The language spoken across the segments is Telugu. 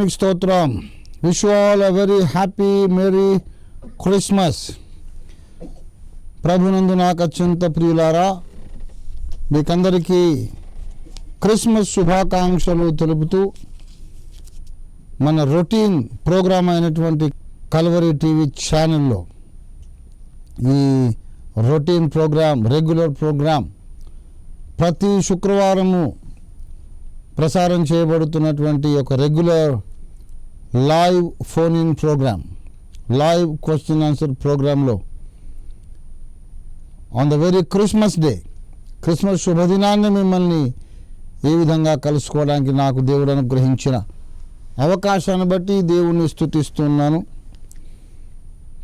దేవునికి స్తోత్రం. Wish all a very happy merry Christmas. ప్రభునందు నాకు అత్యంత ప్రియులారా, మీకందరికీ క్రిస్మస్ శుభాకాంక్షలు తెలుపుతూ మన రొటీన్ ప్రోగ్రాం అయినటువంటి కల్వరీ టీవీ ఛానల్లో ఈ రొటీన్ ప్రోగ్రాం, రెగ్యులర్ ప్రోగ్రాం ప్రతి శుక్రవారము ప్రసారం చేయబడుతున్నటువంటి ఒక regular live phone in program, live question answer ప్రోగ్రాంలో on the very Christmas day, Christmas శుభదినాన్ని మిమ్మల్ని ఈ విధంగా కలుసుకోవడానికి నాకు దేవుడు అనుగ్రహించిన అవకాశాన్ని బట్టి దేవుణ్ణి స్తుతిస్తున్నాను.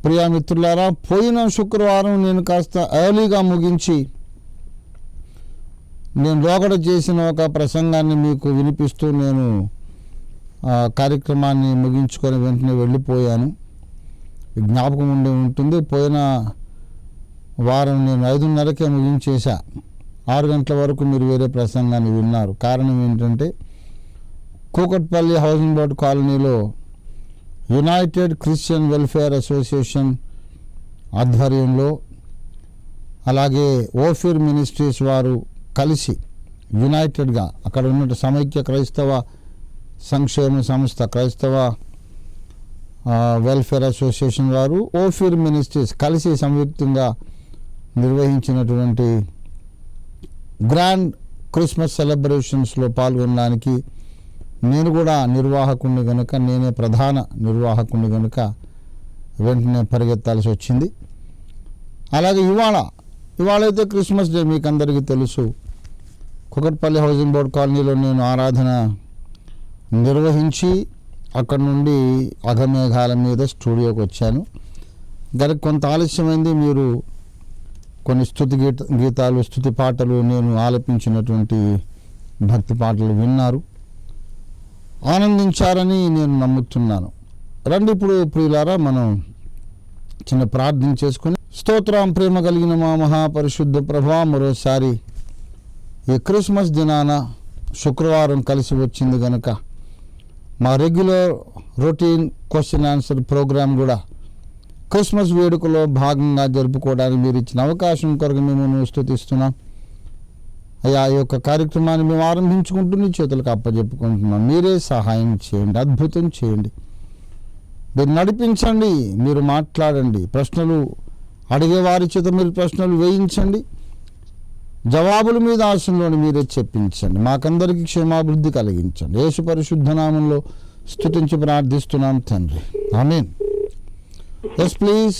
ప్రియా మిత్రులారా, పోయిన శుక్రవారం నేను కాస్త ఎర్లీగా ముగించి నేను లోగడ చేసిన ఒక ప్రసంగాన్ని మీకు వినిపిస్తూ నేను కార్యక్రమాన్ని ముగించుకొని వెంటనే వెళ్ళిపోయాను. జ్ఞాపకం ఉండి ఉంటుంది, పోయిన వారం నేను 5:30కే ముగించేశా. 6 గంటల వరకు మీరు వేరే ప్రసంగాన్ని విన్నారు. కారణం ఏంటంటే, కూకట్పల్లి హౌసింగ్ బోర్డ్ కాలనీలో యునైటెడ్ క్రిస్టియన్ వెల్ఫేర్ అసోసియేషన్ ఆధ్వర్యంలో, అలాగే ఓఫిర్ మినిస్ట్రీస్ వారు కలిసి యునైటెడ్గా అక్కడ ఉన్న సమైక్య క్రైస్తవ సంక్షేమ సంస్థ, క్రైస్తవ వెల్ఫేర్ అసోసియేషన్ వారు, ఓఫిర్ మినిస్ట్రీస్ కలిసి సంయుక్తంగా నిర్వహించినటువంటి గ్రాండ్ క్రిస్మస్ సెలబ్రేషన్స్లో పాల్గొనడానికి నేను కూడా నిర్వాహకుడిని కనుక, నేనే ప్రధాన నిర్వాహకుడిని కనుక వెంటనే పరిగెత్తాల్సి వచ్చింది. అలాగే ఇవాళైతే క్రిస్మస్ డే, మీకు అందరికీ తెలుసు. కూకట్పల్లి హౌసింగ్ బోర్డ్ కాలనీలో నేను ఆరాధన నిర్వహించి అక్కడ నుండి అఘమేఘాల మీద స్టూడియోకి వచ్చాను. గనక కొంత ఆలస్యమైంది. మీరు కొన్ని స్తుతి పాటలు నేను ఆలపించినటువంటి భక్తి పాటలు విన్నారు, ఆనందించారని నేను నమ్ముతున్నాను. రండి ఇప్పుడు ప్రియులారా, మనం చిన్న ప్రార్థన చేసుకుని, స్తోత్రం ప్రేమ కలిగిన మా మహాపరిశుద్ధ ప్రభువా, మరోసారి ఈ క్రిస్మస్ దినాన శుక్రవారం కలిసి వచ్చింది కనుక మా regular routine question answer program కూడా క్రిస్మస్ వేడుకలో భాగంగా జరుపుకోవడానికి మీరు ఇచ్చిన అవకాశం కొరకు మేము స్తుతిస్తున్నాం. అయ్యా, ఈ యొక్క కార్యక్రమాన్ని మేము ఆరంభించుకుంటూ నీ చేతులకు అప్పచెప్పుకుంటున్నాం. మీరే సహాయం చేయండి, అద్భుతం చేయండి, మీరు నడిపించండి, మీరు మాట్లాడండి. ప్రశ్నలు అడిగే వారి చేత మీరు ప్రశ్నలు వేయించండి, జవాబుల మీద ఆశలోని మీరే చెప్పించండి. మాకందరికీ క్షేమాభివృద్ధి కలిగించండి. యేసు పరిశుద్ధ నామంలో స్తుతించి ప్రార్థిస్తున్నాం తండ్రి, ఆమేన్. Yes please.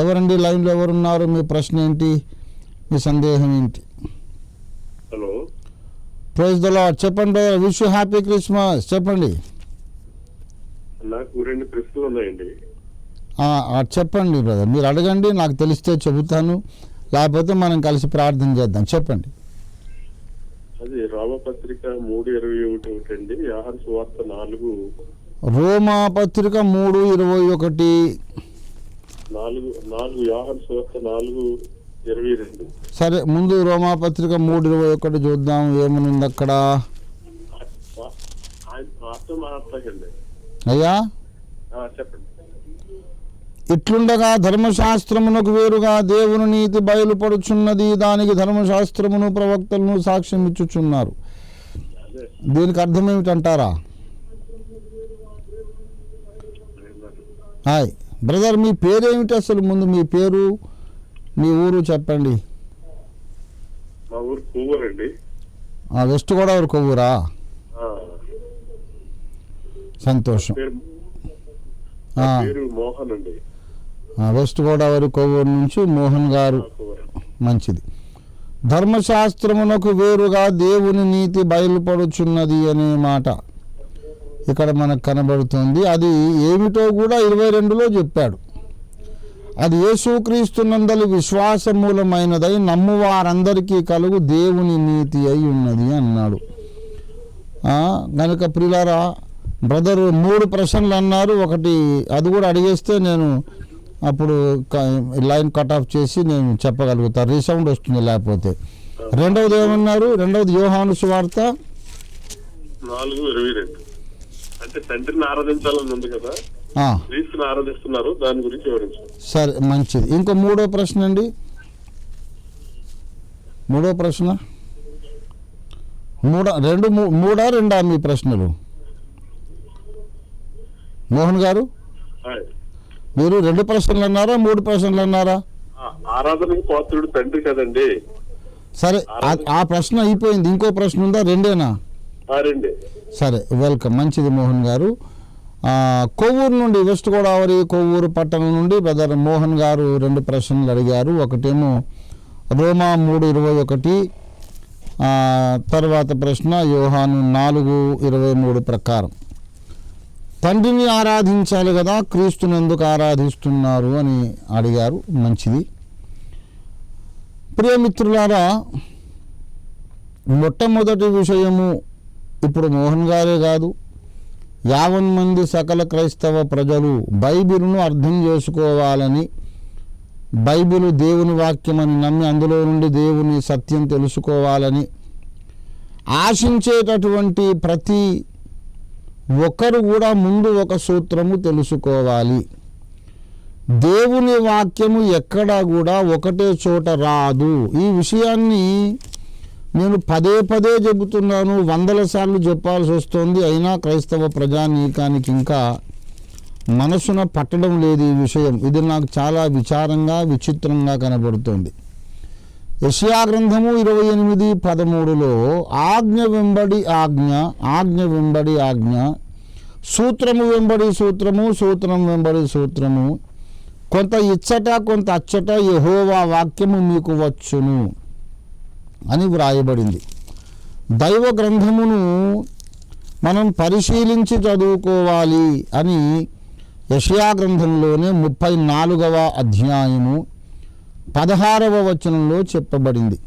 ఎవరండి లైన్లో ఎవరున్నారు? మీ ప్రశ్న ఏంటి? మీ సందేహం ఏంటి? Hello, praise the lord. చెప్పండి. Wish you happy Christmas. చెప్పండి. నాకు 2 ప్రశ్నలు ఉన్నాయండి. చెప్పండి బ్రదర్, మీరు అడగండి, నాకు తెలిస్తే చెబుతాను, లేకపోతే మనం కలిసి ప్రార్థన చేద్దాం. చెప్పండి. అది రోమపత్రిక 3:21 అండి. యోహాను సువార్త 4 రోమాపత్రిక 3:21. 4 యోహాను సువార్త 4:22. సరే, ముందు రోమాపత్రిక 3:21 చూద్దాం, ఏమనుంది అక్కడ. అర్థం మాట్లాడండి. అయ్యా, చెప్పండి. ఇట్లుండగా ధర్మశాస్త్రమునకు వేరుగా దేవుని నీతి బయలుపడుచున్నది, దానికి ధర్మశాస్త్రమును ప్రవక్తలను సాక్ష్యం ఇచ్చుచున్నారు. దీనికి అర్థం ఏమిటంటారా? హాయ్ బ్రదర్, మీ పేరేమిటి అసలు? ముందు మీ పేరు, మీ ఊరు చెప్పండి. మా ఊరు కొవ్వూరండి. వెస్ట్ గోదావరి కొవ్వూరా? సంతోషం. మోహన్ అండి. వెస్ట్ గోదావరి కొవ్వూరు నుంచి మోహన్ గారు, మంచిది. ధర్మశాస్త్రమునకు వేరుగా దేవుని నీతి బయలుపడుచున్నది అనే మాట ఇక్కడ మనకు కనబడుతుంది. అది ఏమిటో కూడా 22లో చెప్పాడు. అది యేసుక్రీస్తునందలి విశ్వాసమూలమైనదై నమ్మువారందరికీ కలుగు దేవుని నీతి అయి ఉన్నది అన్నాడు. కనుక ప్రియులారా, బ్రదర్ 3 ప్రశ్నలు అన్నారు. ఒకటి అది కూడా అడిగేస్తే నేను అప్పుడు లైన్ కట్ ఆఫ్ చేసి నేను చెప్పగలుగుతాను, రీసౌండ్ వస్తుంది లేకపోతే. రెండవది ఏమన్నారు? రెండవది యోహాను సువార్త 4:22. అంటే తండ్రిని ఆరాధించాలని ఉంది కదా, ఆ, క్రీస్తుని ఆరాధిస్తున్నారు, దాని గురించి వివరించండి. సరే మంచిది. ఇంకో మూడో ప్రశ్న అండి. మూడో ప్రశ్న రెండా మీ ప్రశ్నలు? మోహన్ గారు, హాయ్. మీరు 2 ప్రశ్నలు అన్నారా 3 ప్రశ్నలు అన్నారా? ఆరాధనకి పాత్రుడు తండ్రి కదండి. సరే, ఆ ప్రశ్న అయిపోయింది. ఇంకో ప్రశ్న ఉందా? రెండేనా? రెండే. సరే, వెల్కమ్. మంచిది మోహన్ గారు. కొవ్వూరు నుండి, వెస్ట్ గోదావరి కొవ్వూరు పట్టణం నుండి బ్రదర్ మోహన్ గారు 2 ప్రశ్నలు అడిగారు. ఒకటేమో రోమా 3:21, తర్వాత ప్రశ్న యోహాను 4:23 ప్రకారం తండ్రిని ఆరాధించాలి కదా, క్రీస్తుని ఎందుకు ఆరాధిస్తున్నారు అని అడిగారు. మంచిది. ప్రియమిత్రులారా, మొట్టమొదటి విషయము, ఇప్పుడు మోహన్ గారే కాదు, 50 మంది సకల క్రైస్తవ ప్రజలు బైబిల్ను అర్థం చేసుకోవాలని, బైబిల్ దేవుని వాక్యమని నమ్మి అందులో నుండి దేవుని సత్యం తెలుసుకోవాలని ఆశించేటటువంటి ప్రతి ఒక్కరు కూడా ముందు ఒక సూత్రము తెలుసుకోవాలి. దేవుని వాక్యము ఎక్కడా కూడా ఒకటే చోట రాదు. ఈ విషయాన్ని నేను పదే చెబుతున్నాను, 100 సార్లు చెప్పాల్సి వస్తుంది. అయినా క్రైస్తవ ప్రజానీకానికి ఇంకా మనసున పట్టడం లేదు ఈ విషయం. ఇది నాకు చాలా విచారంగా, విచిత్రంగా కనబడుతుంది. యెషయా గ్రంథము 28:13లో ఆజ్ఞ వెంబడి ఆజ్ఞ, ఆజ్ఞ వెంబడి ఆజ్ఞ, సూత్రము వెంబడి సూత్రము, సూత్రం వెంబడి సూత్రము, కొంత ఇచ్చట కొంత అచ్చట యెహోవా వాక్యము మీకు వచ్చును అని వ్రాయబడింది. దైవ గ్రంథమును మనం పరిశీలించి చదువుకోవాలి అని యెషయా గ్రంథంలోనే 34వ అధ్యాయము 16వ వచనంలో చెప్పబడింది.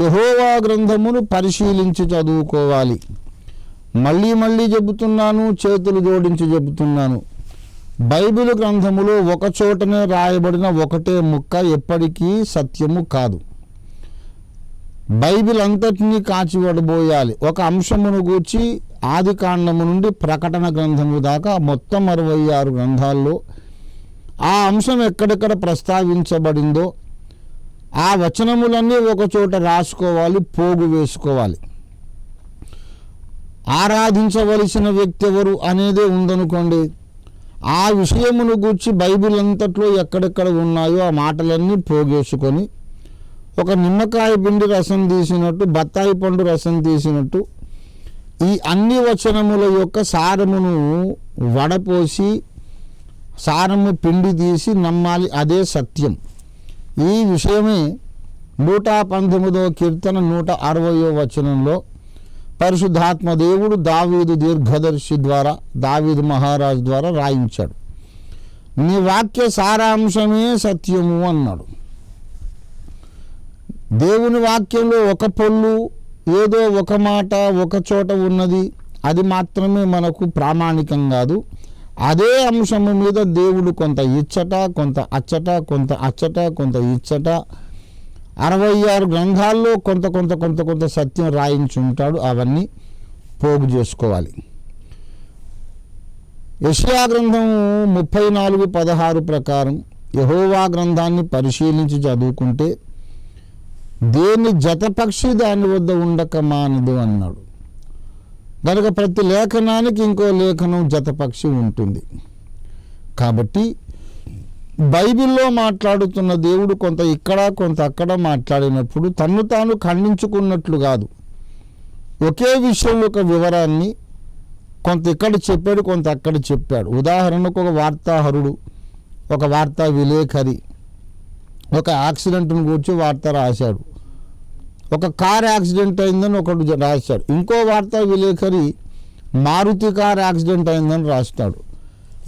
యెహోవా గ్రంథమును పరిశీలించి చదువుకోవాలి. మళ్ళీ చెబుతున్నాను, చేతులు జోడించి చెబుతున్నాను, బైబిల్ గ్రంథములో ఒక చోటనే రాయబడిన ఒకటే ముక్క ఎప్పటికీ సత్యము కాదు. బైబిల్ అంతటినీ కాచివడబోయాలి. ఒక అంశమును గూర్చి ఆది కాండము నుండి ప్రకటన గ్రంథము దాకా మొత్తం 66 గ్రంథాల్లో ఆ అంశం ఎక్కడెక్కడ ప్రస్తావించబడిందో ఆ వచనములన్నీ ఒక చోట రాసుకోవాలి, పోగు వేసుకోవాలి. ఆరాధించవలసిన వ్యక్తి ఎవరు అనేదే ఉందనుకోండి, ఆ విషయమును గూర్చి బైబిల్ అంతట్లో ఎక్కడెక్కడ ఉన్నాయో ఆ మాటలన్నీ పోగేసుకొని ఒక నిమ్మకాయ పిండి రసం తీసినట్టు, బత్తాయి పండు రసం తీసినట్టు ఈ అన్ని వచనముల యొక్క సారమును వడపోసి సారము పిండి తీసి నమ్మాలి. అదే సత్యం. ఈ విషయమే 119వ కీర్తన 160వ వచనంలో పరిశుద్ధాత్మ దేవుడు దావీదు దీర్ఘదర్శి ద్వారా, దావీదు మహారాజు ద్వారా రాయించాడు. నీ వాక్య సారాంశమే సత్యము అన్నాడు. దేవుని వాక్యంలో ఒక పొల్లు, ఏదో ఒక మాట ఒక చోట ఉన్నది, అది మాత్రమే మనకు ప్రామాణికం కాదు. అదే అంశము మీద దేవుడు కొంత ఇచ్చట, కొంత అచ్చట, కొంత అచ్చట, కొంత ఇచ్చట, 66 గ్రంథాల్లో కొంత సత్యం రాయించి ఉంటాడు. అవన్నీ పోగు చేసుకోవాలి. యెషయా గ్రంథం 34:16 ప్రకారం యెహోవా గ్రంథాన్ని పరిశీలించి చదువుకుంటే దేని జతపక్షి దాని వద్ద ఉండక మానదు అన్నాడు. కనుక ప్రతి లేఖనానికి ఇంకో లేఖనం జతపక్షి ఉంటుంది. కాబట్టి బైబిల్లో మాట్లాడుతున్న దేవుడు కొంత ఇక్కడ కొంత అక్కడ మాట్లాడినప్పుడు తన్ను తాను ఖండించుకున్నట్లు కాదు. ఒకే విషయం ఒక వివరాన్ని కొంత ఇక్కడ చెప్పాడు, కొంత అక్కడ చెప్పాడు. ఉదాహరణకు ఒక వార్తాహరుడు, ఒక వార్తా విలేకరి ఒక యాక్సిడెంట్ను గురించి వార్త రాశాడు. ఒక కార్ యాక్సిడెంట్ అయిందని ఒకడు రాశాడు. ఇంకో వార్తా విలేకరి మారుతి కార్ యాక్సిడెంట్ అయిందని రాస్తాడు.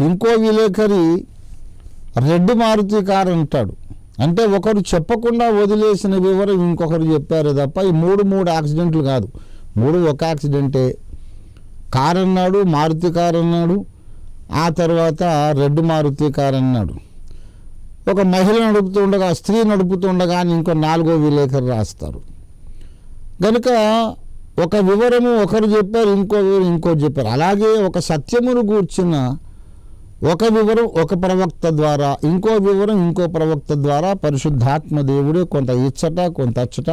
ఇంకో విలేకరి రెడ్ మారుతి కార్ అంటాడు. అంటే ఒకరు చెప్పకుండా వదిలేసిన వివరం ఇంకొకరు చెప్పారు తప్ప ఈ మూడు యాక్సిడెంట్లు కాదు. 3 ఒక యాక్సిడెంటే. కార్ అన్నాడు, మారుతి కార్ అన్నాడు, ఆ తర్వాత రెడ్ మారుతి కార్ అన్నాడు. ఒక మహిళ నడుపుతుండగా, స్త్రీ నడుపుతుండగా అని ఇంకో 4వ విలేకరు రాస్తారు. కనుక ఒక వివరము ఒకరు చెప్పారు, ఇంకో వివరం ఇంకో చెప్పారు. అలాగే ఒక సత్యమును గూర్చిన ఒక వివరం ఒక ప్రవక్త ద్వారా, ఇంకో వివరం ఇంకో ప్రవక్త ద్వారా పరిశుద్ధాత్మ దేవుడు కొంత ఇచ్చట కొంత అచ్చట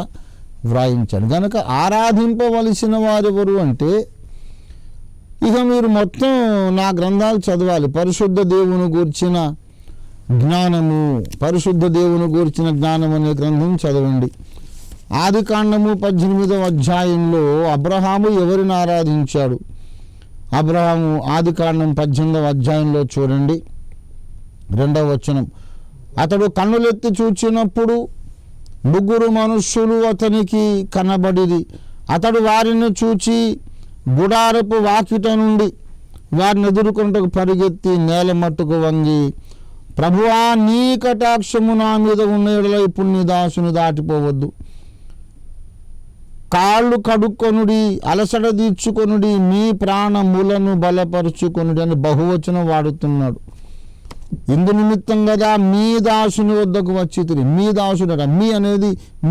వ్రాయించాడు. కనుక ఆరాధింపవలసిన వారెవరు అంటే, ఇక మీరు మొత్తం నా గ్రంథాలు చదవాలి. పరిశుద్ధ దేవుని గూర్చిన జ్ఞానము, పరిశుద్ధ దేవుని గూర్చిన జ్ఞానం అనే గ్రంథం చదవండి. ఆదికాండము 18వ అధ్యాయంలో అబ్రహాము ఎవరిని ఆరాధించాడు? అబ్రహాము ఆదికాండం 18వ అధ్యాయంలో చూడండి, 2వ వచనం. అతడు కన్నులెత్తి చూచినప్పుడు 3 మనుష్యులు అతనికి కనబడిరి. అతడు వారిని చూచి గుడారపు వాకిట నుండి వారిని ఎదుర్కొంటకు పరిగెత్తి నేల మట్టుకు వంగి, ప్రభువా, నీ కటాక్షము నా మీద ఉన్న యెడల ఇప్పుడు నీ దాసుని దాటిపోవద్దు. కాళ్ళు కడుక్కొనుడి, అలసట తీర్చుకొనుడి, మీ ప్రాణములను బలపరుచుకొనుడి అని బహువచనం వాడుతున్నాడు. ఇందు నిమిత్తం కదా మీ దాసుని వద్దకు వచ్చి తిరిగి. మీ దాసుడట.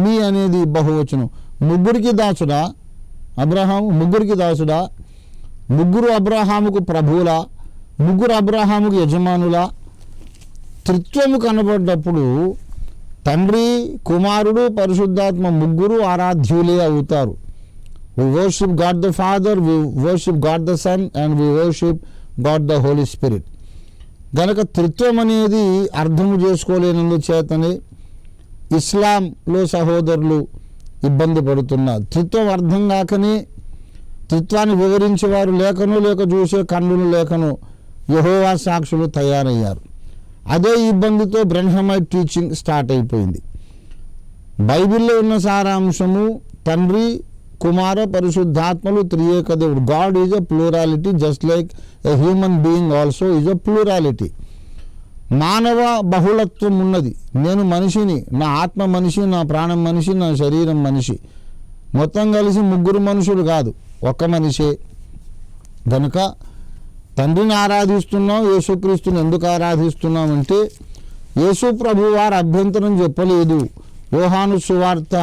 మీ అనేది బహువచనం. 3 దాసుడా అబ్రహాము? 3 దాసుడా? 3 అబ్రహాముకు ప్రభువులా? 3 అబ్రహాముకు యజమానులా? త్రిత్వము కనబడ్డప్పుడు తండ్రి, కుమారుడు, పరిశుద్ధాత్మ 3 ఆరాధ్యులే అవుతారు. We worship God the Father, we worship God the Son and we worship God the Holy Spirit. గనక త్రిత్వం అనేది అర్థము చేసుకోలేనందుచేతనే ఇస్లాంలో సహోదరులు ఇబ్బంది పడుతున్నారు. త్రిత్వం అర్థం కాకనే త్రిత్వాన్ని వివరించేవారు లేకనో లేక చూసే కన్నులు లేకనో యెహోవా సాక్షులు తయారయ్యారు. అదే ఇబ్బందితో బ్రహ్మమైట్ టీచింగ్ స్టార్ట్ అయిపోయింది. బైబిల్లో ఉన్న సారాంశము తండ్రి, కుమార, పరిశుద్ధాత్మలు త్రియేక దేవుడు. God is a plurality, just like a human being also is a plurality. మానవ బహుళత్వం ఉన్నది. నేను మనిషిని, నా ఆత్మ మనిషి, నా ప్రాణం మనిషి, నా శరీరం మనిషి, మొత్తం కలిసి 3 మనుషులు కాదు, ఒక్క మనిషే. కనుక తండ్రిని ఆరాధిస్తున్నాం, యేసుక్రీస్తుని ఎందుకు ఆరాధిస్తున్నాం అంటే, యేసు ప్రభు వారు అభ్యంతరం చెప్పలేదు. యోహాను సువార్త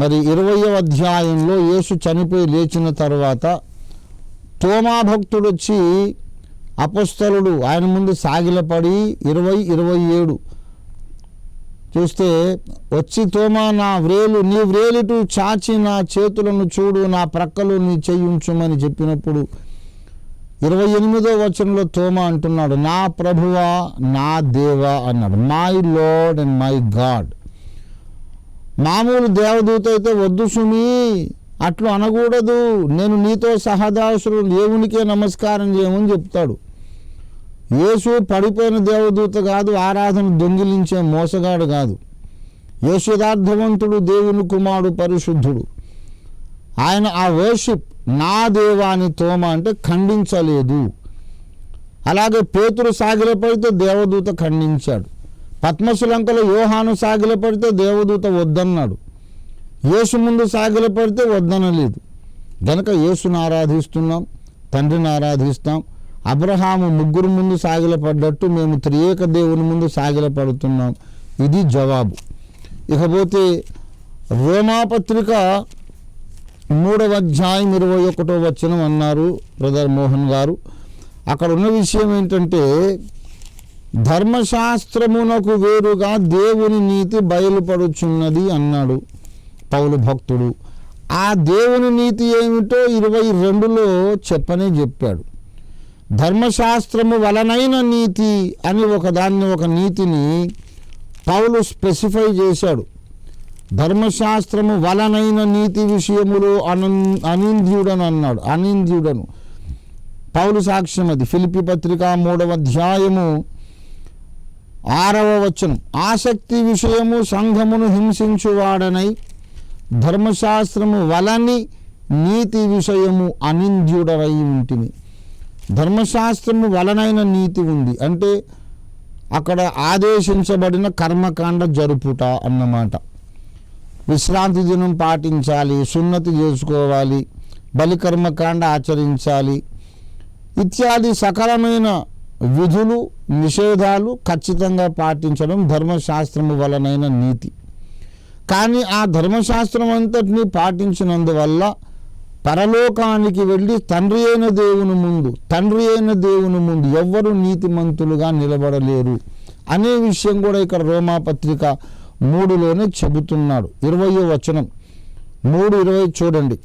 20వ అధ్యాయంలో యేసు చనిపోయి లేచిన తర్వాత తోమా భక్తుడు వచ్చి అపొస్తలుడు ఆయన ముందు సాగిలపడి 20-27 చూస్తే వచ్చి, తోమా, నీ వ్రేలిటు చాచి నా చేతులను చూడు, నా ప్రక్కలు నీ చెయ్యుంచుమని చెప్పినప్పుడు 28వ వచనంలో తోమా అంటున్నాడు, నా ప్రభువా, నా దేవా అన్నాడు. My lord and my God. మామూలు దేవదూత అయితే వద్దు సుమి, అట్లు అనకూడదు, నేను నీతో సహదాసుడు, దేవునికే నమస్కారం చేయమని చెప్తాడు. యేసు పడిపోయిన దేవదూత కాదు, ఆరాధన దొంగిలించే మోసగాడు కాదు. యేసు యథార్థవంతుడు, దేవుని కుమారుడు, పరిశుద్ధుడు. ఆయన ఆ వర్షిప్ నా దేవాని తోమ అంటే ఖండించలేదు. అలాగే పేతురు సాగిలపడితే దేవదూత ఖండించాడు. పద్మశులంకలో యోహాను సాగిలపడితే దేవదూత వద్దన్నాడు. యేసు ముందు సాగిలపడితే వద్దనలేదు. గనక యేసును ఆరాధిస్తున్నాం, తండ్రిని ఆరాధిస్తాం. అబ్రహాము 3 ముందు సాగిలపడ్డట్టు మేము త్రియేక దేవుని ముందు సాగిలపడుతున్నాం. ఇది జవాబు. ఇకపోతే రోమాపత్రిక 3వ అధ్యాయం 21వ వచనం అన్నారు బ్రదర్ మోహన్ గారు. అక్కడ ఉన్న విషయం ఏంటంటే, ధర్మశాస్త్రమునకు వేరుగా దేవుని నీతి బయలుపడుచున్నది అన్నాడు పౌలు భక్తుడు. ఆ దేవుని నీతి ఏమిటో 22లో చెప్పాడు. ధర్మశాస్త్రము వలనైన నీతి అని ఒక నీతిని పౌలు స్పెసిఫై చేశాడు. ధర్మశాస్త్రము వలనైన నీతి విషయములో అనింద్యుడను అన్నాడు. అనింద్యుడను పౌలు సాక్ష్యం అది. ఫిలిప్పీ పత్రిక 3వ అధ్యాయము 6వ వచనం, ఆసక్తి విషయము సంఘమును హింసించువాడనై ధర్మశాస్త్రము వలని నీతి విషయము అనింద్యుడనై ఉంటిని. ధర్మశాస్త్రము వలనైన నీతి ఉంది అంటే అక్కడ ఆదేశించబడిన కర్మకాండ జరుపుట అన్నమాట. విశ్రాంతి దినం పాటించాలి, సున్నతి చేసుకోవాలి, బలికర్మకాండ ఆచరించాలి ఇత్యాది సకలమైన విధులు నిషేధాలు ఖచ్చితంగా పాటించడం ధర్మశాస్త్రము వలనైన నీతి. కానీ ఆ ధర్మశాస్త్రం అంతటినీ పాటించినందువల్ల పరలోకానికి వెళ్ళి తండ్రి అయిన దేవుని ముందు ఎవ్వరు నీతిమంతులుగా నిలబడలేరు అనే విషయం కూడా ఇక్కడ రోమాపత్రిక 3లోనే చెబుతున్నాడు. 20వ వచనం 3:20 చూడండి.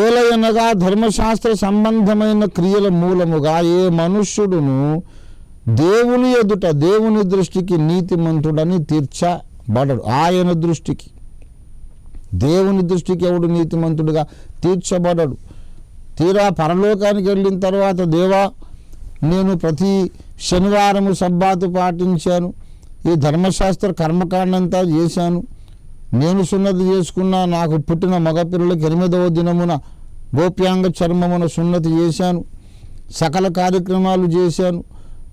ఏలయనగా ధర్మశాస్త్ర సంబంధమైన క్రియల మూలముగా ఏ మనుష్యుడును దేవుని ఎదుట దేవుని దృష్టికి నీతిమంతుడని తీర్చబడడు. ఆయన దృష్టికి, దేవుని దృష్టికి ఎవడు నీతిమంతుడుగా తీర్చబడడు. తీరా పరలోకానికి వెళ్ళిన తర్వాత, దేవా నేను ప్రతి శనివారము సబ్బాతు పాటించాను, ఈ ధర్మశాస్త్ర కర్మకాండంతా చేశాను, నేను సున్నతి చేసుకున్నా, నాకు పుట్టిన మగపిల్లలకి 8వ దినమున గోప్యాంగ చర్మమున సున్నతి చేశాను, సకల కార్యక్రమాలు చేశాను,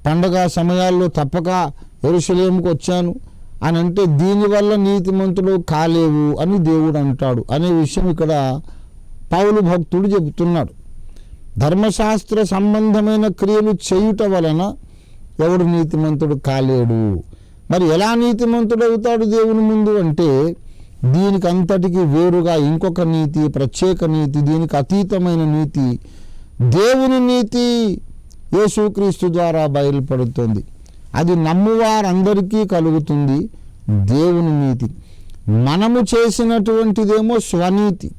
పండగ సమయాల్లో తప్పక యెరూషలేముకు వచ్చాను అని అంటే దీనివల్ల నీతిమంతుడు కాలేవు అని దేవుడు అంటాడు అనే విషయం ఇక్కడ పౌలు భక్తుడు చెబుతున్నాడు. ధర్మశాస్త్ర సంబంధమైన క్రియలు చేయుట వలన ఎవడు నీతిమంతుడు కాలేడు. మరి ఎలా నీతిమంతుడు అవుతాడు దేవుని ముందు అంటే, దీనికి అంతటికి వేరుగా ఇంకొక నీతి, ప్రత్యేక నీతి, దీనికి అతీతమైన నీతి, దేవుని నీతి యేసుక్రీస్తు ద్వారా బయలుపడుతుంది. అది నమ్మువారందరికీ కలుగుతుంది. దేవుని నీతి మనము చేసినటువంటిదేమో స్వనీతి.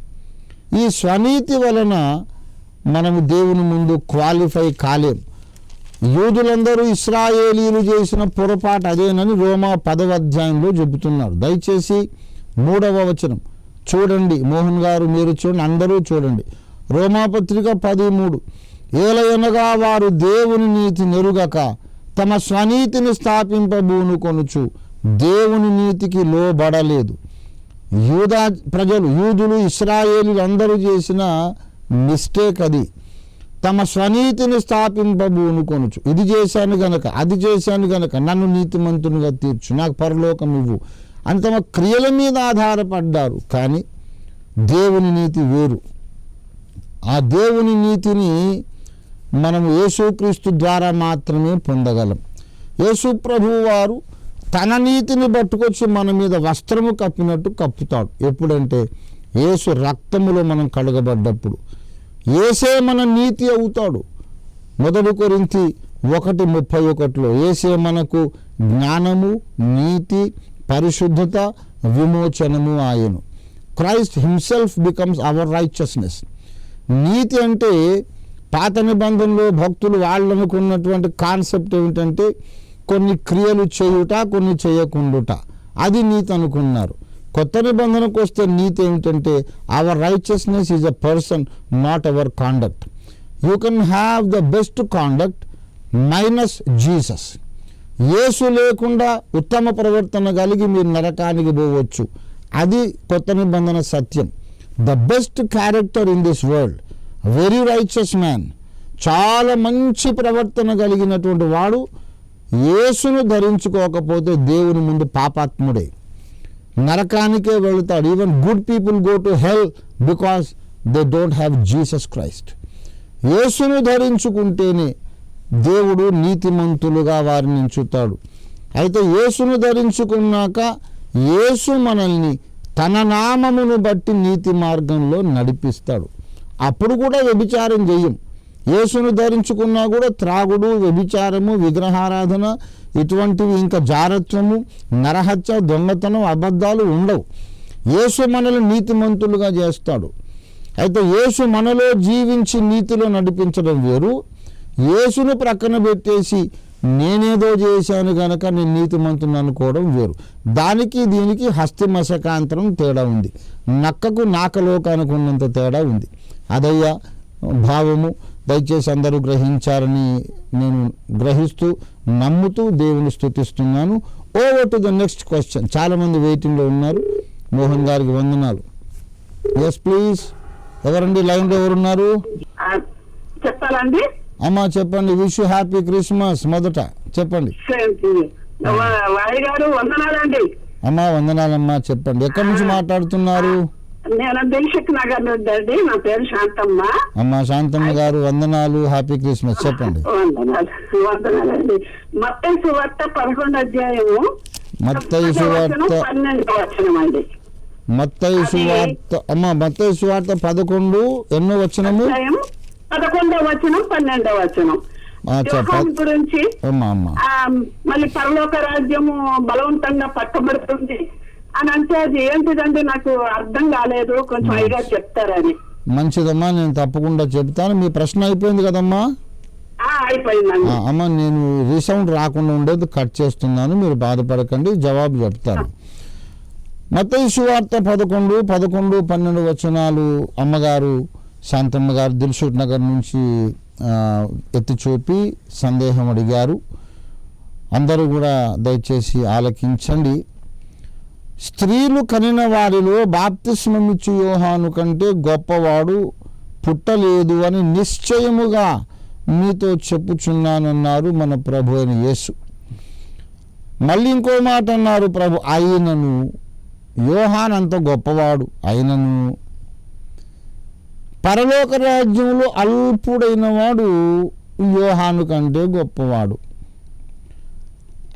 ఈ స్వనీతి వలన మనము దేవుని ముందు క్వాలిఫై కాలేం. యూదులందరూ ఇశ్రాయేలీలు చేసిన పొరపాటు అదేనని రోమా 10వ అధ్యాయంలో చెబుతున్నారు. దయచేసి 3వ వచనం చూడండి. మోహన్ గారు మీరు చూడండి, అందరూ చూడండి. రోమాపత్రిక 10:3. ఏలయనగా వారు దేవుని నీతి నెరుగక తమ స్వనీతిని స్థాపింపబూనుకొనుచు దేవుని నీతికి లోబడలేదు. యూదులు ఇశ్రాయేలీలు అందరూ చేసిన మిస్టేక్ అది. తమ స్వనీతిని స్థాపింపబూనుకొనుచు, ఇది చేశాను గనక, అది చేశాను గనక నన్ను నీతిమంతునిగా తీర్చు, నాకు పరలోకం ఇవ్వు అని తమ క్రియల మీద ఆధారపడ్డారు. కానీ దేవుని నీతి వేరు. ఆ దేవుని నీతిని మనం యేసుక్రీస్తు ద్వారా మాత్రమే పొందగలం. యేసు ప్రభువు వారు తన నీతిని పట్టుకొచ్చి మన మీద వస్త్రము కప్పినట్టు కప్పుతాడు. ఎప్పుడంటే యేసు రక్తములో మనం కడగబడ్డప్పుడు. యేసే మన నీతి అవుతాడు. 1 కొరింథీ 1:31 యేసే మనకు జ్ఞానము, నీతి, పరిశుద్ధత, విమోచనము ఆయను. Christ himself becomes our righteousness. నీతి అంటే పాత నిబంధనలో భక్తులు వాళ్ళు అనుకున్నటువంటి కాన్సెప్ట్ ఏమిటంటే కొన్ని క్రియలు చేయుట, కొన్ని చేయకుండుట, అది నీతి అనుకున్నారు. కొత్త నిబంధనకు వస్తే నీతి ఏమిటంటే our righteousness is a person, not our conduct. You can have the best conduct minus Jesus. యేసు లేకుండా ఉత్తమ ప్రవర్తన కలిగి మీరు నరకానికి పోవచ్చు. అది కొత్త నిబంధన సత్యం. The best character in this world, very righteous man, చాలా మంచి ప్రవర్తన కలిగినటువంటి వాడు యేసును ధరించుకోకపోతే దేవుని ముందు పాపాత్ముడే, నరకానికే వెళుతాడు. Even good people go to hell because they don't have Jesus Christ. యేసును ధరించుకుంటేనే దేవుడు నీతిమంతులుగా వారిని ఎంచుతాడు. అయితే యేసును ధరించుకున్నాక యేసు మనల్ని తన నామమును బట్టి నీతి మార్గంలో నడిపిస్తాడు. అప్పుడు కూడా వ్యభిచారం చెయ్యం. యేసును ధరించుకున్నా కూడా త్రాగుడు, వ్యభిచారము, విగ్రహారాధన, ఇటువంటివి, ఇంకా జారత్వము, నరహత్య, దొంగతనం, అబద్ధాలు ఉండవు. యేసు మనల్ని నీతిమంతులుగా చేస్తాడు. అయితే యేసు మనలో జీవించి నీతిలో నడిపించడం వేరు, యేసును ప్రక్కన పెట్టేసి నేనేదో చేశాను కనుక నేను నీతిమంతుని అనుకోవడం వేరు. దానికి దీనికి హస్తిమశకాంతరం తేడా ఉంది. నక్కకు నాకలోకానికి ఉన్నంత తేడా ఉంది. అదయ్యా భావము. దయచేసి అందరూ గ్రహించారని నేను గ్రహిస్తూ నమ్ముతూ దేవుని స్తుతిస్తున్నాను. Over to the next question. చాలామంది వెయిటింగ్లో ఉన్నారు. మోహన్ గారికి వందనాలు. Yes please. ఎవరండి లైన్లో ఎవరున్నారు? చెప్పాలండి. అమ్మా చెప్పండి. Wish you happy Christmas. మొదట చెప్పండి. గారు వందనాలండి. అమ్మా వందనాలమ్మా. చెప్పండి. ఎక్కడి నుంచి మాట్లాడుతున్నారు? నేను దిల్షుక్ నగర్ నుండి అండి. నా పేరు శాంతమ్మ. అమ్మా శాంతమ్మ గారు వందనాలు. Happy Christmas. చెప్పండి. వందనాలండి. మత్తయి సువార్త 11వ అధ్యాయము మత్తయి సువార్త 12వ వచనం అండి. మత్తయి సువార్త మత్తయి సువార్త 11 ఎన్నో వచనము 11వ వచనం 12వ వచనం యోహాను గురించి మళ్ళీ పరలోక రాజ్యము బలవంతంగా పట్టబడుతుంది అని అంటే అది ఏంటిదండి నాకు అర్థం కాలేదు, కొంచెం అయిగా చెప్తారని. మంచిదమ్మా, నేను తప్పకుండా చెప్తాను. మీ ప్రశ్న అయిపోయింది కదమ్మా? అయిపోయిందండి అమ్మ. నేను రీసౌండ్ రాకుండా ఉండేది కట్ చేస్తున్నాను, మీరు బాధపడకండి, జవాబు చెప్తాను. మత్తయి సువార్త 11, 12 వచనాలు అమ్మగారు శాంతమ్మ గారు దిల్సుఖ్ నగర్ నుంచి ఎత్తి చూపి సందేహం అడిగారు. అందరూ కూడా దయచేసి ఆలకించండి. స్త్రీలు కనిన వారిలో బాప్తిస్మమిచ్చు యోహాను కంటే గొప్పవాడు పుట్టలేదు అని నిశ్చయముగా మీతో చెప్పుచున్నానన్నారు మన ప్రభు అయిన యేసు. మళ్ళీ ఇంకో మాట అన్నారు ప్రభు, అయినను యోహాన్ అంత గొప్పవాడు అయినను పరలోక రాజ్యంలో అల్పుడైన వాడు యోహాను కంటే గొప్పవాడు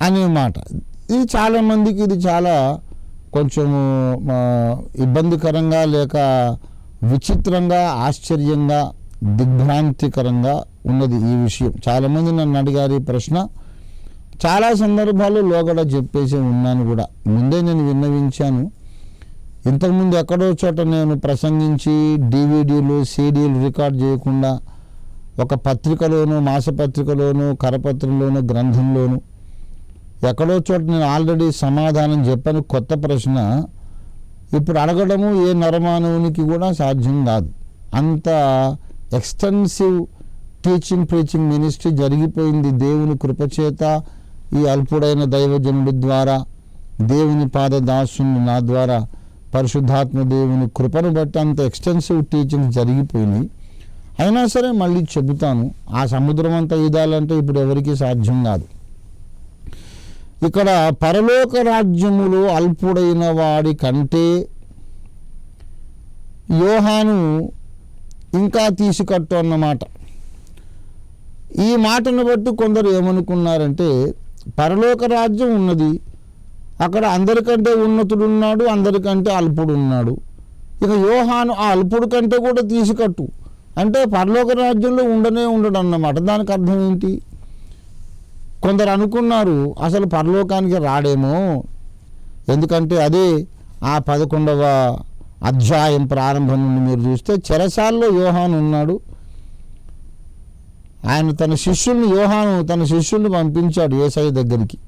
అనే మాట. ఇది చాలామందికి ఇది చాలా కొంచెము ఇబ్బందికరంగా లేక విచిత్రంగా ఆశ్చర్యంగా దిగ్భ్రాంతికరంగా ఉన్నది ఈ విషయం. చాలామంది నన్ను అడిగారు ఈ ప్రశ్న. చాలా సందర్భాల్లో లోగడ చెప్పేసి ఉన్నాను కూడా, ముందే నేను విన్నవించాను. ఇంతకుముందు ఎక్కడో చోట నేను ప్రసంగించి డివిడీలు సీడీలు రికార్డ్ చేయకుండా ఒక పత్రికలోనూ మాసపత్రికలోనూ కరపత్రంలోనూ గ్రంథంలోనూ ఎక్కడో చోట నేను ఆల్రెడీ సమాధానం చెప్పాను. కొత్త ప్రశ్న ఇప్పుడు అడగడము ఏ నరమానవునికి కూడా సాధ్యం కాదు. అంత ఎక్స్టెన్సివ్ టీచింగ్ ప్రీచింగ్ మినిస్ట్రీ జరిగిపోయింది దేవుని కృపచేత, ఈ అల్పుడైన దైవజనుడి ద్వారా, దేవుని పాదదాసుని నా ద్వారా, పరిశుద్ధాత్మ దేవుని కృపను బట్టి అంత ఎక్స్టెన్సివ్ టీచింగ్ జరిగిపోయినాయి. అయినా సరే మళ్ళీ చెబుతాను, ఆ సముద్రం అంతా ఈదాలంటే ఇప్పుడు ఎవరికీ సాధ్యం కాదు. ఇక్కడ పరలోక రాజ్యములో అల్పుడైన వాడి కంటే యోహాను ఇంకా తీసుకట్టు అన్నమాట. ఈ మాటను బట్టి కొందరు ఏమనుకున్నారంటే పరలోక రాజ్యం ఉన్నది, అక్కడ అందరికంటే ఉన్నతుడు ఉన్నాడు, అందరికంటే అల్పుడు ఉన్నాడు. ఇక యోహాను ఆ అల్పుడు కంటే కూడా తీసుకట్టు అంటే పరలోక రాజ్యంలో ఉండడు అన్నమాట. దానికి అర్థం ఏంటి? కొందరు అనుకున్నారు అసలు పరలోకానికి రాడేమో, ఎందుకంటే అదే ఆ 11వ అధ్యాయం ప్రారంభం నుండి మీరు చూస్తే చెరసాల్లో యోహాను ఉన్నాడు. ఆయన యోహాను తన శిష్యుల్ని పంపించాడు యేసయ్య దగ్గరికి.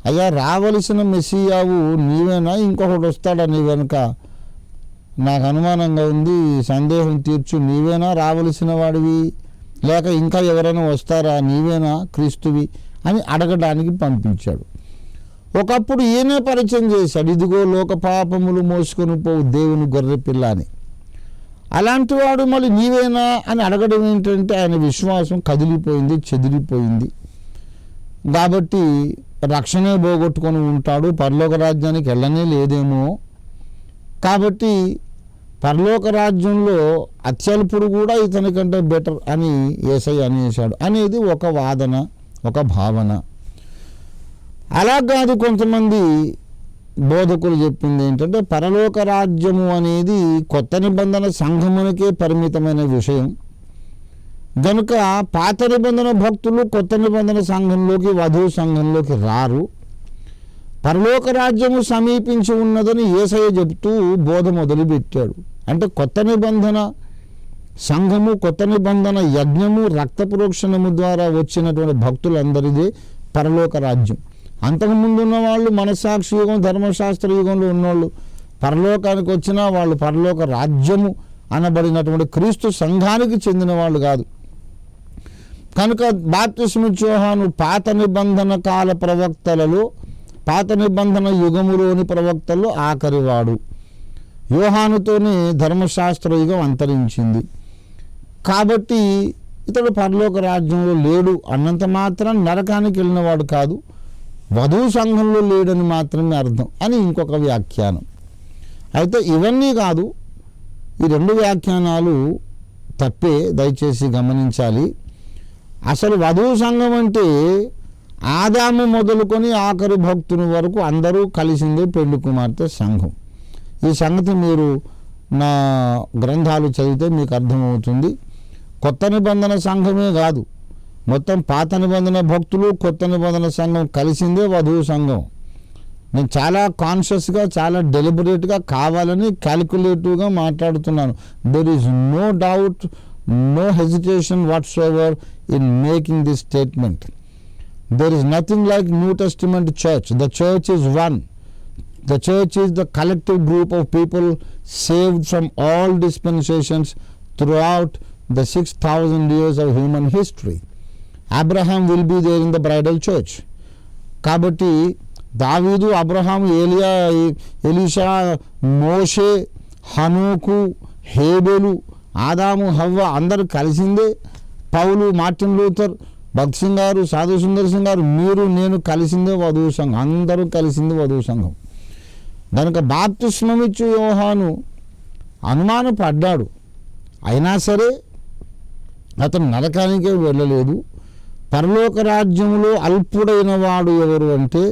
అయ్యా, రావలసిన మెస్సియావు నీవేనా, ఇంకొకటి వస్తాడా నీ వెనుక? నాకు అనుమానంగా ఉంది, సందేహం తీర్చు, నీవేనా రావలసిన వాడివి, లేక ఇంకా ఎవరైనా వస్తారా, నీవేనా క్రీస్తువి అని అడగడానికి పంపించాడు. ఒకప్పుడు ఈయనే పరిచయం చేశాడు, ఇదిగో లోక పాపములు మోసుకొని పోవు దేవుని గొర్రె పిల్ల అని. అలాంటి వాడు మళ్ళీ నీవేనా అని అడగడం ఏంటంటే ఆయన విశ్వాసం కదిలిపోయింది, చెదిరిపోయింది. కాబట్టి రక్షణే పోగొట్టుకొని ఉంటాడు, పరలోక రాజ్యానికి వెళ్ళనే లేదేమో. కాబట్టి పరలోక రాజ్యంలో అత్యల్పుడు కూడా ఇతని కంటే బెటర్ అని యేసయ్య అనేశాడు అనేది ఒక వాదన, ఒక భావన. అలా కాదు, కొంతమంది బోధకులు చెప్పింది ఏంటంటే పరలోక రాజ్యము అనేది కొత్త నిబంధన సంఘమునకే పరిమితమైన విషయం గనుక పాత నిబంధన భక్తులు కొత్త నిబంధన సంఘంలోకి, వధువు సంఘంలోకి రారు. పరలోక రాజ్యము సమీపించి ఉన్నదని యేసయ్య చెబుతూ బోధ మొదలుపెట్టాడు. అంటే కొత్త నిబంధన సంఘము, కొత్త నిబంధన యజ్ఞము, రక్త ప్రోక్షణము ద్వారా వచ్చినటువంటి భక్తులందరిదే పరలోక రాజ్యం. అంతకుముందు ఉన్న వాళ్ళు మనస్సాక్షి యుగం, ధర్మశాస్త్ర యుగంలో ఉన్నవాళ్ళు పరలోకానికి వచ్చినా వాళ్ళు పరలోక రాజ్యము అనబడినటువంటి క్రీస్తు సంఘానికి చెందిన వాళ్ళు కాదు. కనుక బాప్తిస్మిచ్చు యోహాను పాత నిబంధన కాల ప్రవక్తలలో, పాత నిబంధన యుగములోని ప్రవక్తల్లో ఆఖరివాడు. యోహానుతోనే ధర్మశాస్త్ర యుగం అంతరించింది. కాబట్టి ఇతడు పరలోక రాజ్యంలో లేడు అన్నంత మాత్రం నరకానికి వెళ్ళినవాడు కాదు, వధువు సంఘంలో లేడని మాత్రమే అర్థం అని ఇంకొక వ్యాఖ్యానం. అయితే ఇవన్నీ కాదు, ఈ రెండు వ్యాఖ్యానాలు తప్పే, దయచేసి గమనించాలి. అసలు వధువు సంఘం అంటే ఆదాము మొదలుకొని ఆఖరి భక్తుని వరకు అందరూ కలిసిందే పెళ్లి కుమార్తె సంఘం. ఈ సంగతి మీరు నా గ్రంథాలు చదివితే మీకు అర్థమవుతుంది. కొత్త నిబంధన సంఘమే కాదు, మొత్తం పాత నిబంధన భక్తులు కొత్త నిబంధన సంఘం కలిసిందే వధువు సంఘం. నేను చాలా కాన్షియస్గా, చాలా డెలిబరేట్గా, కావాలని క్యాలిక్యులేటివ్గా మాట్లాడుతున్నాను. There is no doubt, no hesitation whatsoever in making this statement. There is nothing like New Testament church. The church is one. The church is the collective group of people saved from all dispensations throughout the 6,000 years of human history. Abraham will be there in the bridal church. కాబట్టి దావీదు, అబ్రహాం, ఏలియా, ఎలీషా, మోషే, హనోకు, హేబెలు, ఆదాము, హవ్వ అందరూ కలిసిందే. పౌలు, మార్టిన్ లూథర్, భక్త్ సింగ్ గారు, సాధు సుందర్ సింగ్ గారు, మీరు, నేను కలిసిందే వధువు సంఘం. అందరూ కలిసిందే వధువు సంఘం. కనుక బాప్తిస్మమిచ్చు యోహాను అనుమానపడ్డాడు, అయినా సరే అతను నరకానికే వెళ్ళలేదు. పరలోక రాజ్యంలో అల్పుడైన వాడు ఎవరు అంటే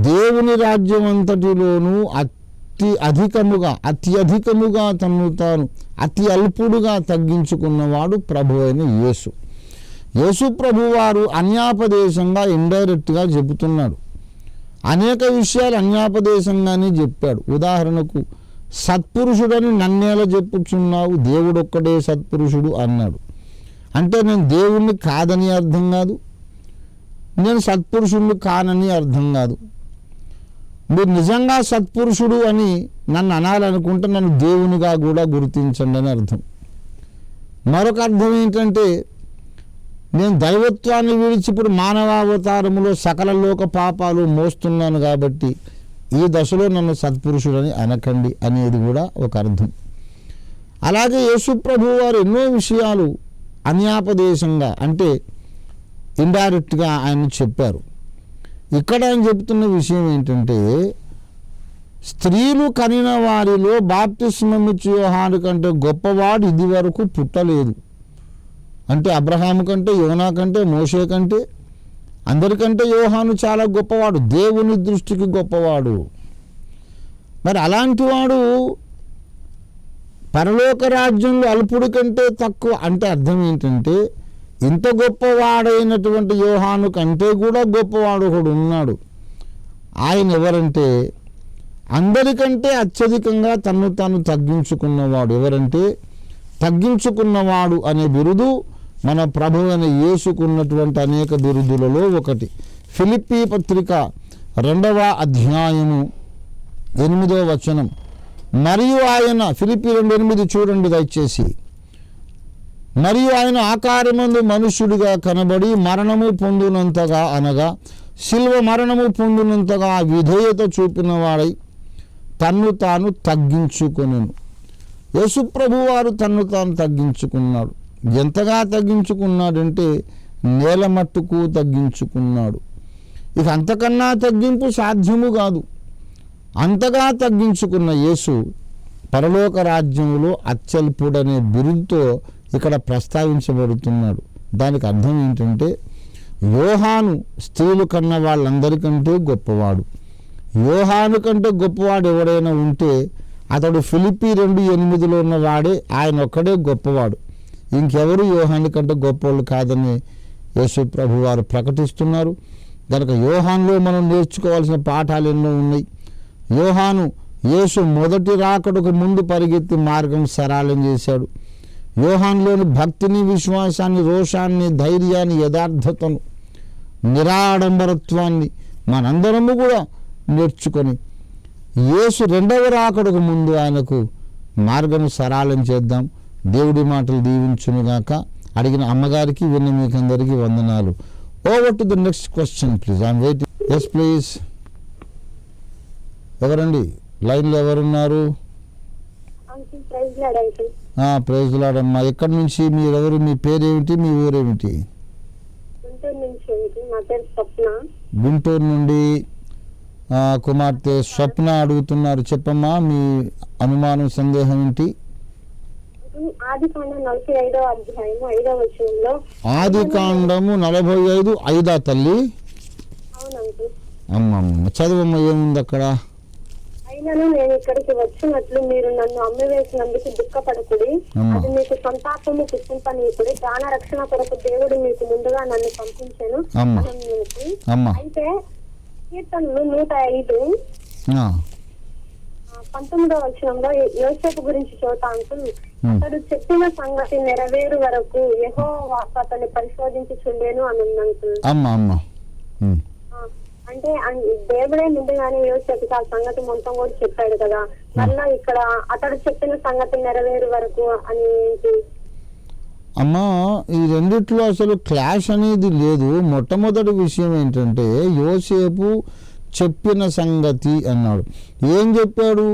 దేవుని రాజ్యం అంతటిలోనూ అత్యధికముగా తను తాను అతి అల్పుడుగా తగ్గించుకున్నవాడు ప్రభు అయిన యేసు. యేసు ప్రభువారు అన్యాపదేశంగా ఇండైరెక్ట్గా చెబుతున్నాడు. అనేక విషయాలు అన్యాపదేశంగానే చెప్పాడు. ఉదాహరణకు సత్పురుషుడని నన్నేలా చెప్పుచున్నావు, దేవుడొక్కడే సత్పురుషుడు అన్నాడు. అంటే నేను దేవుణ్ణి కాదని అర్థం కాదు, నేను సత్పురుషుడిని కానని అర్థం కాదు. మీరు నిజంగా సత్పురుషుడు అని నన్ను అనాలనుకుంటే నన్ను దేవునిగా కూడా గుర్తించండి అని అర్థం. మరొక అర్థం ఏంటంటే నేను దైవత్వాన్ని విడిచి ఇప్పుడు మానవావతారములో సకల లోక పాపాలు మోస్తున్నాను కాబట్టి ఈ దశలో నన్ను సత్పురుషుడని అనకండి అనేది కూడా ఒక అర్థం. అలాగే యేసు ప్రభువు వారు ఎన్నో విషయాలు అన్యాపదేశంగా అంటే ఇండైరెక్ట్గా ఆయన చెప్పారు. ఇక్కడ ఆయన చెప్తున్న విషయం ఏంటంటే స్త్రీలు కనిన వారిలో బాప్తిస్మమిచ్చు యోహాను కంటే గొప్పవాడు ఇది వరకు పుట్టలేదు. అంటే అబ్రహాము కంటే, యోనా కంటే, మోషే కంటే, అందరికంటే యోహాను చాలా గొప్పవాడు, దేవుని దృష్టికి గొప్పవాడు. మరి అలాంటి వాడు పరలోక రాజ్యంలో అల్పుడి కంటే తక్కువ అంటే అర్థం ఏంటంటే ఇంత గొప్పవాడైనటువంటి యోహాను కంటే కూడా గొప్పవాడు ఒకడు ఉన్నాడు. ఆయన ఎవరంటే అందరికంటే అత్యధికంగా తన్ను తాను తగ్గించుకున్నవాడు. ఎవరంటే తగ్గించుకున్నవాడు అనే బిరుదు మన ప్రభు అయిన యేసుకున్నటువంటి అనేక బిరుదులలో ఒకటి. ఫిలిప్పీ పత్రిక 2వ అధ్యాయము 8వ వచనం. మరియు ఆయన, ఫిలిప్పీ 2:8 చూడండి దయచేసి. మరియు ఆయన ఆకారమందు మనుష్యుడిగా కనబడి మరణము పొందినంతగా అనగా శిల్వ మరణము పొందినంతగా విధేయత చూపిన వాడై తన్ను తాను తగ్గించుకొనెను. యేసు ప్రభు వారు తన్ను తాను తగ్గించుకున్నాడు. ఎంతగా తగ్గించుకున్నాడంటే నేల మట్టుకు తగ్గించుకున్నాడు. ఇక అంతకన్నా తగ్గింపు సాధ్యము కాదు. అంతగా తగ్గించుకున్న యేసు పరలోక రాజ్యంలో అత్యల్పుడనే బిరుదుతో ఇక్కడ ప్రస్తావించబడుతున్నాడు. దానికి అర్థం ఏంటంటే యోహాను స్త్రీలు కన్న వాళ్ళందరికంటే గొప్పవాడు. యోహాను కంటే గొప్పవాడు ఎవడైనా ఉంటే అతడు ఫిలిప్పీ 2:8 ఉన్న వాడే, ఆయన ఒక్కడే గొప్పవాడు. ఇంకెవరు యోహాను కంటే గొప్పవాళ్ళు కాదని యేసు ప్రభు వారు ప్రకటిస్తున్నారు. కనుక యోహానులో మనం నేర్చుకోవాల్సిన పాఠాలు ఎన్నో ఉన్నాయి. యోహాను యేసు మొదటి రాకడకు ముందు పరిగెత్తి మార్గం సరళం చేశాడు. యోహానులోని భక్తిని, విశ్వాసాన్ని, రోషాన్ని, ధైర్యాన్ని, యథార్థతను, నిరాడంబరత్వాన్ని మనందరము కూడా నేర్చుకొని యేసు 2వ రాకడకు ముందు ఆయనకు మార్గం సరళం చేద్దాం. దేవుడి మాటలు దీవించునుగాక. అడిగిన అమ్మగారికి, విన్న మీకందరికీ వందనాలు. Over to the next question please. I'm waiting. Yes please. ఎవరండి లైన్లో ఎవరున్నారు? ప్రైజ్ లాడమ్మా. ఎక్కడి నుంచి మీరెవరు? మీ పేరేమిటి? మీ ఊరేమిటి? గుంటూరు నుండి కుమార్తె స్వప్న అడుగుతున్నారు. చెప్పమ్మా మీ అనుమానం, సందేహం ఏంటి? ఆదికాండము 45:5 తల్లి. అమ్మమ్మ చదువమ్మ, ఏముంది అక్కడ? అయినను నేను ఇక్కడికి వచ్చినట్లు మీరు నన్ను అమ్మివేసినందుకు దుఃఖపడకుడి. అది మీకు సంతాపము పుట్టింపనీకుడి. ప్రాణ రక్షణ కొరకు దేవుడు మీకు ముందుగా నన్ను పంపించాను. అయితే కీర్తనలు 105 19వ వచనంలో యోసేపు గురించి చదువుతా అంటుంది. అతడు చెప్పిన సంగతి నెరవేరు వరకు యెహోవా అతన్ని పరిశోధించి చూడేను అని ఉందంటుంది. అంటే దేవుడే ముందుగానే యోసేపుకి ఆ సంగతి మొత్తం కూడా చెప్పాడు కదా, మళ్ళా ఇక్కడ అతడు చెప్పిన సంగతి నెరవేరు వరకు అని ఏంటి? అమ్మా, ఈ రెండిట్లో అసలు క్లాష్ అనేది లేదు. మొట్టమొదటి విషయం ఏంటంటే యోసేపు చెప్పిన సంగతి అన్నాడు. ఏం చెప్పాడు?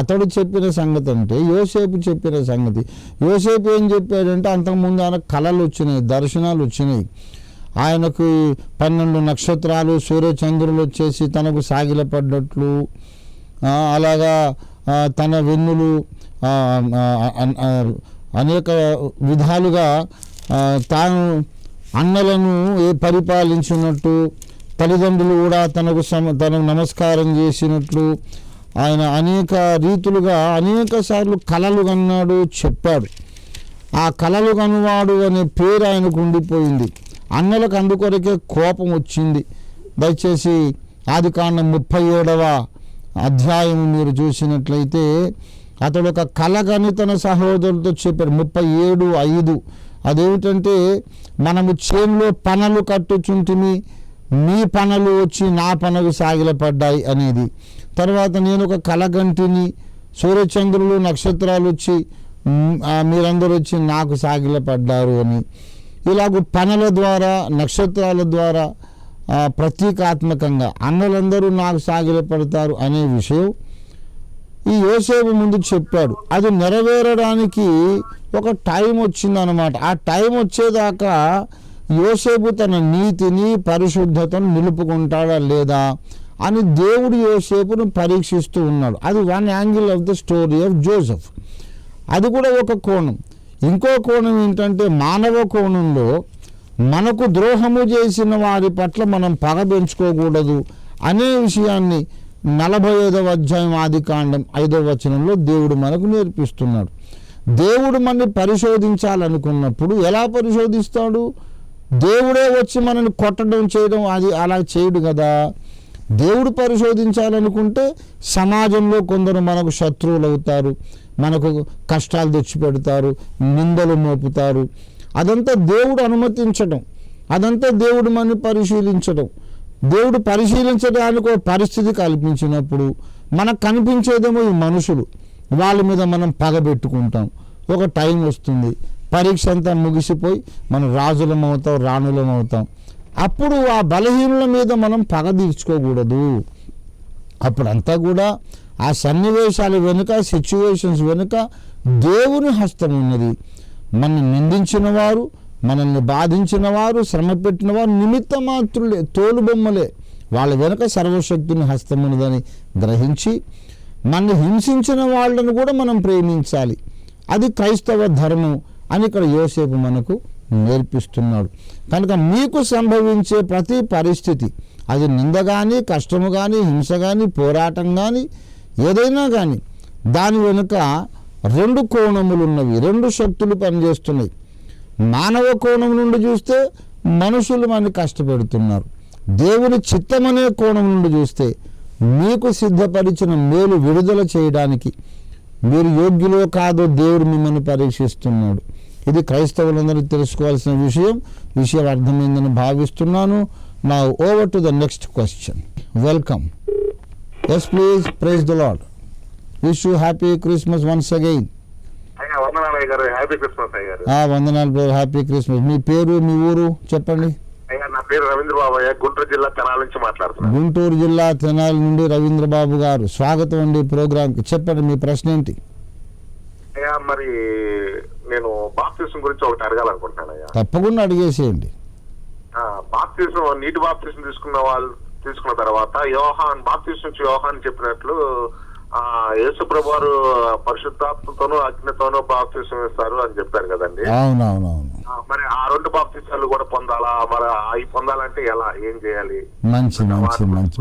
అతడు చెప్పిన సంగతి అంటే యోసేపు చెప్పిన సంగతి. యోసేపు ఏం చెప్పాడంటే అంతకుముందు ఆయన కళలు వచ్చినాయి, దర్శనాలు వచ్చినాయి. ఆయనకు 12 నక్షత్రాలు సూర్యచంద్రులు వచ్చేసి తనకు సాగిలపడ్డట్లు, అలాగా తన వెన్నులు అనేక విధాలుగా తాను అన్నలను పరిపాలించినట్టు, తల్లిదండ్రులు కూడా తనకు నమస్కారం చేసినట్లు ఆయన అనేక రీతులుగా అనేక సార్లు కలలు కన్నాడు, చెప్పాడు. ఆ కలలు కనువాడు అనే పేరు ఆయనకు ఉండిపోయింది. అన్నలకు అందుకొరకే కోపం వచ్చింది. దయచేసి ఆదికాండం 37వ అధ్యాయం మీరు చూసినట్లయితే అతడు ఒక కలగని తన సహోదరులతో చెప్పాడు. 37:5 అదేమిటంటే, మనము చేనులో పనలు కట్టుచుంటిమి, మీ పనులు వచ్చి నా పనులు సాగిలపడ్డాయి అనేది. తర్వాత నేను ఒక కలగంటిని, సూర్యచంద్రులు నక్షత్రాలు వచ్చి మీరందరూ వచ్చి నాకు సాగిలపడ్డారు అని. ఇలాగ పనుల ద్వారా నక్షత్రాల ద్వారా ప్రతీకాత్మకంగా అన్నలందరూ నాకు సాగిలపడతారు అనే విషయం ఈ యోసేపు ముందు చెప్పాడు. అది నెరవేరడానికి ఒక టైం వచ్చిందనమాట. ఆ టైం వచ్చేదాకా యోసేపు తన నీతిని పరిశుద్ధతను నిలుపుకుంటాడా లేదా అని దేవుడు యోసేపును పరీక్షిస్తూ ఉన్నాడు. అది one angle of the story of Joseph. అది కూడా ఒక కోణం. ఇంకో కోణం ఏంటంటే మానవ కోణంలో మనకు ద్రోహము చేసిన వారి పట్ల మనం పగ పెంచుకోకూడదు అనే విషయాన్ని 45వ అధ్యాయం ఆదికాండం 5వ వచనంలో దేవుడు మనకు నేర్పిస్తున్నాడు. దేవుడు మనల్ని పరిశోధించాలనుకున్నప్పుడు ఎలా పరిశోధిస్తాడు? దేవుడే వచ్చి మనల్ని కొట్టడం చేయడం అది అలా చేయడు కదా. దేవుడు పరిశోధించాలనుకుంటే సమాజంలో కొందరు మనకు శత్రువులు అవుతారు, మనకు కష్టాలు తెచ్చిపెడతారు, నిందలు మోపుతారు. అదంతా దేవుడు అనుమతించడం, అదంతా దేవుడు మనల్ని పరిశీలించడం. దేవుడు పరిశీలించడానికి ఒక పరిస్థితి కల్పించినప్పుడు మనకు కనిపించేదేమో ఈ మనుషులు, వాళ్ళ మీద మనం పగబెట్టుకుంటాం. ఒక టైం వస్తుంది, పరీక్ష అంతా ముగిసిపోయి మనం రాజులం అవుతాం, రాణులం అవుతాం. అప్పుడు ఆ బలహీనుల మీద మనం పగ తీర్చుకోకూడదు. అప్పుడంతా కూడా ఆ సన్నివేశాల వెనుక, సిచ్యువేషన్స్ వెనుక దేవుని హస్తం ఉన్నది. మనల్ని నిందించిన వారు, మనల్ని బాధించిన వారు, శ్రమ పెట్టిన వారు నిమిత్త మాత్రులే, తోలుబొమ్మలే. వాళ్ళ వెనుక సర్వశక్తుని హస్తం ఉన్నదని గ్రహించి మనల్ని హింసించిన వాళ్ళను కూడా మనం ప్రేమించాలి. అది క్రైస్తవ ధర్మం అని ఇక్కడ యోసేపు మనకు నేర్పిస్తున్నాడు. కనుక మీకు సంభవించే ప్రతి పరిస్థితి, అది నింద కానీ, కష్టము కానీ, హింస కానీ, పోరాటం కానీ, ఏదైనా కానీ, దాని వెనుక 2 కోణములు ఉన్నవి, 2 శక్తులు పనిచేస్తున్నాయి. మానవ కోణం నుండి చూస్తే మనుషులు మనని కష్టపెడుతున్నారు. దేవుని చిత్తం అనే కోణం నుండి చూస్తే మీకు సిద్ధపరిచిన మేలు విడుదల చేయడానికి మీరు యోగ్యులో కాదో దేవుడు మిమ్మల్ని పరీక్షిస్తున్నాడు. ఇది క్రైస్తవులందరూ తెలుసుకోవాల్సిన విషయం అర్థమైందని భావిస్తున్నాను. నా over to the next question. Welcome. Yes please. Praise the lord. Wish you happy Christmas once again. వందనాలు బ్రదర్. Happy Christmas. మీ పేరు, మీ ఊరు చెప్పండి. నా పేరు రవీంద్రబాబు, గుంటూరు జిల్లా తెనాలి నుంచి మాట్లాడుతున్నాను. గుంటూరు జిల్లా తెనాలి నుండి రవీంద్రబాబు గారు, స్వాగతం అండి ప్రోగ్రామ్కి. చెప్పండి మీ ప్రశ్న ఏంటి? అయ్యా, మరి నేను బాప్తిజం గురించి ఒకటి అడగాలనుకుంటున్నాను అయ్యా. తప్పకుండా అడిగేసేయండి. బాప్తిజం, నీటి బాప్తిజం తీసుకున్న తర్వాత బాప్తిజం నుంచి యోహాన్ చెప్పినట్లు యేసు ప్రభువారు పరిశుద్ధాత్మతోనూ అగ్నితోనూ బాప్తిజం ఇస్తారు అని చెప్పారు కదండి. అవునవునవును. మరి ఆ 2 బాప్తిసాలు కూడా పొందాలా? మరి అవి పొందాలంటే ఎలా, ఏం చేయాలి? మంచి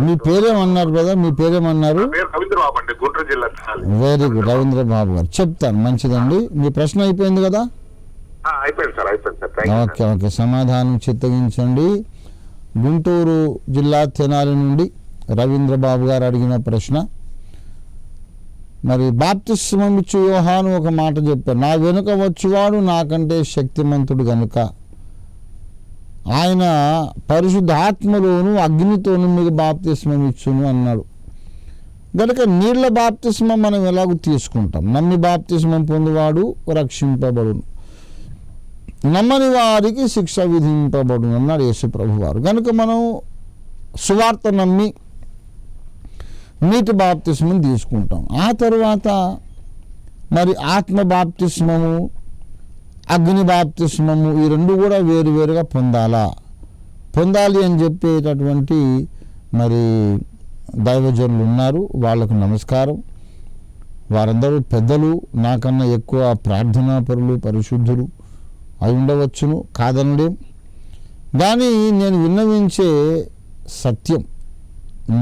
మీ పేరేమన్నారు బ్రదర్? మీ పేరేమన్నారు? రవీంద్రబాబు అండి, గుంటూరు జిల్లా. వెరీ గుడ్ రవీంద్రబాబు గారు, చెప్తాను. మంచిదండి. మీ ప్రశ్న అయిపోయింది కదా? అయిపోయింది సార్. ఓకే, సమాధానం చిత్తగించండి. గుంటూరు జిల్లా తెనాలి నుండి రవీంద్రబాబు గారు అడిగిన ప్రశ్న. మరి బాప్తిస్మం ఇచ్చు యోహాను ఒక మాట చెప్పారు, నా వెనుక వచ్చువాడు నాకంటే శక్తిమంతుడు గనుక ఆయన పరిశుద్ధాత్మలోను అగ్నితోను మీకు బాప్తిస్మం ఇచ్చును అన్నాడు. గనుక నీళ్ల బాప్తిస్మం మనం ఎలాగూ తీసుకుంటాం? నమ్మి బాప్తిస్మం పొందువాడు రక్షింపబడును, నమ్మని వారికి శిక్ష విధింపబడును అన్నాడు యేసు ప్రభు వారు. కనుక మనం సువార్త నమ్మి నీటి బాప్తిస్మం తీసుకుంటాం. ఆ తర్వాత మరి ఆత్మ బాప్తిస్మము, అగ్ని బాప్తిస్మము, ఈ 2 కూడా వేరువేరుగా పొందాలి అని చెప్పేటటువంటి మరి దైవజనులు ఉన్నారు. వాళ్ళకు నమస్కారం. వారందరూ పెద్దలు, నాకన్నా ఎక్కువ ప్రార్థనాపరులు, పరిశుద్ధులు అయి ఉండవచ్చును, కాదనలేం. కానీ నేను విన్నవించే సత్యం,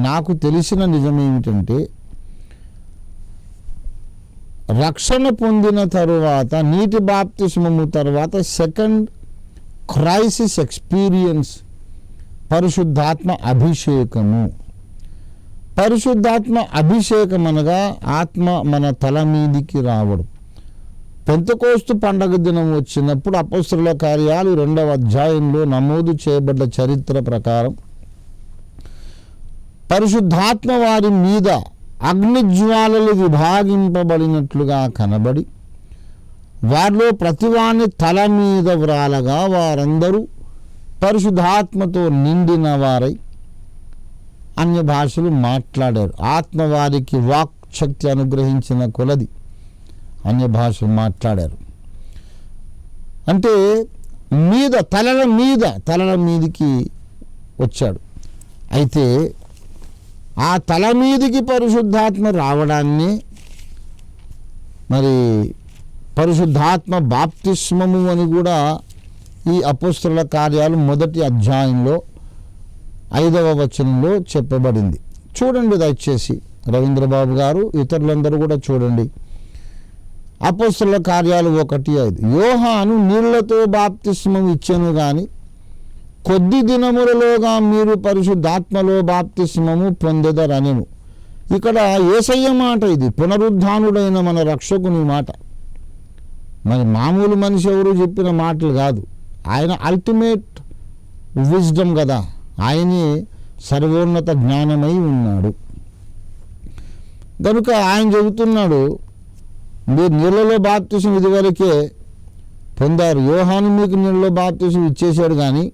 నాకు తెలిసిన నిజమేమిటంటే, రక్షణ పొందిన తరువాత నీటి బాప్తిస్మము తర్వాత సెకండ్ క్రైసిస్ ఎక్స్పీరియన్స్ పరిశుద్ధాత్మ అభిషేకము. పరిశుద్ధాత్మ అభిషేకం అనగా ఆత్మ మన తల మీదికి రావడం. పెంతెకోస్తు పండగ దినం వచ్చినప్పుడు అపొస్తలుల కార్యాలు 2వ అధ్యాయంలో నమోదు చేయబడ్డ చరిత్ర ప్రకారం పరిశుద్ధాత్మ వారి మీద అగ్నిజ్వాలలు విభాగింపబడినట్లుగా కనబడి వారిలో ప్రతివాని తల మీద వ్రాలగా వారందరూ పరిశుద్ధాత్మతో నిండిన వారై అన్య భాషలు మాట్లాడారు. ఆత్మ వారికి వాక్ శక్తి అనుగ్రహించిన కొలది అన్య భాషలు మాట్లాడారు. అంటే తలల మీదికి వచ్చాడు. అయితే ఆ తల మీదికి పరిశుద్ధాత్మ రావడాన్ని మరి పరిశుద్ధాత్మ బాప్తిస్మము అని కూడా ఈ అపొస్తలుల కార్యాలు 1వ అధ్యాయంలో 5వ వచనంలో చెప్పబడింది. చూడండి దయచేసి రవీంద్రబాబు గారు, ఇతరులందరూ కూడా చూడండి. అపొస్తలుల కార్యాలు 1:5, యోహాను నీళ్లతో బాప్తిస్మం ఇచ్చెను గాని కొద్ది దినములలోగా మీరు పరిశుద్ధాత్మలో బాప్తిస్మము పొందెదరనెను. ఇక్కడ యేసయ్య మాట, ఇది పునరుద్ధానుడైన మన రక్షకుని మాట. మరి మామూలు మనిషి ఎవరు చెప్పిన మాటలు కాదు. ఆయన అల్టిమేట్ విజ్డమ్ కదా, ఆయనే సర్వోన్నత జ్ఞానమై ఉన్నాడు. కనుక ఆయన చెబుతున్నాడు, మీరు నీళ్ళలో బాప్తిసం ఇదివరకే పొందారు, యోహాను మీకు నీళ్ళలో బాప్తిసం ఇచ్చేశాడు, కానీ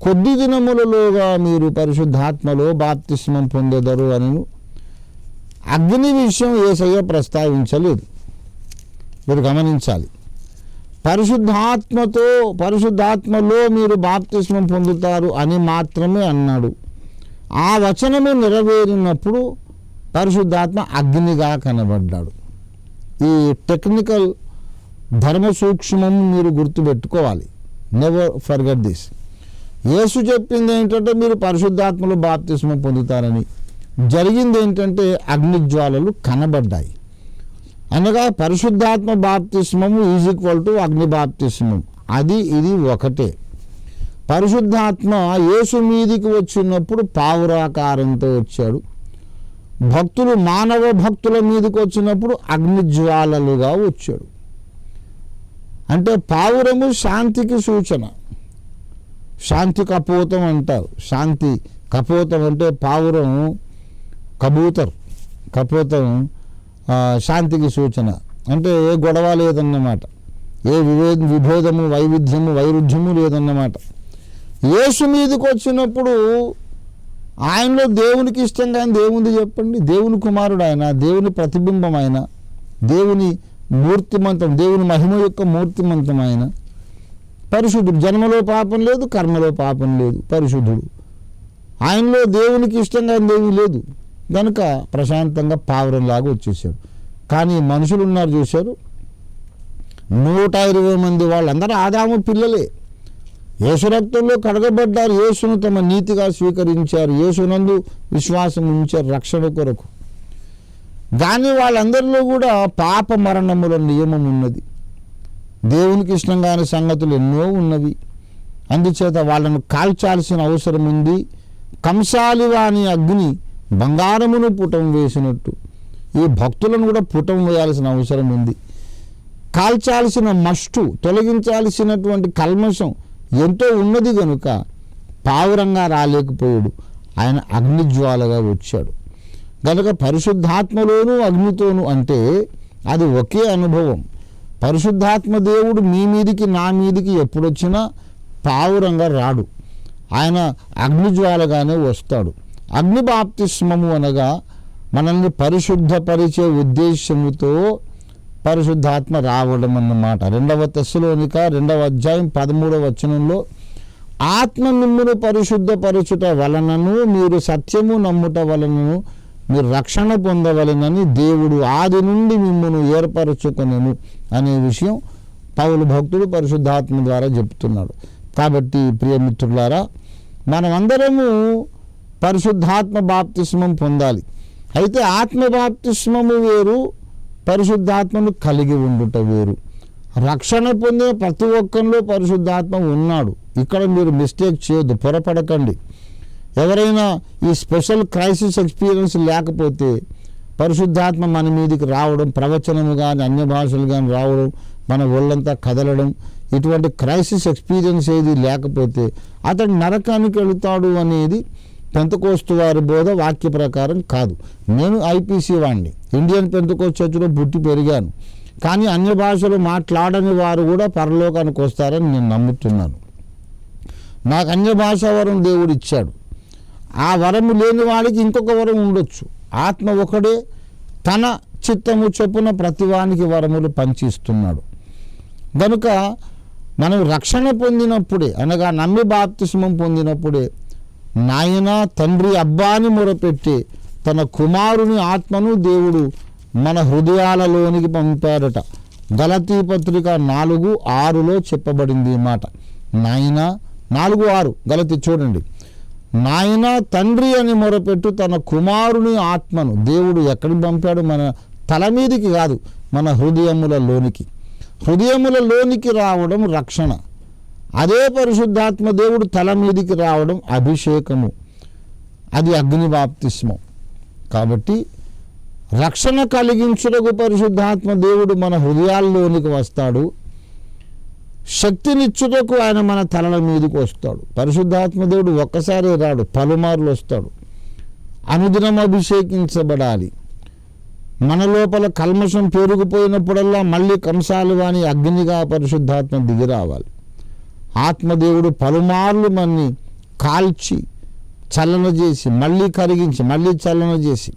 కొద్ది దినములలోగా మీరు పరిశుద్ధాత్మలో బాప్తిస్మం పొందెదరు అని. అగ్ని విషయం యేసయ్య ప్రస్తావించలేదు, మీరు గమనించాలి. పరిశుద్ధాత్మలో మీరు బాప్తిస్మం పొందుతారు అని మాత్రమే అన్నాడు. ఆ వచనము నెరవేరినప్పుడు పరిశుద్ధాత్మ అగ్నిగా కనబడ్డాడు. ఈ టెక్నికల్ ధర్మ సూక్ష్మం మీరు గుర్తుపెట్టుకోవాలి. Never forget this. యేసు చెప్పింది ఏంటంటే మీరు పరిశుద్ధాత్మలో బాప్తిస్మం పొందుతారని. జరిగింది ఏంటంటే అగ్నిజ్వాలలు కనబడ్డాయి. అనగా పరిశుద్ధాత్మ బాప్తిస్మము = అగ్ని బాప్తిస్మం. ఇది ఒకటే. పరిశుద్ధాత్మ యేసు మీదికి వచ్చినప్పుడు పావురాకారంతో వచ్చాడు. మానవ భక్తుల మీదకి వచ్చినప్పుడు అగ్నిజ్వాలలుగా వచ్చాడు. అంటే పావురము శాంతికి సూచన. శాంతి కపోతం అంటారు. శాంతి కపోతం అంటే పావురం, కపోతం శాంతికి సూచన. అంటే ఏ గొడవ లేదన్నమాట, ఏ విభేదము, వైరుధ్యము లేదన్నమాట. యేసు మీదకి వచ్చినప్పుడు ఆయనలో దేవునికి ఇష్టం కానీ దేవుంది చెప్పండి. దేవుని కుమారుడు ఆయన, దేవుని ప్రతిబింబం ఆయన, దేవుని మూర్తిమంతం, దేవుని మహిమ యొక్క మూర్తిమంతం ఆయన. పరిశుద్ధుడు, జన్మలో పాపం లేదు, కర్మలో పాపం లేదు, పరిశుద్ధుడు. ఆయనలో దేవునికి ఇష్టం కానీ దేవి లేదు. కనుక ప్రశాంతంగా పావురంలాగా వచ్చేసాడు. కానీ మనుషులు ఉన్నారు చూశారు, 120 మంది వాళ్ళందరూ ఆదాము పిల్లలే. యేసు రక్తంలో కడగబడ్డారు, యేసును తమ నీతిగా స్వీకరించారు, యేసునందు విశ్వాసం ఉంచారు రక్షణ కొరకు. కానీ వాళ్ళందరిలో కూడా పాప మరణముల నియమం ఉన్నది. దేవునికి ఇష్టం కాని సంగతులు ఎన్నో ఉన్నవి. అందుచేత వాళ్ళను కాల్చాల్సిన అవసరం ఉంది. కంసాలివాని అగ్ని బంగారమును పుటం వేసినట్టు ఈ భక్తులను కూడా పుటం వేయాల్సిన అవసరం ఉంది. కాల్చాల్సిన మస్టు, తొలగించాల్సినటువంటి కల్మషం ఎంతో ఉన్నది కనుక పావురంగా రాలేకపోయాడు, ఆయన అగ్నిజ్వాలగా వచ్చాడు. కనుక పరిశుద్ధాత్మలోను అగ్నితోను అంటే అది ఒకే అనుభవం. పరిశుద్ధాత్మ దేవుడు మీ మీదికి నా మీదికి ఎప్పుడొచ్చినా పావురంగా రాడు, ఆయన అగ్నిజ్వాలగానే వస్తాడు. అగ్ని బాప్తిస్మము అనగా మనల్ని పరిశుద్ధపరిచే ఉద్దేశముతో పరిశుద్ధాత్మ రావడం అన్నమాట. 2వ తెస్సలోనిక 2వ అధ్యాయం 13వ వచనంలో ఆత్మ మిమ్మును పరిశుద్ధపరచుట వలనను మీరు సత్యము నమ్ముట వలనను మీరు రక్షణ పొందవలెనని దేవుడు ఆది నుండి మిమ్మును ఏర్పరచుకొనెను అనే విషయం పౌలు భక్తుడు పరిశుద్ధాత్మ ద్వారా చెప్తున్నాడు. కాబట్టి ప్రియమిత్రులారా, మనమందరము పరిశుద్ధాత్మ బాప్తిస్మం పొందాలి. అయితే ఆత్మ బాప్తిస్మము వేరు, పరిశుద్ధాత్మను కలిగి ఉండుట వేరు. రక్షణ పొందే ప్రతి ఒక్కరిలో పరిశుద్ధాత్మ ఉన్నాడు. ఇక్కడ మీరు మిస్టేక్ చేయొద్దు, పొరపడకండి. ఎవరైనా ఈ స్పెషల్ క్రైసిస్ ఎక్స్పీరియన్స్ లేకపోతే పరిశుద్ధాత్మ మన మీదకి రావడం, ప్రవచనము కానీ అన్య భాషలు కానీ రావడం, మన ఒళ్ళంతా కదలడం, ఇటువంటి క్రైసిస్ ఎక్స్పీరియన్స్ ఏది లేకపోతే అతడు నరకానికి వెళుతాడు అనేది పెంతకోస్తు వారి బోధ వాక్య ప్రకారం కాదు. నేను ఐపీసీ వాడిని, ఇండియన్ పెంతకోస్తు చర్చిలో పుట్టి పెరిగాను. కానీ అన్య భాషలు మాట్లాడని వారు కూడా పరలోకానికి వస్తారని నేను నమ్ముతున్నాను. నాకు అన్య భాషా వరం దేవుడు ఇచ్చాడు. ఆ వరము లేని వాడికి ఇంకొక వరం ఉండొచ్చు. ఆత్మ ఒకడే, తన చిత్తము చొప్పున ప్రతివానికి వరములు పంచిస్తున్నాడు. కనుక మనం రక్షణ పొందినప్పుడే, అనగా నమ్మి బాప్తిస్మం పొందినప్పుడే నాయన తండ్రి అబ్బాని మొరపెట్టి తన కుమారుని ఆత్మను దేవుడు మన హృదయాలలోనికి పంపారట. గలతీ పత్రిక 4:6లో చెప్పబడింది ఈ మాట. నాయన 4:6 గలతీ చూడండి. నాయన తండ్రి అని మొరపెట్టు తన కుమారుని ఆత్మను దేవుడు ఎక్కడికి పంపాడు? మన తల మీదికి కాదు, మన హృదయములలోనికి. హృదయములలోనికి రావడం రక్షణ. అదే పరిశుద్ధాత్మ దేవుడు తల మీదికి రావడం అభిషేకము, అది అగ్ని బాప్తిస్మం. కాబట్టి రక్షణ కలిగించుటకు పరిశుద్ధాత్మ దేవుడు మన హృదయాల్లోనికి వస్తాడు. శక్తినిచ్చుటకు ఆయన మన తలల మీదకి వస్తాడు. పరిశుద్ధాత్మ దేవుడు ఒక్కసారి రాడు, పలుమార్లు వస్తాడు. అనుదినం అభిషేకించబడాలి. మన లోపల కల్మషం పెరిగిపోయినప్పుడల్లా మళ్ళీ కంసాలివాని అగ్నిగా పరిశుద్ధాత్మ దిగి రావాలి. ఆత్మదేవుడు పలుమార్లు మనని కాల్చి చలన చేసి, మళ్ళీ కరిగించి, మళ్ళీ చలన చేసి,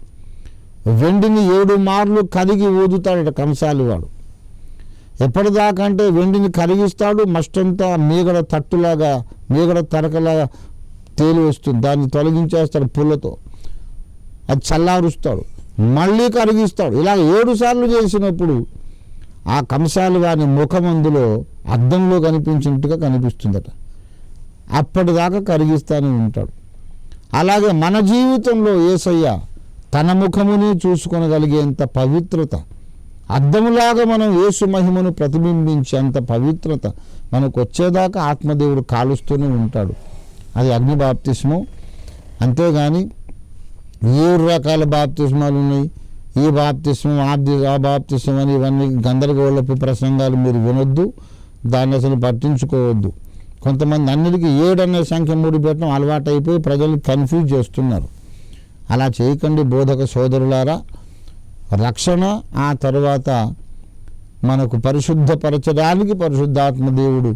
వెండిని 7 మార్లు కరిగి ఊదుతాడట కంసాలివాడు. ఎప్పటిదాకా అంటే వెండిని కరిగిస్తాడు, మస్టంతా మీగడ తట్టులాగా, మీగడ తరకలాగా తేలి వస్తుంది, దాన్ని తొలగించేస్తాడు పుల్లతో, అది చల్లారుస్తాడు, మళ్ళీ కరిగిస్తాడు. ఇలా 7 సార్లు చేసినప్పుడు ఆ కంసాలి వారి ముఖం అందులో అద్దంలో కనిపించినట్టుగా కనిపిస్తుందట. అప్పటిదాకా కరిగిస్తానే ఉంటాడు. అలాగే మన జీవితంలో యేసయ్య తన ముఖముని చూసుకొనగలిగేంత పవిత్రత, అద్దములాగా మనం యేసు మహిమను ప్రతిబింబించే అంత పవిత్రత మనకు వచ్చేదాకా ఆత్మదేవుడు కాలుస్తూనే ఉంటాడు. అది అగ్ని బాప్తిస్మం. అంతేగాని 7 రకాల బాప్తిస్మాలు ఉన్నాయి, ఈ బాప్తిస్మం ఆ బాప్తిస్మం అని ఇవన్నీ గందరగోళపు ప్రసంగాలు మీరు వినొద్దు, దాన్ని అసలు పట్టించుకోవద్దు. కొంతమంది అన్నిటికీ 7 అనే సంఖ్య ముడిపెట్టడం అలవాటు అయిపోయి ప్రజలు కన్ఫ్యూజ్ చేస్తున్నారు. అలా చేయకండి బోధక సోదరులారా. రక్షణ, ఆ తర్వాత మనకు పరిశుద్ధపరచడానికి పరిశుద్ధాత్మ దేవుడు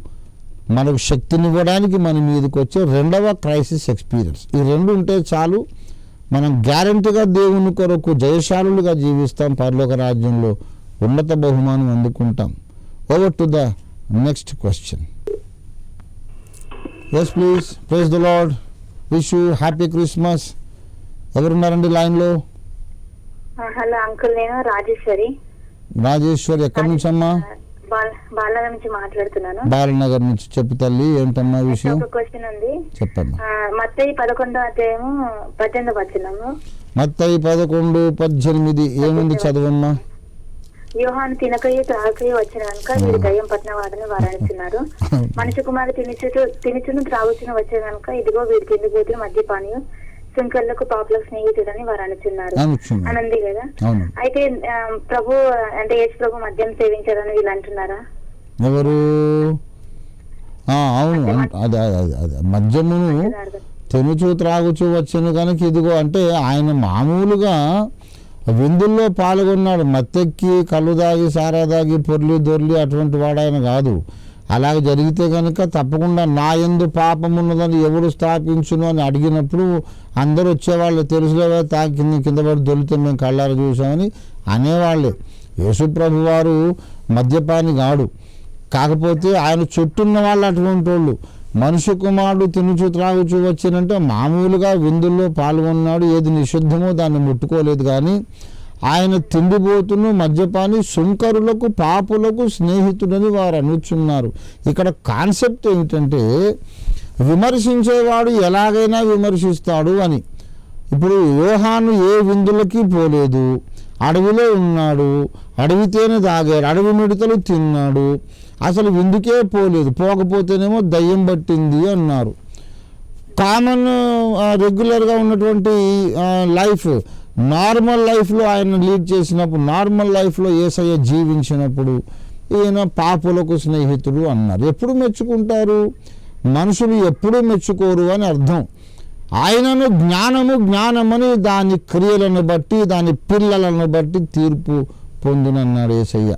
మనకు శక్తినివ్వడానికి మన మీదకి వచ్చే 2వ క్రైసిస్ ఎక్స్పీరియన్స్. ఈ 2 ఉంటే చాలు, మనం గ్యారంటీగా దేవుని కొరకు జయశాలులుగా జీవిస్తాం, పరలోక రాజ్యంలో ఉన్నత బహుమానం అందుకుంటాం. Over to the next question. Yes please. Praise the lord. Wish you happy Christmas. ఎవరున్నారండి లైన్లో? హలో అంకుల్, నేను రాజేశ్వరి. రాజేశ్వరి ఎక్కడి నుంచి అమ్మా? బాలనగర్ నుంచి మాట్లాడుతున్నాను. బాలనగర్ నుంచి చెప్పు తల్లి, ఏంటమ్మా విషయం? ఒక క్వశ్చన్ ఉంది. చెప్పమ్మా. మత్తయి 11వ అధ్యాయము 18వ వచనము. మత్తయి 11:18 ఏముంది చదవమ్మా? యోహాను తినకయే త్రాగకయే వచ్చిన కనుక వీరు దయ్యం పట్టిన వారిని వారణిస్తున్నారు. మనిషి కుమారు తినుచును త్రాగుచును వచ్చే కనుక ఇదిగో వీరి తిండిపోతులు మద్యపానీయం శంకర్లకు పాపులకు స్నేహితుడని వారు అనుచున్నారు అని ఉంది కదా. అయితే ప్రభు అంటే యేసు ప్రభు మద్యం సేవించారని వీళ్ళు అంటున్నారా? ఎవరు? అవును, అదే మద్యమును తినుచు త్రాగుచు వచ్చాను కనుక ఇదిగో అంటే ఆయన మామూలుగా విందుల్లో పాల్గొన్నాడు. మత్తెక్కి కళ్ళు దాగి సారా దాగి పొర్లి దొర్లి అటువంటి వాడు ఆయన కాదు. అలాగ జరిగితే కనుక తప్పకుండా నా యందు పాపం ఉన్నదని ఎవడు స్థాపించును అని అడిగినప్పుడు అందరూ వచ్చేవాళ్ళు, తెలుసులేవా తాకి కింద పడి దొరికితే మేము కళ్ళారా చూసామని అనేవాళ్ళే. యేసుప్రభు వారు మద్యపాని కాడు, కాకపోతే ఆయన చుట్టూన్న వాళ్ళు అటువంటి వాళ్ళు. మనుష్య కుమారుడు తినుచు త్రాగుచు వచ్చినంటే మామూలుగా విందుల్లో పాల్గొన్నాడు, ఏది నిషిద్ధమో దాన్ని ముట్టుకోలేదు. కానీ ఆయన తిండిపోతును మద్యపాని సుంకరులకు పాపులకు స్నేహితుడని వారు అనుచున్నారు. ఇక్కడ కాన్సెప్ట్ ఏమిటంటే విమర్శించేవాడు ఎలాగైనా విమర్శిస్తాడు అని. ఇప్పుడు యోహాను ఏ విందులకి పోలేదు, అడవిలో ఉన్నాడు, అడవితేనే తాగాడు, అడవి మిడతలు తిన్నాడు, అసలు విందుకే పోలేదు, పోకపోతేనేమో దయ్యం పట్టింది అన్నారు. కామన్ రెగ్యులర్గా ఉన్నటువంటి లైఫ్, నార్మల్ లైఫ్లో ఆయన లీడ్ చేసినప్పుడు, నార్మల్ లైఫ్లో యేసయ్య జీవించినప్పుడు ఈయన పాపులకు స్నేహితుడు అన్నారు. ఎప్పుడు మెచ్చుకుంటారు? మనుషులు ఎప్పుడూ మెచ్చుకోరు అని అర్థం. ఆయనను జ్ఞానమని దాని క్రియలను బట్టి దాని పిల్లలను బట్టి తీర్పు పొందునన్నాడు యేసయ్య.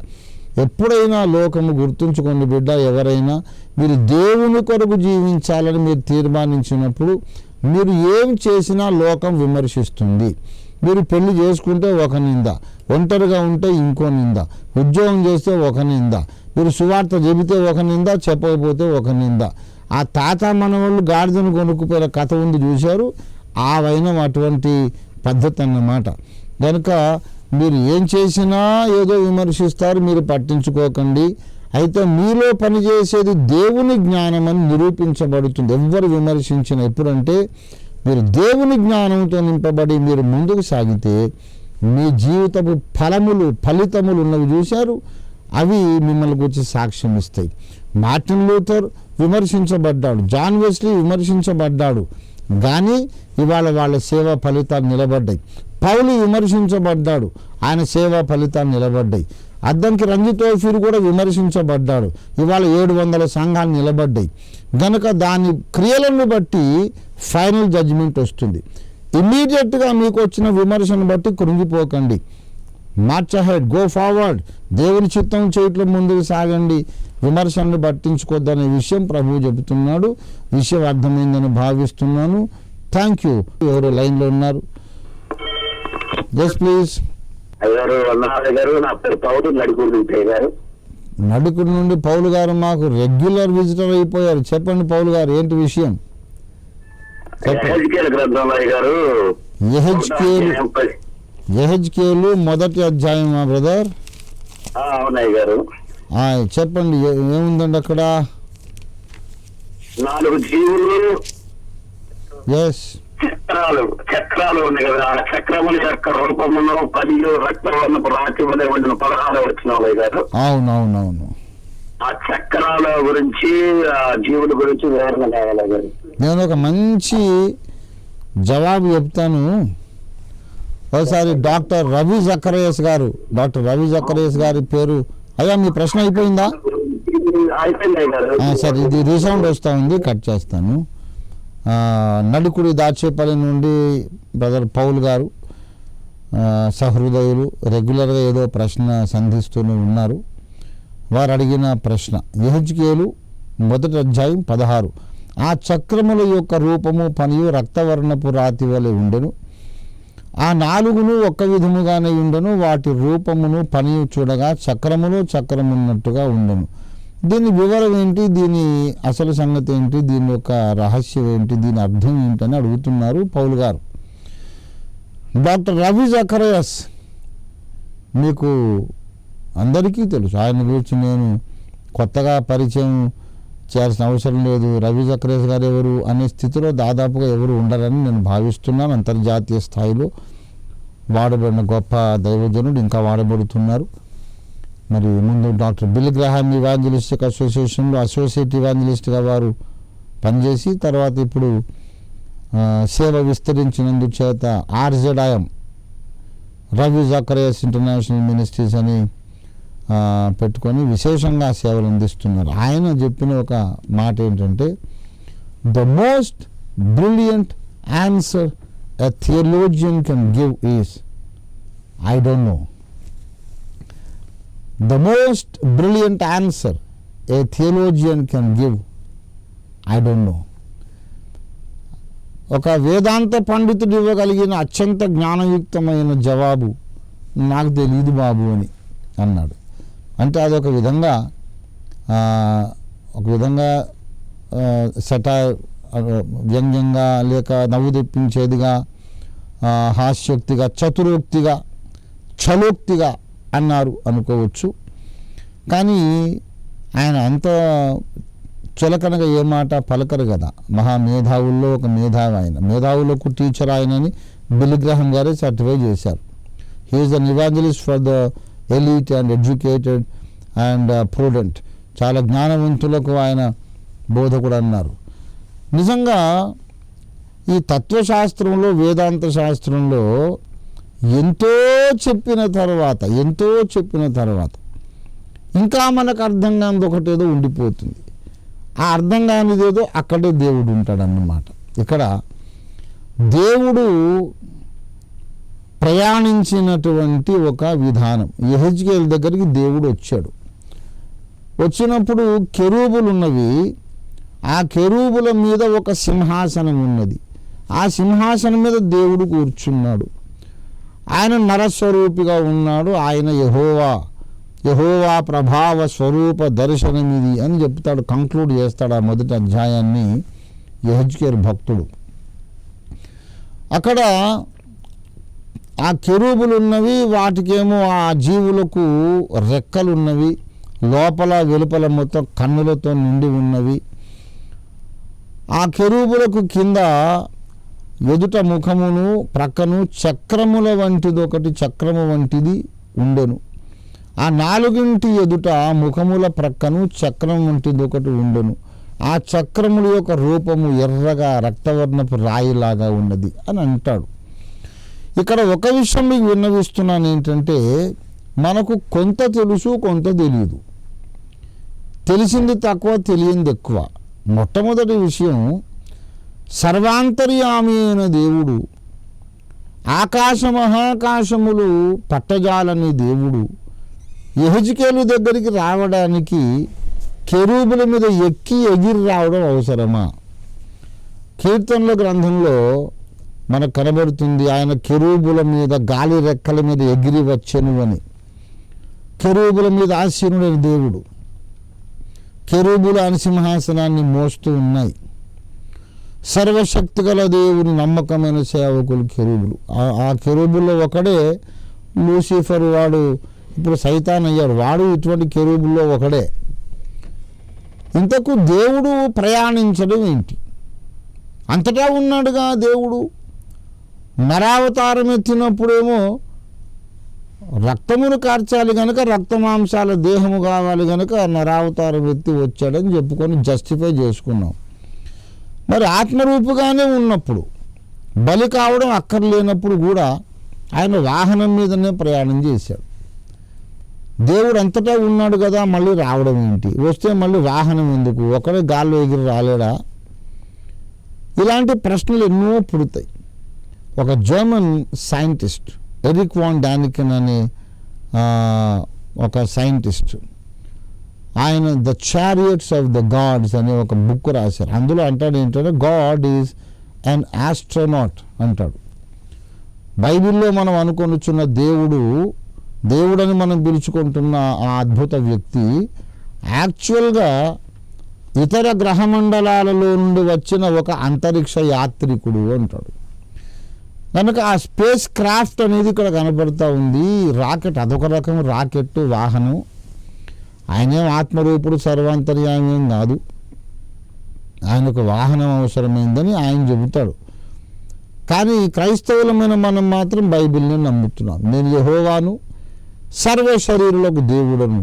ఎప్పుడైనా లోకము గుర్తుంచుకోండి బిడ్డ, ఎవరైనా మీరు దేవుని కొరకు జీవించాలని మీరు తీర్మానించినప్పుడు మీరు ఏం చేసినా లోకం విమర్శిస్తుంది. మీరు పెళ్లి చేసుకుంటే ఒక నింద, ఒంటరిగా ఉంటే ఇంకో నింద, ఉద్యోగం చేస్తే ఒక నింద, మీరు సువార్త చెబితే ఒక నింద, చెప్పకపోతే ఒక నింద. ఆ తాత మనవాళ్ళు గాడిదను కొనుక్కుపోయిన కథ ఉంది చూశారు, ఆ వైనం అటువంటి పద్ధతి అన్నమాట. కనుక మీరు ఏం చేసినా ఏదో విమర్శిస్తారు, మీరు పట్టించుకోకండి. అయితే మీలో పనిచేసేది దేవుని జ్ఞానం అని నిరూపించబడుతుంది ఎవరు విమర్శించిన. ఎప్పుడంటే మీరు దేవుని జ్ఞానంతో నింపబడి మీరు ముందుకు సాగితే మీ జీవితపు ఫలితములు ఉన్నవి చూశారు, అవి మిమ్మల్ని గురించి సాక్ష్యం ఇస్తాయి. మార్టిన్ లూథర్ విమర్శించబడ్డాడు, జాన్ వెస్లీ విమర్శించబడ్డాడు, కానీ ఇవాళ వాళ్ళ సేవా ఫలితాలు నిలబడ్డాయి. పౌలు విమర్శించబడ్డాడు, ఆయన సేవా ఫలితాలు నిలబడ్డాయి. అద్దంకి రంజితోఫీర్ కూడా విమర్శించబడ్డాడు, ఇవాళ 700 సంఘాలు నిలబడ్డాయి. గనుక దాని క్రియలను బట్టి ఫైనల్ జడ్జిమెంట్ వస్తుంది. ఇమ్మీడియట్గా మీకు వచ్చిన విమర్శను బట్టి కృంగిపోకండి. మార్చ్ అహెడ్, గో ఫార్వర్డ్, దేవుని చిత్తం చేయట్లో ముందుకు సాగండి, విమర్శలను పట్టించుకోద్దనే విషయం ప్రభువు చెబుతున్నాడు. విషయం అర్థమైందని భావిస్తున్నాను. Thank you. ఎవరు లైన్లో ఉన్నారు? Just please. నడుకుడి నుండి పౌలు గారు మాకు రెగ్యులర్ విజిటర్ అయిపోయారు. చెప్పండి పౌలు గారు, ఏంటి విషయం? యెహెజ్కేలు 1వ అధ్యాయం మా బ్రదర్. అవునయ్య గారు, చెప్పండి ఏముందండి అక్కడ? 4 జీవులు, చక్రాలు ఉన్నాయి కదా. ఆ చక్రముల యొక్క రూపమును 10 రక్తవర్ణపు రాతి వలె ఉండిన 16 వచ్చినాయి గారు. అవునవునవును. ఆ చక్రాల గురించి, ఆ జీవుల గురించి వివరణ కావాలి గారు. నేను ఒక మంచి జవాబు చెప్తాను. ఒకసారి డాక్టర్ రవి జకరియస్ గారి పేరు. అయ్యా మీ ప్రశ్న అయిపోయిందా? సరే, ఇది రీసౌండ్ వస్తూ ఉంది, కట్ చేస్తాను. నడుకుడి దాచేపల్లి నుండి బ్రదర్ పౌల్ గారు సహృదయులు రెగ్యులర్గా ఏదో ప్రశ్న సంధిస్తూనే ఉన్నారు. వారు అడిగిన ప్రశ్న యెహెజ్కేలు 1వ అధ్యాయం 16. ఆ చక్రముల యొక్క రూపము పనియు రక్తవర్ణపు రాతి వలె ఉండెను, ఆ 4 ఒక్క విధముగానే ఉండెను, వాటి రూపమును పనియు చూడగా చక్రమున్నట్టుగా ఉండెను. దీని వివరం ఏంటి, దీని అసలు సంగతి ఏంటి, దీని యొక్క రహస్యం ఏంటి, దీని అర్థం ఏంటని అడుగుతున్నారు పౌలు గారు. డాక్టర్ రవి జకరియస్ మీకు అందరికీ తెలుసు. ఆయన గురించి నేను కొత్తగా పరిచయం చేయాల్సిన అవసరం లేదు. రవి జక్రేష్ గారు ఎవరు అనే స్థితిలో దాదాపుగా ఎవరు ఉండరని నేను భావిస్తున్నాను. అంతర్జాతీయ స్థాయిలో వాడబడిన గొప్ప దైవజనుడు, ఇంకా వాడబడుతున్నారు. మరి ముందు డాక్టర్ బిల్ గ్రహాం ఇవాంజలిస్టిక్ అసోసియేషన్లో అసోసియేట్ ఇవాంజలిస్ట్గా వారు పనిచేసి తర్వాత ఇప్పుడు సేవ విస్తరించినందుచేత RZIM Ravi Zacharias international ministries అని పెట్టుకొని విశేషంగా సేవలు అందిస్తున్నారు. ఆయన చెప్పిన ఒక మాట ఏంటంటే, the most brilliant answer a theologian can give is I don't know. The most brilliant answer A theologian can give I don't know. ఒక వేదాంత పండితుడు ఇవ్వగలిగిన అత్యంత జ్ఞానయుక్తమైన జవాబు నాకు తెలియదు బాబు అని అన్నాడు. అంటే అదొక విధంగా వ్యంగ్యంగా లేక నవ్వు తెప్పించేదిగా, హాస్యోక్తిగా, చతురోక్తిగా, ఛలోక్తిగా అన్నారు అనుకోవచ్చు. కానీ ఆయన అంత చులకనగా ఏ మాట పలకరు కదా. మహామేధావుల్లో ఒక మేధావి ఆయన, మేధావులకు టీచర్ ఆయనని బిల్ గ్రహాం గారే సర్టిఫై చేశారు. He is an evangelist for the elite and educated and prudent. చాలా జ్ఞానవంతులకు ఆయన బోధకుడు అన్నారు. నిజంగా ఈ తత్వశాస్త్రంలో, వేదాంత శాస్త్రంలో ఎంతో చెప్పిన తర్వాత ఇంకా మనకు అర్థం కానిది ఒకటేదో ఉండిపోతుంది. ఆ అర్థం కానిదేదో అక్కడే దేవుడు ఉంటాడన్నమాట. ఇక్కడ దేవుడు ప్రయాణించినటువంటి ఒక విధానం. యెహెజ్కేలు దగ్గరికి దేవుడు వచ్చాడు. వచ్చినప్పుడు కెరూబులు ఉన్నవి. ఆ కెరూబుల మీద ఒక సింహాసనం ఉన్నది. ఆ సింహాసనం మీద దేవుడు కూర్చున్నాడు. ఆయన నరస్వరూపిగా ఉన్నాడు. ఆయన యెహోవా ప్రభావ స్వరూప దర్శనమిది అని చెప్తాడు, కంక్లూడ్ చేస్తాడు ఆ మొదటి అధ్యాయాన్ని యెహెజ్కేలు భక్తుడు. అక్కడ ఆ కెరూబులు ఉన్నవి, వాటికేమో ఆ జీవులకు రెక్కలు ఉన్నవి, లోపల వెలుపల మొత్తం కన్నులతో నిండి ఉన్నవి. ఆ కెరూబులకు కింద ఎదుట ముఖమును ప్రక్కను చక్రముల వంటిది ఒకటి, చక్రము వంటిది ఉండెను. ఆ నాలుగింటి ఎదుట ముఖముల ప్రక్కను చక్రం వంటిది ఒకటి ఉండెను. ఆ చక్రముల యొక్క రూపము ఎర్రగా రక్తవర్ణపు రాయిలాగా ఉన్నది అని అంటాడు. ఇక్కడ ఒక విషయం మీకు విన్నవిస్తున్నాను ఏంటంటే, మనకు కొంత తెలుసు, కొంత తెలియదు. తెలిసింది తక్కువ, తెలియంది ఎక్కువ. మొట్టమొదటి విషయం, సర్వాంతర్యామి అయిన దేవుడు, ఆకాశ మహాకాశములు పట్టజాలని దేవుడు యెహెజ్కేలు దగ్గరికి రావడానికి కెరూబుల మీద ఎక్కి ఎగిరి రావడం అవసరమా? కీర్తనల గ్రంథంలో మనకు కనబడుతుంది, ఆయన కెరూబుల మీద, గాలి రెక్కల మీద ఎగిరి వచ్చెను అని. కెరూబుల మీద ఆసీనుడైన దేవుడు. కెరూబులు ఆయన సింహాసనాన్ని మోస్తూ ఉన్నాయి. సర్వశక్తి గల దేవుని నమ్మకమైన సేవకులు కెరూబులు. ఆ కెరూబుల్లో ఒకడే లూసిఫర్, వాడు ఇప్పుడు సైతాన్ అయ్యాడు. వాడు ఇటువంటి కెరూబుల్లో ఒకడే. ఇంతకు దేవుడు ప్రయాణించడం ఏంటి? అంతటా ఉన్నాడుగా దేవుడు. నరావతారం ఎత్తినప్పుడేమో రక్తమును కార్చాలి కనుక, రక్తమాంసాల దేహము కావాలి కనుక నరావతారం ఎత్తి వచ్చాడని చెప్పుకొని జస్టిఫై చేసుకున్నాం. మరి ఆత్మరూపుగానే ఉన్నప్పుడు, బలి కావడం అక్కర్లేనప్పుడు కూడా ఆయన వాహనం మీదనే ప్రయాణం చేశాడు. దేవుడు అంతటా ఉన్నాడు కదా, మళ్ళీ రావడం ఏంటి? వస్తే మళ్ళీ వాహనం ఎందుకు? ఒకడే గాల్లో ఎగిరి రాలేడా? ఇలాంటి ప్రశ్నలు ఎన్నో పుడతాయి. ఒక German scientist, Erich von Daniken అనే ఒక సైంటిస్ట్, ఆయన the chariots of the gods అనే ఒక బుక్ రాశారు. అందులో అంటాడు ఏంటంటే, గాడ్ ఈజ్ అన్ ఆస్ట్రోనాట్ అంటాడు. బైబిల్లో మనం అనుకొనిచున్న దేవుడని మనం పిలుచుకుంటున్న ఆ అద్భుత వ్యక్తి యాక్చువల్గా ఇతర గ్రహమండలాలలో నుండి వచ్చిన ఒక అంతరిక్ష యాత్రికుడు అంటాడు. కనుక ఆ స్పేస్ క్రాఫ్ట్ అనేది ఇక్కడ కనపడుతూ ఉంది. రాకెట్ అదొక రకం రాకెట్ వాహనం. ఆయనేం ఆత్మరూపుడు సర్వాంతర్యామి కాదు, ఆయనకు వాహనం అవసరమైందని ఆయన చెబుతాడు. కానీ క్రైస్తవులమైన మనం మాత్రం బైబిల్ని నమ్ముతున్నాం. నేను యెహోవాను, సర్వ శరీరులకు దేవుడను,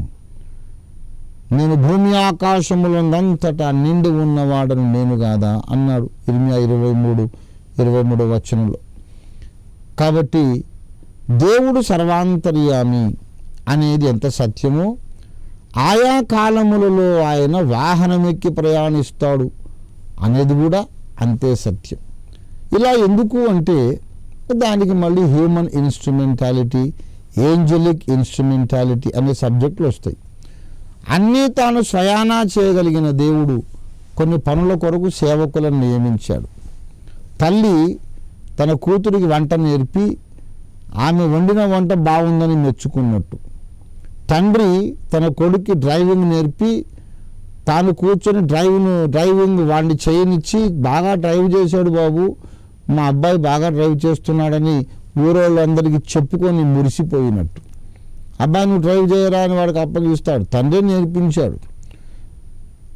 నేను భూమి ఆకాశములంతటా నిండి ఉన్నవాడను నేను కాదా అన్నాడు ఇర్మియా 23 వచనంలో. కాబట్టి దేవుడు సర్వాంతర్యామి అనేది ఎంత సత్యమో, ఆయా కాలములలో ఆయన వాహనం ఎక్కి ప్రయాణిస్తాడు అనేది కూడా అంతే సత్యం. ఇలా ఎందుకు అంటే దానికి మళ్ళీ హ్యూమన్ ఇన్స్ట్రుమెంటాలిటీ, ఏంజలిక్ ఇన్స్ట్రుమెంటాలిటీ అనే సబ్జెక్టులు వస్తాయి. అన్నీ తాను స్వయానా చేయగలిగిన దేవుడు కొన్ని పనుల కొరకు సేవకులను నియమించాడు. తల్లి తన కూతురికి వంట నేర్పి ఆమె వండిన వంట బాగుందని మెచ్చుకున్నట్టు, తండ్రి తన కొడుక్కి డ్రైవింగ్ నేర్పి తాను కూర్చొని డ్రైవింగ్ వాడిని చేయనిచ్చి, బాగా డ్రైవ్ చేశాడు బాబు, మా అబ్బాయి బాగా డ్రైవ్ చేస్తున్నాడని ఊరోళ్ళందరికీ చెప్పుకొని మురిసిపోయినట్టు, అబ్బాయి నువ్వు డ్రైవ్ చేయరా అని వాడికి అప్పగిస్తాడు. తండ్రి నేర్పించాడు,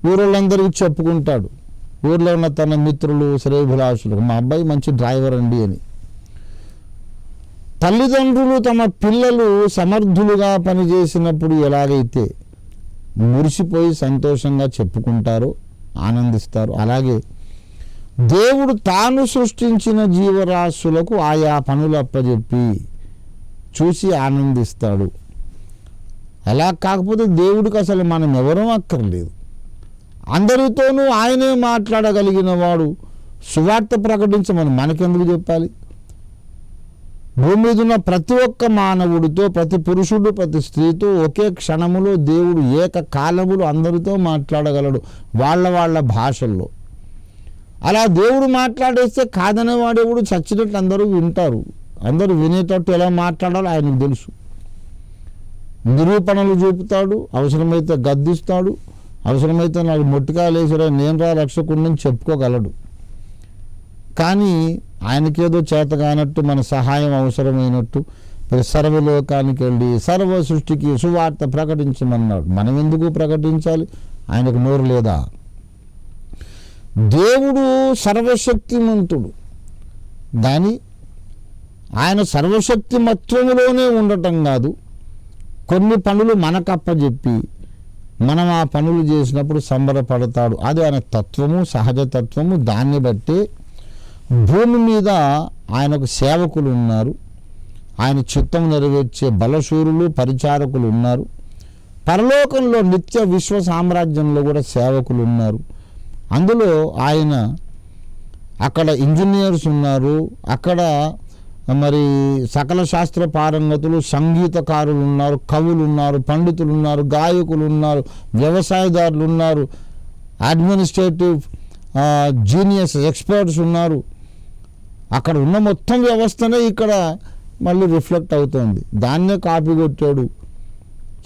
ఊరోళ్ళందరికీ చెప్పుకుంటాడు, ఊర్లో ఉన్న తన మిత్రులు శ్రేయభిలాషులకు మా అబ్బాయి మంచి డ్రైవర్ అండి అని. తల్లిదండ్రులు తమ పిల్లలు సమర్థులుగా పనిచేసినప్పుడు ఎలాగైతే మురిసిపోయి సంతోషంగా చెప్పుకుంటారో, ఆనందిస్తారు, అలాగే దేవుడు తాను సృష్టించిన జీవరాశులకు ఆయా పనులు అప్పచెప్పి చూసి ఆనందిస్తాడు. అలా కాకపోతే దేవుడికి అసలు మనం ఎవరూ అక్కర్లేదు. అందరితోనూ ఆయనే మాట్లాడగలిగిన వాడు సువార్త ప్రకటించమని మనకెందుకు చెప్పాలి? భూమి మీద ఉన్న ప్రతి ఒక్క మానవుడితో, ప్రతి పురుషుడు, ప్రతి స్త్రీతో ఒకే క్షణములో దేవుడు ఏకకాలములో అందరితో మాట్లాడగలడు వాళ్ళ భాషల్లో. అలా దేవుడు మాట్లాడేస్తే కాదనేవాడెవడు? చచ్చినట్టు అందరూ వింటారు. అందరూ వినేటట్టు ఎలా మాట్లాడాలో ఆయనకు తెలుసు. నిరూపణలు చూపుతాడు, అవసరమైతే గద్దిస్తాడు, అవసరమైతే నాకు మొట్టికాయలు వేసారా నేను రా రక్షకుడిని చెప్పుకోగలడు. కానీ ఆయనకేదో చేత కానట్టు, మన సహాయం అవసరమైనట్టు సర్వలోకానికి వెళ్ళి సర్వ సృష్టికి సువార్త ప్రకటించమన్నాడు. మనం ఎందుకు ప్రకటించాలి? ఆయనకు నోరు లేదా? దేవుడు సర్వశక్తిమంతుడు, కానీ ఆయన సర్వశక్తిమత్వములోనే ఉండటం కాదు, కొన్ని పనులు మనకప్పచెప్పి మనం ఆ పనులు చేసినప్పుడు సంబరపడతాడు. అది ఆయన తత్వము, సహజతత్వము. దాన్ని బట్టి భూమి మీద ఆయనకు సేవకులు ఉన్నారు, ఆయన చిత్తం నెరవేర్చే బలశూరులు, పరిచారకులు ఉన్నారు. పరలోకంలో నిత్య విశ్వ సామ్రాజ్యంలో కూడా సేవకులు ఉన్నారు. అందులో ఆయన అక్కడ ఇంజనీర్స్ ఉన్నారు, అక్కడ మరి సకల శాస్త్ర పారంగతులు, సంగీతకారులు ఉన్నారు, కవులు ఉన్నారు, పండితులు ఉన్నారు, గాయకులు ఉన్నారు, వ్యవసాయదారులు ఉన్నారు, అడ్మినిస్ట్రేటివ్ జీనియస్ ఎక్స్పర్ట్స్ ఉన్నారు. అక్కడ ఉన్న మొత్తం వ్యవస్థనే ఇక్కడ మళ్ళీ రిఫ్లెక్ట్ అవుతుంది. దాన్నే కాపీ కొట్టాడు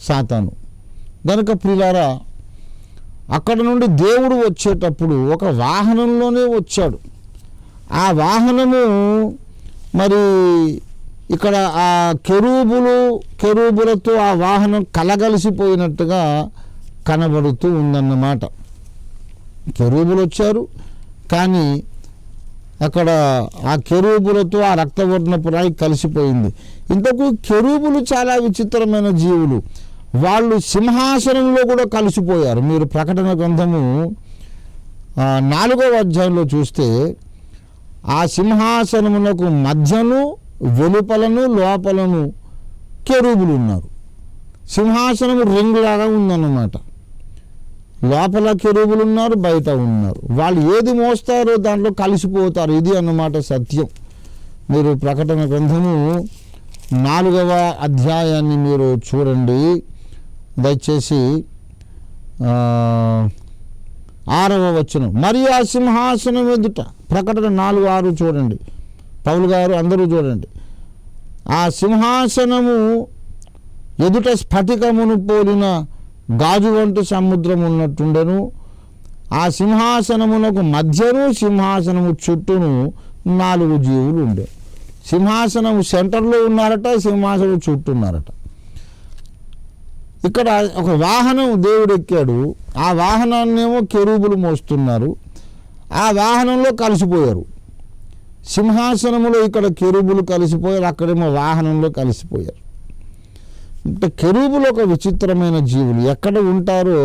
సాతాను. కనుక ప్రియులారా, అక్కడ నుండి దేవుడు వచ్చేటప్పుడు ఒక వాహనంలోనే వచ్చాడు. ఆ వాహనము మరి ఇక్కడ ఆ కెరూబులతో ఆ వాహనం కలగలిసిపోయినట్టుగా కనబడుతూ ఉందన్నమాట. కెరూబులు వచ్చారు, కానీ అక్కడ ఆ కెరూబులతో ఆ రక్తవర్ణపు రాయి కలిసిపోయింది. ఇంతకు కెరూబులు చాలా విచిత్రమైన జీవులు. వాళ్ళు సింహాసనంలో కూడా కలిసిపోయారు. మీరు ప్రకటన గ్రంథము 4వ అధ్యాయంలో చూస్తే ఆ సింహాసనమునకు మధ్యను, వెలుపలను, లోపలను కెరూబులు ఉన్నారు. సింహాసనము రింగ్ లాగా ఉందన్నమాట. లోపల కెరూబులు ఉన్నారు, బయట ఉన్నారు. వాళ్ళు ఏది మోస్తారో దాంట్లో కలిసిపోతారు. ఇది అన్నమాట సత్యం. మీరు ప్రకటన గ్రంథము 4వ అధ్యాయాన్ని మీరు చూడండి, దయచేసి 6వ వచనం. మరియు ఆ సింహాసనం ఎదుట, ప్రకటన 4:6 చూడండి, పౌలు గారు అందరూ చూడండి. ఆ సింహాసనము ఎదుట స్ఫటికమును పోలిన గాజు వంటి సముద్రం ఉన్నట్టుండెను. ఆ సింహాసనమునకు మధ్యను సింహాసనము చుట్టూను 4 జీవులు ఉండే. సింహాసనం సెంటర్లో ఉన్నారట, సింహాసనం చుట్టూ ఉన్నారట. ఇక్కడ ఒక వాహనం దేవుడు ఎక్కాడు, ఆ వాహనాన్నేమో కెరూబులు మోస్తున్నారు, ఆ వాహనంలో కలిసిపోయారు. సింహాసనములో ఇక్కడ కెరూబులు కలిసిపోయారు, అక్కడేమో వాహనంలో కలిసిపోయారు. అంటే కెరూబులు ఒక విచిత్రమైన జీవులు. ఎక్కడ ఉంటారో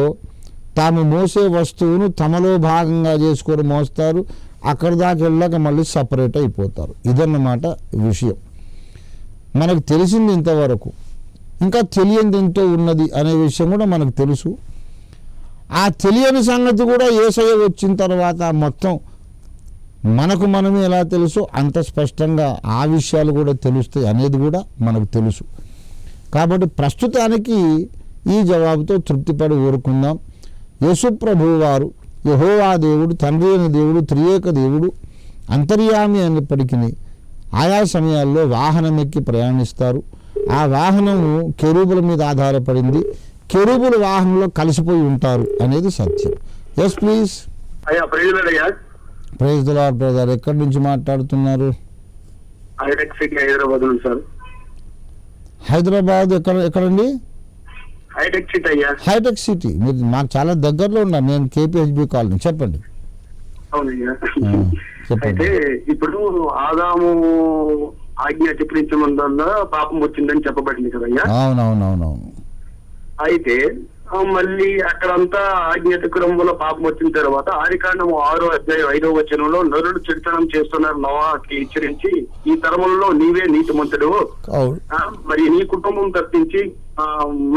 తాము మోసే వస్తువును తమలో భాగంగా చేసుకొని మోస్తారు, అక్కడ దాకా వెళ్ళాక మళ్ళీ సపరేట్ అయిపోతారు. ఇదన్నమాట విషయం. మనకు తెలిసింది ఇంతవరకు, ఇంకా తెలియంది ఎంతో ఉన్నది అనే విషయం కూడా మనకు తెలుసు. ఆ తెలియని సంగతి కూడా యేసయ్య వచ్చిన తర్వాత మొత్తం మనకు మనమే ఎలా తెలుసో అంత స్పష్టంగా ఆ విషయాలు కూడా తెలుస్తాయి అనేది కూడా మనకు తెలుసు. కాబట్టి ప్రస్తుతానికి ఈ జవాబుతో తృప్తిపడి ఊరుకుందాం. యేసు ప్రభువు వారు యెహోవా దేవుడు, తండ్రి అయిన దేవుడు, త్రియేక దేవుడు, అంతర్యామి అయినప్పటికీ ఆయా సమయాల్లో వాహనం ఎక్కి ప్రయాణిస్తారు. ఆ వాహనము కెరూబుల మీద ఆధారపడింది, కెరూబుల వాహనంలో కలిసిపోయి ఉంటారు అనేది సత్యం. Yes please. అయ్యా ప్రైజ్లాడయ్యా. Praise the lord brother. ఎక్కడి నుంచి మాట్లాడుతున్నారు? హైటెక్ సిటీ హైదరాబాద్ నుంచి సార్. హైదరాబాద్ ఎక్కడండి? హైటెక్ సిటీ అయ్యా. హైటెక్ సిటీ. మీరు మాకు చాలా దగ్గరలో ఉన్నారు. నేను కేపీహెచ్బి కాలనీ. చెప్పండి. అవునయ్యా. చెప్పండి. అయితే ఇప్పుడు ఆదాము ఆజ్ఞ అతిక్రమించడం పాపం వచ్చిందని చెప్పబడింది కదయ్యా. అవునవునవునవును. అయితే మళ్ళీ అక్కడంతా ఆజ్ఞ అతిక్రమంలో పాపం వచ్చిన తర్వాత ఆదికాండం 6వ అధ్యాయం 5వ వచనంలో నరుడు చెడుతనం చేస్తున్నారు నోవాకి హెచ్చరించి, ఈ తరములలో నీవే నీతిమంతుడు, మరి నీ కుటుంబం తప్పించి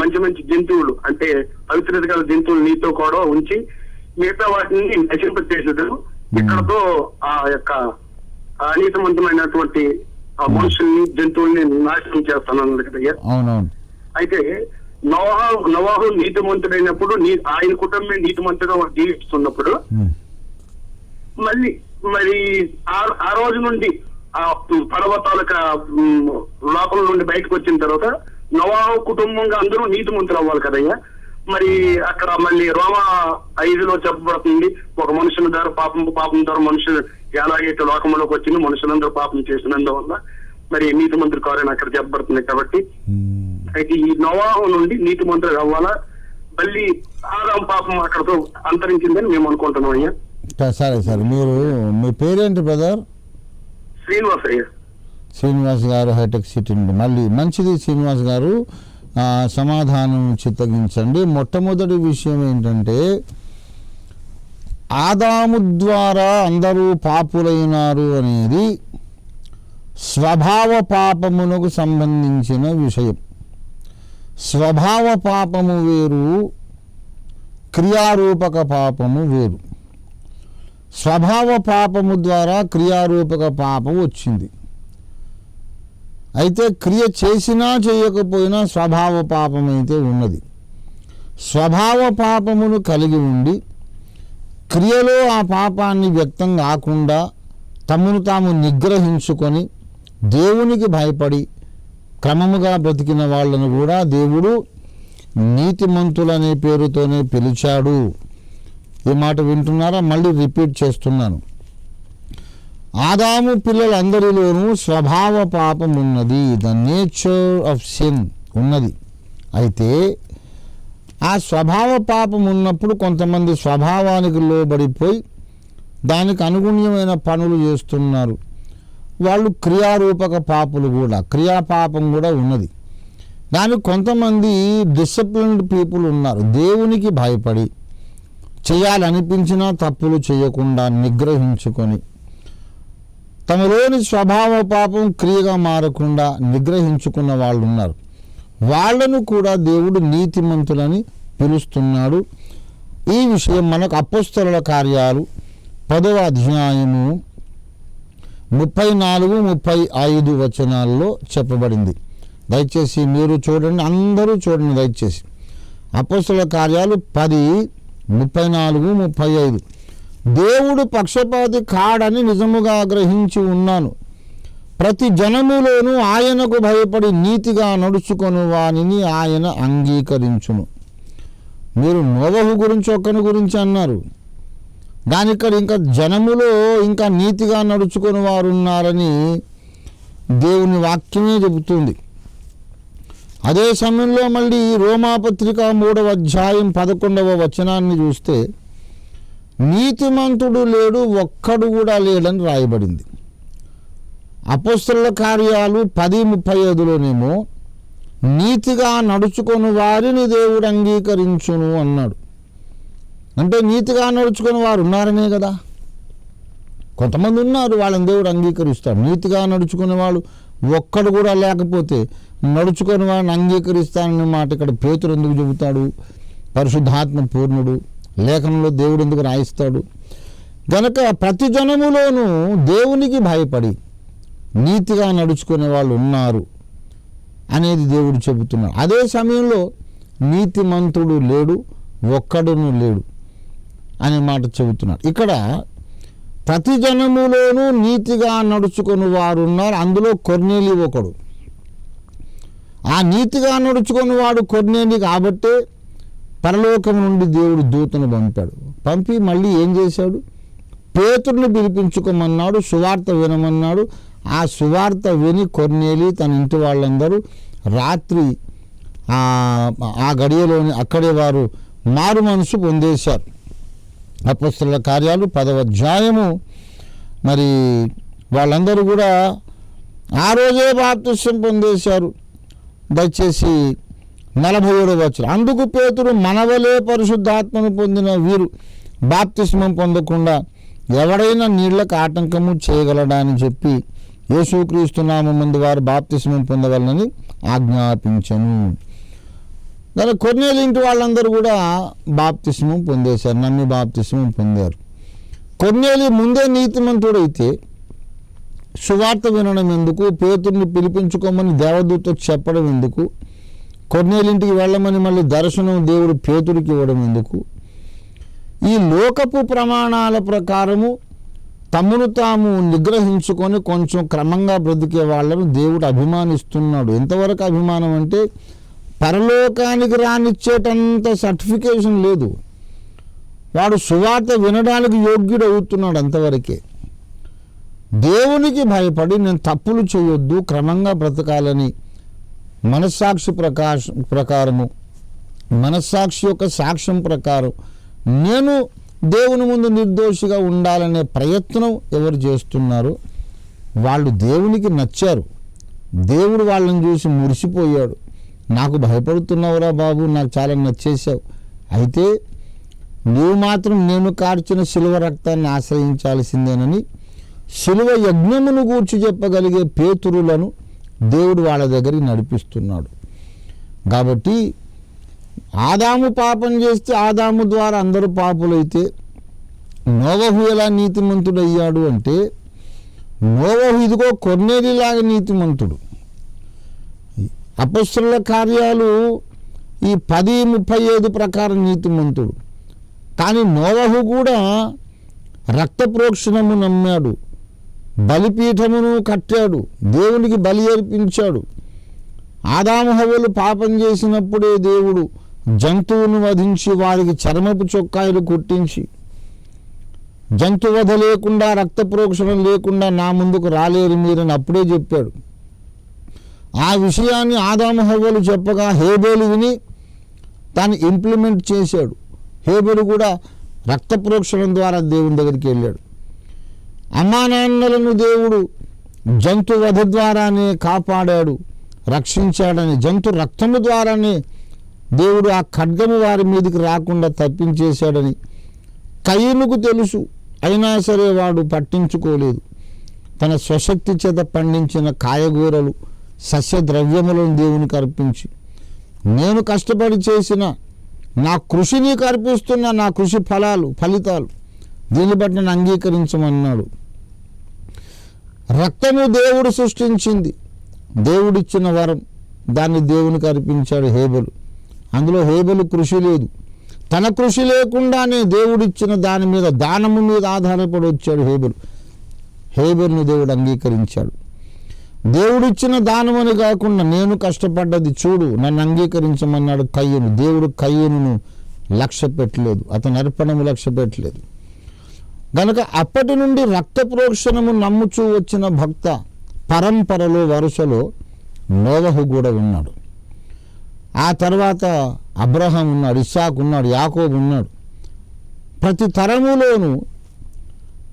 మంచి మంచి జంతువులు అంటే పవిత్రత గల జంతువులు నీతో కూడా ఉంచి మిగతా వాటిని నశింపచేసేదు, ఇక్కడతో ఆ యొక్క అనీతిమంతమైనటువంటి మనుషుల్ని జంతువుల్ని నాశనం చేస్తానన్నది కదయ్యా. అవునవును. అయితే నోవాహు నీతిమంతుడైనప్పుడు ఆయన కుటుంబం నీతిమంతుగా జీవిస్తున్నప్పుడు మరి ఆ రోజు నుండి ఆ పడవ తాలూకా లోపల నుండి బయటకు వచ్చిన తర్వాత నోవాహు కుటుంబంగా అందరూ నీతిమంతులు అవ్వాలి కదయ్యా. మరి అక్కడ మళ్ళీ రోమ 5లో చెప్పబడుతుంది, ఒక మనుషుల ద్వారా పాపం ద్వారా మనుషులు ఎలాగైతే లోకంలోకి వచ్చింది మనుషులందరూ పాపం చేసినందువల్ల మరి నీతిమంతులు కారని అక్కడ చెప్పబడుతుంది. కాబట్టి అయితే ఈ నోవాహు నుండి నీతిమంతులు అవ్వాలా, మళ్ళీ ఆదాము పాపం అక్కడతో అంతరించిందని మేము అనుకుంటున్నాం అయ్యా. సరే సరే. మీ పేరేంటి బ్రదర్? శ్రీనివాస్ అయ్యా. శ్రీనివాస్ గారు, హైటెక్ సిటీ నుండి. మళ్ళీ మంచిది శ్రీనివాస్ గారు, సమాధానం చిత్తగించండి. మొట్టమొదటి విషయం ఏంటంటే ఆదాము ద్వారా అందరూ పాపులైనారు అనేది స్వభావ పాపమునకు సంబంధించిన విషయం. స్వభావ పాపము వేరు, క్రియారూపక పాపము వేరు. స్వభావ పాపము ద్వారా క్రియారూపక పాపం వచ్చింది. అయితే క్రియ చేసినా చేయకపోయినా స్వభావ పాపం అయితే ఉన్నది. స్వభావ పాపమును కలిగి ఉండి క్రియలో ఆ పాపాన్ని వ్యక్తం కాకుండా తమను తాము నిగ్రహించుకొని దేవునికి భయపడి క్రమముగా బ్రతికిన వాళ్ళను కూడా దేవుడు నీతిమంతులనే పేరుతోనే పిలిచాడు. ఈ మాట వింటున్నారా? మళ్ళీ రిపీట్ చేస్తున్నాను. ఆదాము పిల్లలందరిలోనూ స్వభావ పాపం ఉన్నది, ద నేచర్ ఆఫ్ సిన్ ఉన్నది. అయితే ఆ స్వభావ పాపం ఉన్నప్పుడు కొంతమంది స్వభావానికి లోబడిపోయి దానికి అనుగుణ్యమైన పనులు చేస్తున్నారు. వాళ్ళు క్రియారూపక పాపులు కూడా, క్రియాపాపం కూడా ఉన్నది. దానికి కొంతమంది డిసిప్లిన్డ్ పీపుల్ ఉన్నారు. దేవునికి భయపడి చేయాలనిపించినా తప్పులు చేయకుండా నిగ్రహించుకొని తమలోని స్వభావ పాపం క్రియగా మారకుండా నిగ్రహించుకున్న వాళ్ళు ఉన్నారు. వాళ్ళను కూడా దేవుడు నీతిమంతులని పిలుస్తున్నాడు. ఈ విషయం మనకు అపోస్తలుల కార్యాలు 10వ అధ్యాయము 34-35 వచనాల్లో చెప్పబడింది. దయచేసి మీరు చూడండి, అందరూ చూడండి దయచేసి. అపోస్తలుల కార్యాలు 10:34-35. దేవుడు పక్షపాతి కాడని నిజముగా గ్రహించి ఉన్నాను. ప్రతి జనములోనూ ఆయనకు భయపడి నీతిగా నడుచుకొను వానిని ఆయన అంగీకరించును. మీరు నోవహు గురించి ఒక్కని గురించి అన్నారు, దానిక్కడ ఇంకా జనములో ఇంకా నీతిగా నడుచుకొని వారు ఉన్నారని దేవుని వాక్యమే చెబుతుంది. అదే సమయంలో మళ్ళీ రోమాపత్రిక 3వ అధ్యాయం 11వ వచనాన్ని చూస్తే నీతిమంతుడు లేడు, ఒక్కడు కూడా లేడని రాయబడింది. అపోస్తలుల కార్యాలు 10:35లోనేమో నీతిగా నడుచుకొని వారిని దేవుడు అంగీకరించును అన్నాడు. అంటే నీతిగా నడుచుకొని వారు ఉన్నారనే కదా. కొంతమంది ఉన్నారు, వాళ్ళని దేవుడు అంగీకరిస్తాడు. నీతిగా నడుచుకునే వాడు ఒక్కడు కూడా లేకపోతే నడుచుకొని వాడిని అంగీకరిస్తానన్న మాట ఇక్కడ పేతురు ఎందుకు చెబుతాడు? పరిశుద్ధాత్మ పూర్ణుడు, లేఖనంలో దేవుడు ఎందుకు రాయిస్తాడు? గనక ప్రతి జనములోనూ దేవునికి భయపడి నీతిగా నడుచుకునే వాళ్ళు ఉన్నారు అనేది దేవుడు చెబుతున్నాడు. అదే సమయంలో నీతిమంతుడు లేడు, ఒక్కడును లేడు అనే మాట చెబుతున్నాడు. ఇక్కడ ప్రతి జనములోనూ నీతిగా నడుచుకుని వారు ఉన్నారు, అందులో కొర్నేలి ఒకడు. ఆ నీతిగా నడుచుకుని వాడు కొర్నేలి కాబట్టే పరలోకం నుండి దేవుడు దూతను పంపి మళ్ళీ ఏం చేశాడు? పేతురుని పిలిపించుకోమన్నాడు, సువార్త వినమన్నాడు. ఆ సువార్త విని కొర్నేలి తన ఇంటి వాళ్ళందరూ రాత్రి ఆ గడియలోని అక్కడే వారు మారు మనసు పొందేశారు. అపోస్తలుల కార్యాలు 10వ అధ్యాయము. మరి వాళ్ళందరూ కూడా ఆ రోజే బాప్తిస్మం పొందేశారు. దయచేసి 47వ వచనం, అందుకు పేతురు మనవలే పరిశుద్ధాత్మను పొందిన వీరు బాప్తిస్మం పొందకుండా ఎవడైనా నీళ్లకు ఆటంకము చేయగలడా అని చెప్పి యేసుక్రీస్తు నామముందు వారు బాప్తిస్మం పొందగలనని ఆజ్ఞాపించను. దాని కొర్నేలి ఇంటి వాళ్ళందరూ కూడా బాప్తిస్మం పొందేశారు, నమ్మి బాప్తిస్మం పొందారు. కొర్నేలి ముందే నీతిమంతుడైతే సువార్త వినడం ఎందుకు? పేతుర్ని పిలిపించుకోమని దేవదూత చెప్పడం ఎందుకు? కొర్నేలి ఇంటికి వెళ్ళమని మళ్ళీ దర్శనం దేవుడు పేతురికి ఇవ్వడం ఎందుకు? ఈ లోకపు ప్రమాణాల ప్రకారము తమను తాము నిగ్రహించుకొని కొంచెం క్రమంగా బ్రతికే వాళ్ళను దేవుడు అభిమానిస్తున్నాడు. ఎంతవరకు అభిమానం అంటే పరలోకానికి రానిచ్చేటంత సర్టిఫికేషన్ లేదు. వాడు సువార్త వినడానికి యోగ్యుడు అవుతున్నాడు, అంతవరకే. దేవునికి భయపడి నేను తప్పులు చేయొద్దు, క్రమంగా బ్రతకాలని మనస్సాక్షి ప్రకారము మనస్సాక్షి యొక్క సాక్ష్యం ప్రకారం నేను దేవుని ముందు నిర్దోషిగా ఉండాలనే ప్రయత్నం ఎవరు చేస్తున్నారో వాళ్ళు దేవునికి నచ్చారు. దేవుడు వాళ్ళని చూసి మురిసిపోయాడు. నాకు భయపడుతున్నావురా బాబు, నాకు చాలా నచ్చేసావు, అయితే నీవు మాత్రం నేను కార్చిన శిలువ రక్తాన్ని ఆశ్రయించాల్సిందేనని శిలువ యజ్ఞమును గూర్చి చెప్పగలిగే పేతురులను దేవుడు వాళ్ళ దగ్గరికి నడిపిస్తున్నాడు. కాబట్టి ఆదాము పాపం చేస్తే ఆదాము ద్వారా అందరూ పాపులైతే నోవహు ఎలా నీతిమంతుడయ్యాడు అంటే నోవహు ఇదిగో కొర్నేలిలాగా నీతిమంతుడు. అపొస్తలుల కార్యాలు ఈ 10:35 ప్రకారం నీతిమంతుడు. కానీ నోవహు కూడా రక్త ప్రోక్షణము నమ్మాడు, బలిపీఠమును కట్టాడు, దేవునికి బలి అర్పించాడు. ఆదాము హవ్వలు పాపం చేసినప్పుడే దేవుడు జంతువును వధించి వారికి చర్మపు చొక్కాయలు కుట్టించి జంతువధ లేకుండా రక్త ప్రోక్షణం లేకుండా నా ముందుకు రాలేరు మీరని అప్పుడే చెప్పాడు. ఆ విషయాన్ని ఆదాము హవ్వలు చెప్పగా హేబేలు విని దాన్ని ఇంప్లిమెంట్ చేశాడు. హేబేలు కూడా రక్త ప్రోక్షణం ద్వారా దేవుని దగ్గరికి వెళ్ళాడు. అమ్మా నాన్నలను దేవుడు జంతు వధ ద్వారానే కాపాడాడు, రక్షించాడని, జంతు రక్తము ద్వారానే దేవుడు ఆ ఖడ్గము వారి మీదకి రాకుండా తప్పించేశాడని కయీనుకు తెలుసు. అయినా సరే వాడు పట్టించుకోలేదు. తన స్వశక్తి చేత పండించిన కాయగూరలు సస్యద్రవ్యములను దేవునికి అర్పించి నేను కష్టపడి చేసిన నా కృషిని అర్పిస్తున్న నా కృషి ఫలితాలు దీన్ని బట్టి నన్ను అంగీకరించమన్నాడు. రక్తము దేవుడు సృష్టించింది, దేవుడిచ్చిన వరం, దాన్ని దేవునికి అర్పించాడు హేబెలు. అందులో హేబెలు కృషి లేదు, తన కృషి లేకుండానే దేవుడిచ్చిన దాని మీద దానము మీద ఆధారపడి వచ్చాడు హేబెలు. హేబెలును దేవుడు అంగీకరించాడు. దేవుడిచ్చిన దానమని కాకుండా నేను కష్టపడ్డది చూడు, నన్ను అంగీకరించమన్నాడు కయ్యను. దేవుడు కయ్యను లక్ష్య పెట్టలేదు, అతని అర్పణము లక్ష్య పెట్టలేదు. గనక అప్పటి నుండి రక్త ప్రోక్షణము నమ్ముచూ వచ్చిన భక్త పరంపరలో వరుసలో నోవహు కూడా ఉన్నాడు. ఆ తర్వాత అబ్రహాం ఉన్నాడు, ఇస్సాకు ఉన్నాడు, యాకోబు ఉన్నాడు. ప్రతి తరములోనూ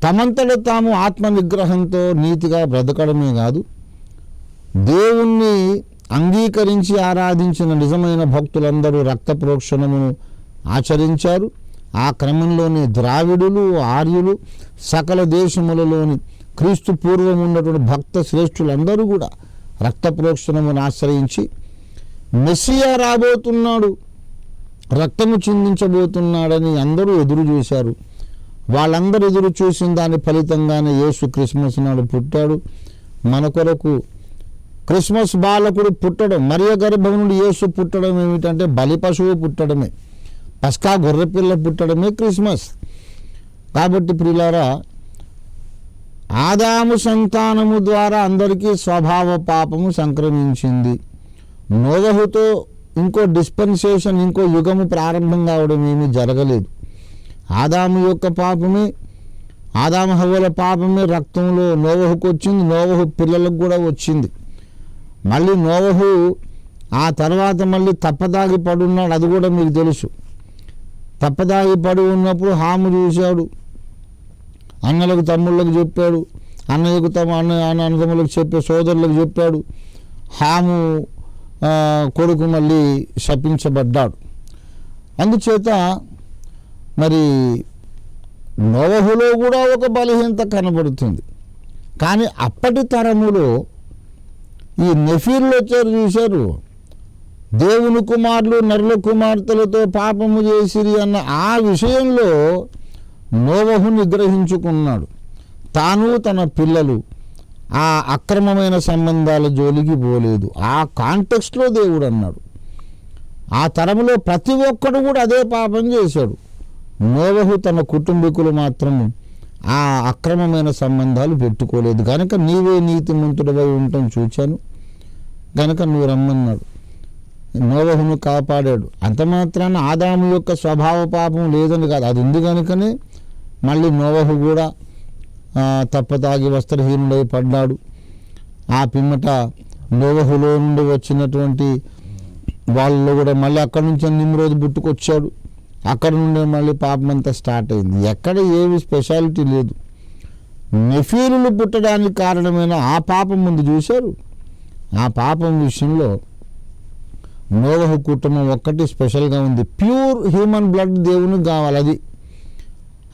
తమంతట తాము ఆత్మ నిగ్రహంతో నీతిగా బ్రతకడమే కాదు, దేవుణ్ణి అంగీకరించి ఆరాధించిన నిజమైన భక్తులందరూ రక్త ప్రోక్షణమును ఆచరించారు. ఆ క్రమంలోనే ద్రావిడులు, ఆర్యులు, సకల దేశములలోని క్రీస్తు పూర్వం ఉన్నటువంటి భక్త శ్రేష్ఠులందరూ కూడా రక్త ప్రోక్షణమును ఆశ్రయించి మెస్సియా రాబోతున్నాడు, రక్తము చిందించబోతున్నాడని అందరూ ఎదురు చూశారు. వాళ్ళందరూ ఎదురు చూసిన దాని ఫలితంగానే యేసు క్రిస్మస్ నాడు పుట్టాడు. మన కొరకు క్రిస్మస్ బాలకుడు పుట్టడం, మరియ గర్భం నుండి యేసు పుట్టడం ఏమిటంటే బలి పశువు పుట్టడమే, పస్కా గొర్రెపిల్ల పుట్టడమే క్రిస్మస్. కాబట్టి ప్రియులారా, ఆదాము సంతానము ద్వారా అందరికీ స్వభావ పాపము సంక్రమించింది. నోవహుతో ఇంకో డిస్పెన్సేషన్, ఇంకో యుగము ప్రారంభం కావడం ఏమీ జరగలేదు. ఆదాము యొక్క పాపమే, ఆదాము హవ్వల పాపమే రక్తంలో నోవహుకు వచ్చింది, నోవహు పిల్లలకు కూడా వచ్చింది. మళ్ళీ నోవహు ఆ తర్వాత మళ్ళీ తప్పదాగి పడున్నాడు, అది కూడా మీకు తెలుసు. తప్పదాగి పడి ఉన్నప్పుడు హాము చూశాడు, అన్నలకు తమ్ముళ్ళకు చెప్పాడు, అన్నయ్యకు అన్నదమ్ములకు చెప్పే సోదరులకు చెప్పాడు. హాము కొడుకు మళ్ళీ శపించబడ్డాడు. అందుచేత మరి నోవహులో కూడా ఒక బలహీనత కనబడుతుంది. కానీ అప్పటి తరములో ఈ నెఫీర్లు వచ్చారు, చూశారు, దేవుని కుమారులు నరుల కుమార్తెలతో పాపము చేసిరి అన్న ఆ విషయంలో నోవహు నిగ్రహించుకున్నాడు. తాను తన పిల్లలు ఆ అక్రమమైన సంబంధాల జోలికి పోలేదు. ఆ కాంటెక్స్ట్లో దేవుడు అన్నాడు. ఆ తరములో ప్రతి ఒక్కడు కూడా అదే పాపం చేశాడు. నోవహు తన కుటుంబీకులు మాత్రము ఆ అక్రమమైన సంబంధాలు పెట్టుకోలేదు. కనుక నీవే నీతిమంతుడవై ఉండటం చూచాను, కనుక నువ్వు రమ్మన్నాడు. నోవహును కాపాడాడు. అంత మాత్రాన ఆదాము యొక్క స్వభావ పాపం లేదని కాదు, అది ఉంది కనుకనే మళ్ళీ నోవహు కూడా తప్పతాగి వస్త్రహీనుడై పడ్డాడు. ఆ పిమ్మట నోవహులో నుండి వచ్చినటువంటి వాళ్ళలో కూడా మళ్ళీ అక్కడి నుంచి నిమ్రోదు పుట్టుకొచ్చాడు. అక్కడ నుండి మళ్ళీ పాపం అంతా స్టార్ట్ అయింది. ఎక్కడ ఏవి స్పెషాలిటీ లేదు. నెఫీరులు పుట్టడానికి కారణమైన ఆ పాపం ముందు చూశారు. ఆ పాపం విషయంలో నోవహు కుటుంబం ఒక్కటి స్పెషల్గా ఉంది. ప్యూర్ హ్యూమన్ బ్లడ్ దేవునికి కావాలి. అది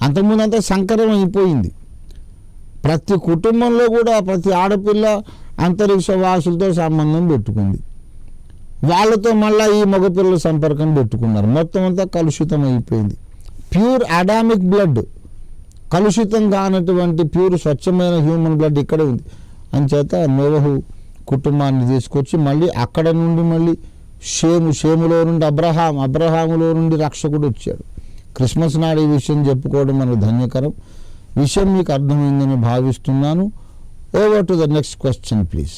అంతకుముందు అంతా సంకరం అయిపోయింది. ప్రతి కుటుంబంలో కూడా ప్రతి ఆడపిల్ల అంతరిక్ష వాసులతో సంబంధం పెట్టుకుంది. వాళ్ళతో మళ్ళీ ఈ మగపిల్లల సంపర్కం పెట్టుకున్నారు. మొత్తం అంతా కలుషితం అయిపోయింది. ప్యూర్ అడామిక్ బ్లడ్, కలుషితం కానటువంటి ప్యూర్ స్వచ్ఛమైన హ్యూమన్ బ్లడ్ ఇక్కడే ఉంది. అంచేత నోవహు కుటుంబాన్ని తీసుకొచ్చి మళ్ళీ అక్కడ నుండి మళ్ళీ షేములో నుండి అబ్రహాములో నుండి రక్షకుడు వచ్చాడు. క్రిస్మస్ నాడు ఈ విషయం చెప్పుకోవడం మనకు ధన్యకరం. విషయం మీకు అర్థమైందని భావిస్తున్నాను. Over to the next question please.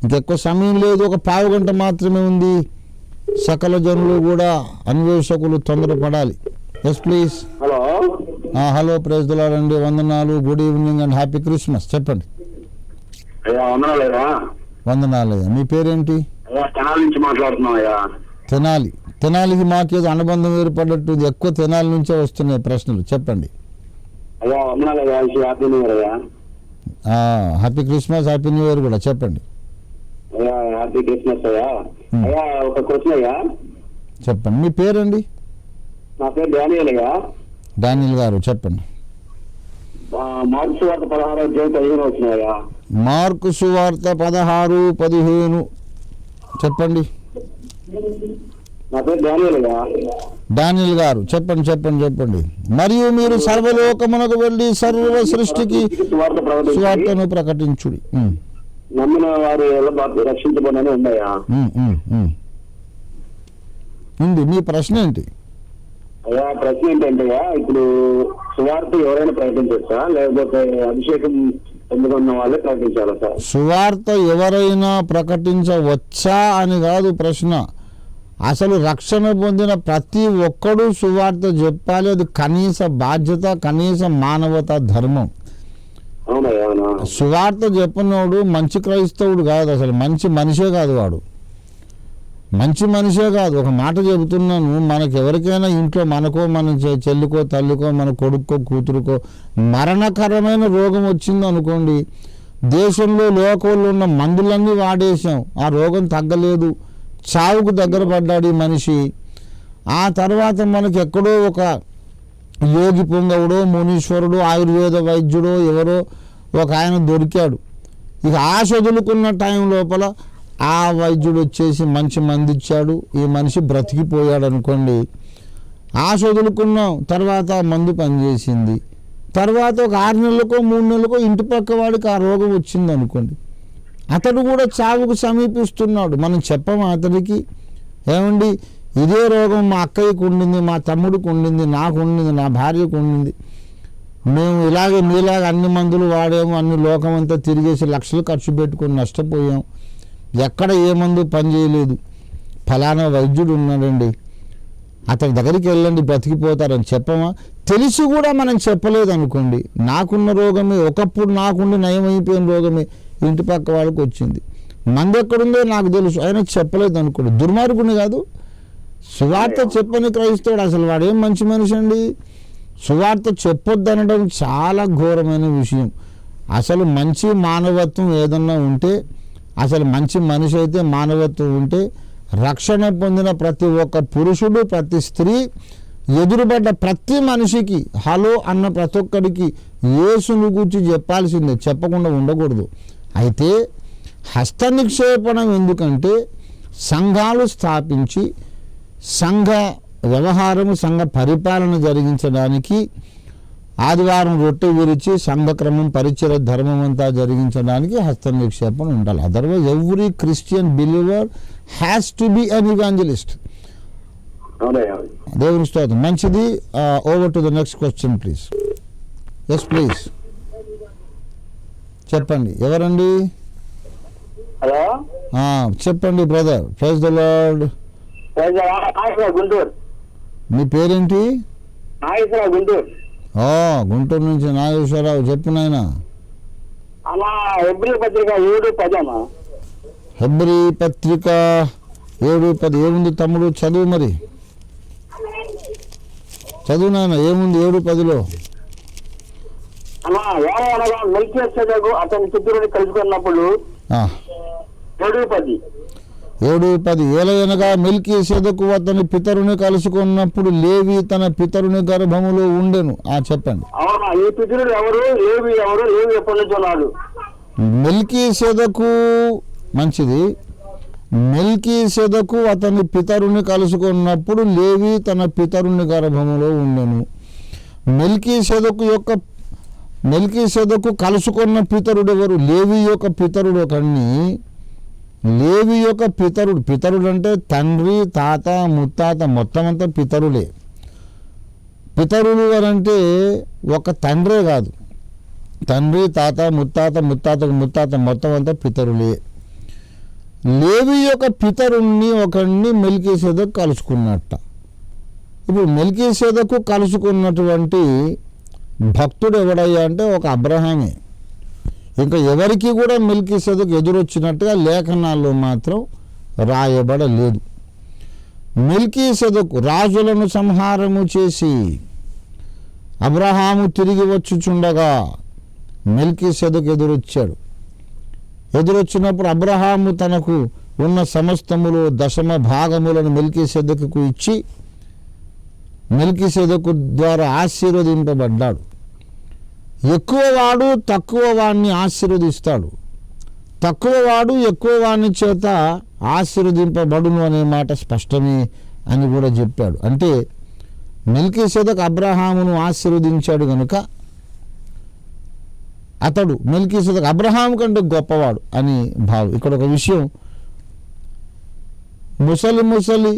ఇంకెక్కువ సమయం లేదు, ఒక పావు గంట మాత్రమే ఉంది. సకల జనులు కూడా అన్వేషకులు తొందరపడాలి. Yes please. Hello hello, praise the lord అండి, వందనాలు, good evening and happy Christmas. చెప్పండి. అయ్యా వందనాలేదా? వందనాలయ్యా. మీ పేరేంటి? అయ్యా తెనాలి నుంచి మాట్లాడుతున్నాం అయ్యా. తెనాలికి మాకేదో అనుబంధం ఏర్పడ్డట్టు ఎక్కువ తెనాలి నుంచే వస్తున్నాయి ప్రశ్నలు. చెప్పండి. అయ్యా వందనాలయ్యా, హ్యాపీ న్యూ ఇయర్ అయ్యా. Happy Christmas, happy new year కూడా చెప్పండి. అయ్యా హ్యాపీ క్రిస్మస్ అయ్యా. అయ్యా ఒక క్వశ్చన్ అయ్యా. చెప్పండి. మీ పేరండి? నా పేరు డానియల్ అయ్యా. డానియల్ గారు చెప్పండి. మార్క్స్ వార్త 16:15 వచ్చినాయా? మార్కు సువార్త 16:15 చెప్పండి. నా పేరు డానియల్ అయ్యా. డానియల్ గారు చెప్పండి. మరియు మీరు సర్వలోకమునకు వెళ్ళి సర్వ సృష్టికి సువార్తను ప్రకటించుడి. నమ్మిన వారు రక్షించబడని ఉన్నాయా? ఉంది. మీ ప్రశ్న ఏంటి? అయ్యా ప్రశ్న ఏంటంటే, ఇప్పుడు సువార్త ఎవరైనా ప్రకటించవచ్చా, లేకపోతే అభిషేకం పొందుకున్న వాళ్ళే ప్రకటించాలా సార్? సువార్త ఎవరైనా ప్రకటించవచ్చా అని కాదు ప్రశ్న. అసలు రక్షణ పొందిన ప్రతి ఒక్కడూ సువార్త చెప్పాలి. అది కనీస బాధ్యత, కనీస మానవతా ధర్మం. అవునయ్యా, అవునా. సువార్త చెప్పినోడు మంచి క్రైస్తవుడు కాదు, అసలు మంచి మనిషే కాదు వాడు. మంచి మనిషే కాదు. ఒక మాట చెబుతున్నాను, మనకు ఎవరికైనా ఇంట్లో మనకో మన చెల్లికో తల్లికో మన కొడుకో కూతురుకో మరణకరమైన రోగం వచ్చింది అనుకోండి, దేశంలో లోకంలో ఉన్న మందులన్నీ వాడేసాం, ఆ రోగం తగ్గలేదు, చావుకు దగ్గర పడ్డాడు ఈ మనిషి. ఆ తర్వాత మనకి ఎక్కడో ఒక యోగి పొంగవుడో మునీశ్వరుడు ఆయుర్వేద వైద్యుడో ఎవరో ఒక ఆయన దొరికాడు. ఇక ఆశ వదులుకున్న టైం లోపల ఆ వైద్యుడు వచ్చేసి మంచి మంది ఇచ్చాడు, ఈ మనిషి బ్రతికిపోయాడు అనుకోండి. ఆశ వదులుకున్నాం, తర్వాత మందు పనిచేసింది, తర్వాత ఒక 6 నెలలకో 3 నెలలకో ఇంటి పక్క వాడికి ఆ రోగం వచ్చింది అనుకోండి, అతడు కూడా చావుకు సమీపిస్తున్నాడు. మనం చెప్పము అతడికి, ఏమండి ఇదే రోగం మా అక్కయ్యకు ఉండింది, మా తమ్ముడికి ఉండింది, నాకు ఉండింది, నా భార్యకు ఉండింది, మేము ఇలాగే మీలాగా అన్ని మందులు వాడాము, అన్ని లోకం అంతా తిరిగేసి లక్షలు ఖర్చు పెట్టుకొని నష్టపోయాం, ఎక్కడ ఏ మందు పనిచేయలేదు, ఫలానా వైద్యుడు ఉన్నాడండి, అతని దగ్గరికి వెళ్ళండి బ్రతికిపోతారని చెప్పమా? తెలిసి కూడా మనం చెప్పలేదు అనుకోండి, నాకున్న రోగమే, ఒకప్పుడు నాకుండి నయమైపోయిన రోగమే ఇంటి పక్క వాళ్ళకి వచ్చింది, మంది ఎక్కడుందో నాకు తెలుసు, అయినా చెప్పలేదు అనుకోండి, దుర్మార్గుని కాదు. సువార్త చెప్పని క్రైస్తవుడు అసలు వాడేం మంచి మనిషి అండి. సువార్త చెప్పొద్దనడం చాలా ఘోరమైన విషయం. అసలు మంచి మానవత్వం ఏదన్నా ఉంటే, అసలు మంచి మనిషి అయితే మానవత్వం ఉంటే, రక్షణ పొందిన ప్రతి ఒక్క పురుషుడు ప్రతి స్త్రీ ఎదురుపడ్డ ప్రతి మనిషికి హలో అన్న ప్రతి ఒక్కరికి యేసుని గురించి చెప్పాల్సిందే, చెప్పకుండా ఉండకూడదు. అయితే హస్త నిక్షేపణం ఎందుకంటే సంఘాలు స్థాపించి సంఘ వ్యవహారము సంఘ పరిపాలన జరిగించడానికి, ఆదివారం రొట్టె విరిచి సంఘక్రమం పరిచయ ధర్మం అంతా జరిగించడానికి హస్త నిక్షేపణ ఉండాలి. Otherwise every Christian believer has to be an evangelist. దేవుని స్తోత్రం. మంచిది. Over to the next question please. Yes please చెప్పండి. ఎవరండి? హలో, చెప్పండి brother. Praise the lord. Guntur. మీ పేరేంటి? నాగేశ్వరరావు, గుంటూరు. గుంటూరు నుంచి నాగేశ్వరరావు. చెప్పు నాయన. అలా హెబ్రీ పత్రిక 7:10. హెబ్రీ పత్రిక 7:10 ఏముంది తమ్ముడు? చదువు మరి, చదువు నాయన. ఏముంది 7:10లో? అలా అనగా మెల్కీసెదెకు అతని పితరుని కలుసుకున్నప్పుడు 7:10. 7:10 ఏలయనగా మెల్కీసెదెకు అతని పితరుని కలుసుకున్నప్పుడు లేవి తన పితరుని గర్భములో ఉండెను. చెప్పండి. అవునా, ఈ పితరుడు ఎవరు? లేవి ఎవరు? లేవి ఎప్పటి నుంచి ఉన్నాడు? మెల్కీసెదెకు, మంచిది. మెల్కీసెదెకు అతని పితరుని కలుసుకున్నప్పుడు లేవి తన పితరుని గర్భములో ఉండెను. మెల్కీసెదెకు కలుసుకున్న పితరుడు ఎవరు? లేవి యొక్క పితరుడు ఒకడిని. లేవి యొక్క పితరుడు అంటే తండ్రి తాత ముత్తాత మొత్తం అంతా పితరులే. పితరులు అంటే ఒక తండ్రే కాదు, తండ్రి తాత ముత్తాత మొత్తం అంతా పితరులే. లేవి యొక్క పితరుణ్ణి ఒకడిని మెల్కీసెదెకు కలుసుకున్నట్ట. ఇప్పుడు మెల్కీసెదెకు కలుసుకున్నటువంటి భక్తుడు ఎవడయ్యా అంటే ఒక అబ్రహామే. ఇంకా ఎవరికి కూడా మెల్కీసెదెకు ఎదురొచ్చినట్టుగా లేఖనాల్లో మాత్రం రాయబడలేదు. మెల్కీసెదెకు రాజులను సంహారము చేసి అబ్రహాము తిరిగి వచ్చుచుండగా మెల్కీసెదెకు ఎదురొచ్చినప్పుడు అబ్రహాము తనకు ఉన్న సమస్తములు 10వ భాగములను మెల్కీసెదెకుకు ఇచ్చి మెల్కీసెదెకు ద్వారా ఆశీర్వదింపబడ్డాడు. ఎక్కువ వాడు తక్కువ వాడిని ఆశీర్వదిస్తాడు, తక్కువ వాడు ఎక్కువ వాడిని చేత ఆశీర్వదింపబడును అనే మాట స్పష్టమే అని కూడా చెప్పాడు. అంటే మెల్కీసెదెకు అబ్రహామును ఆశీర్వదించాడు కనుక అతడు మెల్కీసెదెకు అబ్రహాము కంటే గొప్పవాడు అని భావం. ఇక్కడ ఒక విషయం, ముసలి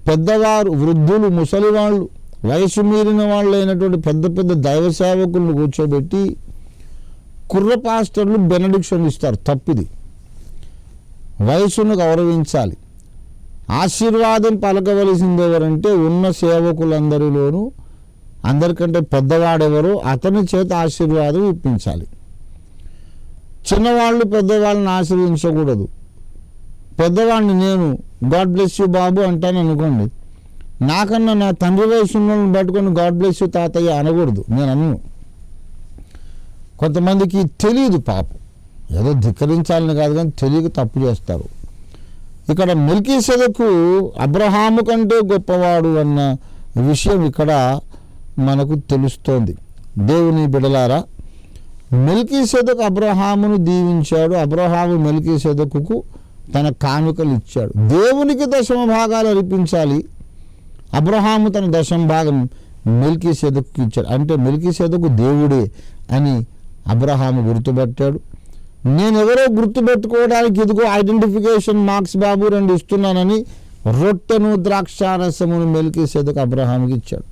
పెద్దవారు, వృద్ధులు, ముసలి వాళ్ళు, వయసు మీరిన వాళ్ళు అయినటువంటి పెద్ద దైవ సేవకులను కూర్చోబెట్టి కుర్ర పాస్టర్లు బెనడిక్షన్ ఇస్తారు. తప్పిది. వయసును గౌరవించాలి. ఆశీర్వాదం పలకవలసింది ఎవరంటే ఉన్న సేవకులందరిలోనూ అందరికంటే పెద్దవాడెవరో అతని చేత ఆశీర్వాదం ఇప్పించాలి. చిన్నవాళ్ళు పెద్దవాళ్ళని ఆశ్రయించకూడదు. పెద్దవాడిని నేను గాడ్ బ్లెస్ యూ బాబు అంటాను అనుకోండి, నాకన్నా నా తండ్రి వయసు ఉన్నోళ్ళని పట్టుకొని గాడ్ బ్లెస్ యూ తాతయ్య అనకూడదు. నేను అన్ను. కొంతమందికి తెలియదు పాపం, ఏదో ధిక్కరించాలని కాదు కానీ తెలియక తప్పు చేస్తారు. ఇక్కడ మెల్కీసెదెకు అబ్రహాము కంటే గొప్పవాడు అన్న విషయం ఇక్కడ మనకు తెలుస్తోంది. దేవుని బిడలారా, మెల్కీసెదెకు అబ్రహామును దీవించాడు. అబ్రహాము మెల్కీసెదెకుకు తన కానుకలు ఇచ్చాడు. దేవునికి దశమ భాగాలు అర్పించాలి. అబ్రహాము తన దశమ భాగం మెల్కీసెదెకుకు ఇచ్చాడు. అంటే మెల్కీసెదెకు దేవుడే అని అబ్రహాము గుర్తుపెట్టాడు. నేనెవరో గుర్తుపెట్టుకోవడానికి ఇదిగో ఐడెంటిఫికేషన్ మార్క్స్ బాబు 2 ఇస్తున్నానని రొట్టెను ద్రాక్షారసమును మెల్కీసెదెకు అబ్రహాముకి ఇచ్చాడు.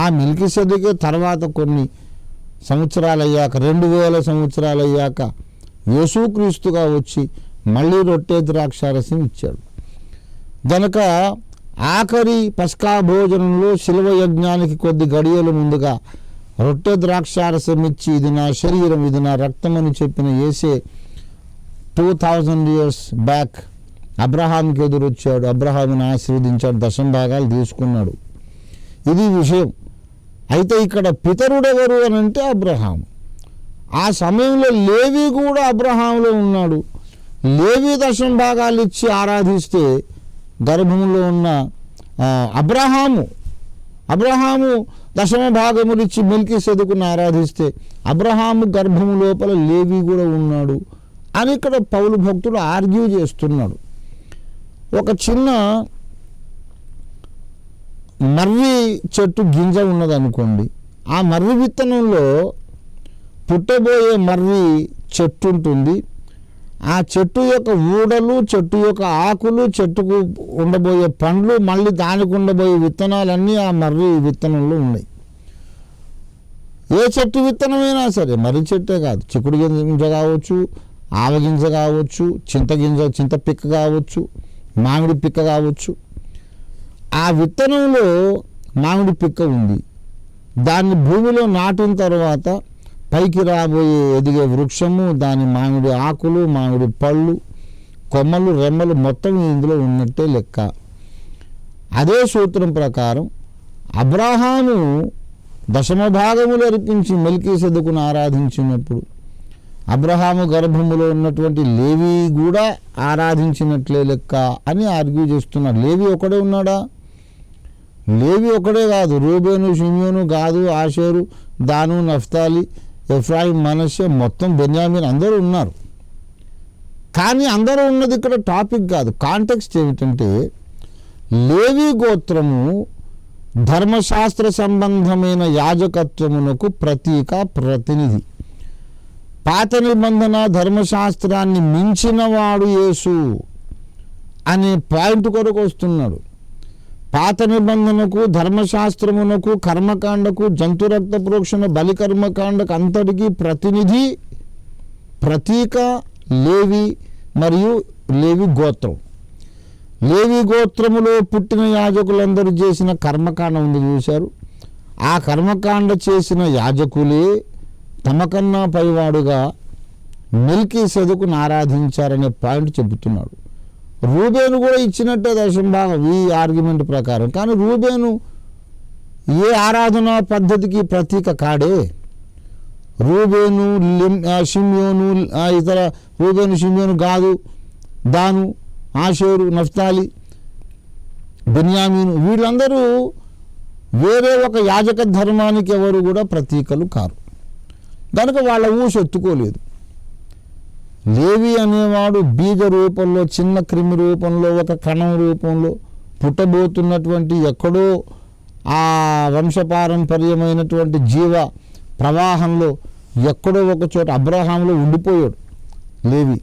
ఆ మెల్కీసెదెకే తర్వాత కొన్ని సంవత్సరాలయ్యాక 2000 సంవత్సరాలయ్యాక యేసుక్రీస్తుగా వచ్చి మళ్ళీ రొట్టె ద్రాక్షారసం ఇచ్చాడు. గనక ఆఖరి పస్కా భోజనంలో శిలువ యజ్ఞానికి కొద్ది గడియల ముందుగా రొట్టె ద్రాక్షారసం ఇచ్చి ఇది నా శరీరం, ఇది నా రక్తం అని చెప్పిన యేసే 2000 years బ్యాక్ అబ్రహాంకి ఎదురొచ్చాడు. అబ్రహాముని ఆశీర్వదించాడు, దశమ భాగాలు తీసుకున్నాడు. ఇది విషయం. అయితే ఇక్కడ పితరుడెవరు అని అంటే అబ్రహాము. ఆ సమయంలో లేవి కూడా అబ్రహాములో ఉన్నాడు. లేవి దశమ భాగాలు ఇచ్చి ఆరాధిస్తే గర్భంలో ఉన్న అబ్రహాము దశమ భాగములు ఇచ్చి మెల్కీసెదెకును ఆరాధిస్తే అబ్రహాము గర్భము లోపల లేవి కూడా ఉన్నాడు అని ఇక్కడ పౌలు భక్తుడు ఆర్గ్యూ చేస్తున్నాడు. ఒక చిన్న మర్రి చెట్టు గింజ ఉన్నదనుకోండి, ఆ మర్రి విత్తనంలో పుట్టబోయే మర్రి చెట్టు ఉంటుంది. ఆ చెట్టు యొక్క ఊడలు, చెట్టు యొక్క ఆకులు, చెట్టుకు ఉండబోయే పండ్లు, మళ్ళీ దానికి ఉండబోయే విత్తనాలన్నీ ఆ మర్రి విత్తనంలో ఉన్నాయి. ఏ చెట్టు విత్తనమైనా సరే, మర్రి చెట్టే కాదు, చిక్కుడు గింజ కావచ్చు, ఆవగింజ కావచ్చు, చింత పిక్క కావచ్చు, మామిడి పిక్క కావచ్చు. ఆ విత్తనంలో మామిడి పిక్క ఉంది. దాన్ని భూమిలో నాటిన తర్వాత పైకి రాబోయే ఎదిగే వృక్షము, దాని మామిడి ఆకులు, మామిడి పళ్ళు, కొమ్మలు, రెమ్మలు మొత్తం ఇందులో ఉన్నట్టే లెక్క. అదే సూత్రం ప్రకారం అబ్రహాము దశమ భాగములు అర్పించి మెల్కీసెదెకును ఆరాధించినప్పుడు అబ్రహాము గర్భములో ఉన్నటువంటి లేవి కూడా ఆరాధించినట్లే లెక్క అని ఆర్గ్యూ చేస్తున్నారు. లేవి ఒకడే ఉన్నాడా? లేవి ఒకడే కాదు, రూబేను, షిమ్యోను, గాదు, ఆషేరు, దాను, నఫ్తాలి, ఎఫ్రాయిం, మనష్షే, మొత్తం బెన్యామీన్ అందరూ ఉన్నారు. కానీ అందరూ ఉన్నది ఇక్కడ టాపిక్ కాదు. కాంటెక్స్ట్ ఏమిటంటే లేవి గోత్రము ధర్మశాస్త్ర సంబంధమైన యాజకత్వమునకు ప్రతీక, ప్రతినిధి. పాత నిబంధన ధర్మశాస్త్రాన్ని మించినవాడు యేసు అనే పాయింట్ కొరకు వస్తున్నాడు. పాత నిబంధనకు, ధర్మశాస్త్రమునకు, కర్మకాండకు, జంతురక్త ప్రోక్షణ, బలికర్మకాండకు అంతటికీ ప్రతినిధి, ప్రతీక లేవి మరియు లేవి గోత్రం. లేవి గోత్రములో పుట్టిన యాజకులందరూ చేసిన కర్మకాండ ఉంది చూశారు. ఆ కర్మకాండ చేసిన యాజకులే తమకన్నా పైవాడుగా మెల్కీసెదెకును ఆరాధించారనే పాయింట్ చెబుతున్నాడు. రూబేను కూడా ఇచ్చినట్టే దశమ భాగం ఈ ఆర్గ్యుమెంట్ ప్రకారం. కానీ రూబేను ఏ ఆరాధనా పద్ధతికి ప్రతీక కాడే. రూబేను, షిమ్యోను, ఇతర రూబేను, షిమ్యోను, గాదు, దాను, ఆషేరు, నఫ్తాలి, బెన్యామీను వీళ్ళందరూ వేరే ఒక యాజక ధర్మానికి ఎవరు కూడా ప్రతీకలు కారు. కనుక వాళ్ళ ఊసు ఎత్తుకోలేదు. లేవి అనేవాడు బీజ రూపంలో, చిన్న క్రిమి రూపంలో, ఒక కణం రూపంలో పుట్టబోతున్నటువంటి ఎక్కడో ఆ వంశపారంపర్యమైనటువంటి జీవ ప్రవాహంలో ఎక్కడో ఒక చోట అబ్రహాములో ఉండిపోయాడు లేవి.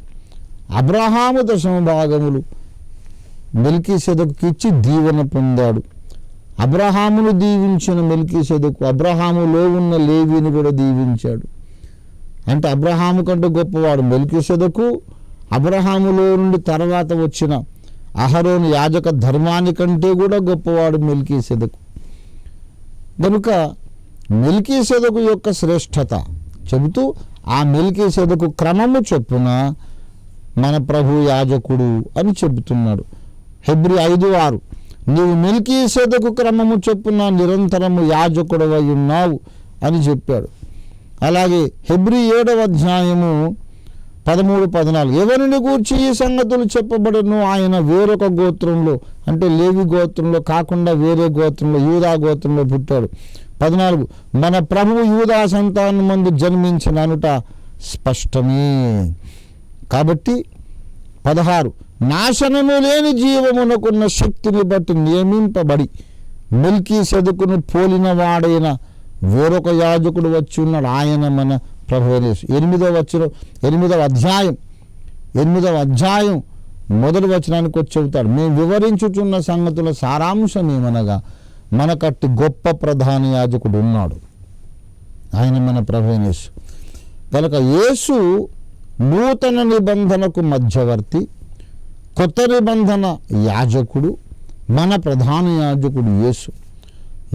అబ్రహాము దశమ భాగములు మెల్కీసెదెకుకి ఇచ్చి దీవెన పొందాడు. అబ్రహామును దీవించిన మెల్కీసెదెకు అబ్రహాములో ఉన్న లేవిని కూడా దీవించాడు. అంటే అబ్రహాము కంటే గొప్పవాడు మెల్కీసెదెకు. అబ్రహాములో నుండి తర్వాత వచ్చిన అహరోను యాజక ధర్మానికంటే కూడా గొప్పవాడు మెల్కీసెదెకు. కనుక మెల్కీసెదెకు యొక్క శ్రేష్టత చెబుతూ ఆ మెల్కీసెదెకు క్రమము చొప్పున మన ప్రభు యాజకుడు అని చెబుతున్నాడు. హెబ్రీ 5:6 నీవు మెల్కీసెదెకు క్రమము చొప్పున నిరంతరము యాజకుడవై ఉన్నావు అని చెప్పాడు. అలాగే హెబ్రీ 7:13-14 ఎవరిని గూర్చి ఈ సంగతులు చెప్పబడను, ఆయన వేరొక గోత్రంలో అంటే లేవి గోత్రంలో కాకుండా వేరే గోత్రంలో యూదా గోత్రంలో పుట్టాడు. 14 మన ప్రభువు యూదా సంతానమందు జన్మించిన అనుట స్పష్టమే. కాబట్టి 16 నాశనము లేని జీవమునకున్న శక్తిని బట్టి నియమింపబడి మెల్కీసెదెకును పోలిన వాడైన వేరొక యాజకుడు వచ్చి ఉన్నాడు, ఆయన మన ప్రభువు యేసు. 8వ అధ్యాయం 1వ వచనానికి వచ్చి చెబుతాడు, మేము వివరించుచున్న సంగతుల సారాంశం ఏమనగా మనకట్టి గొప్ప ప్రధాన యాజకుడు ఉన్నాడు, ఆయన మన ప్రభువు యేసు. కనుక యేసు నూతన నిబంధనకు మధ్యవర్తి, కొత్త నిబంధన యాజకుడు, మన ప్రధాన యాజకుడు యేసు.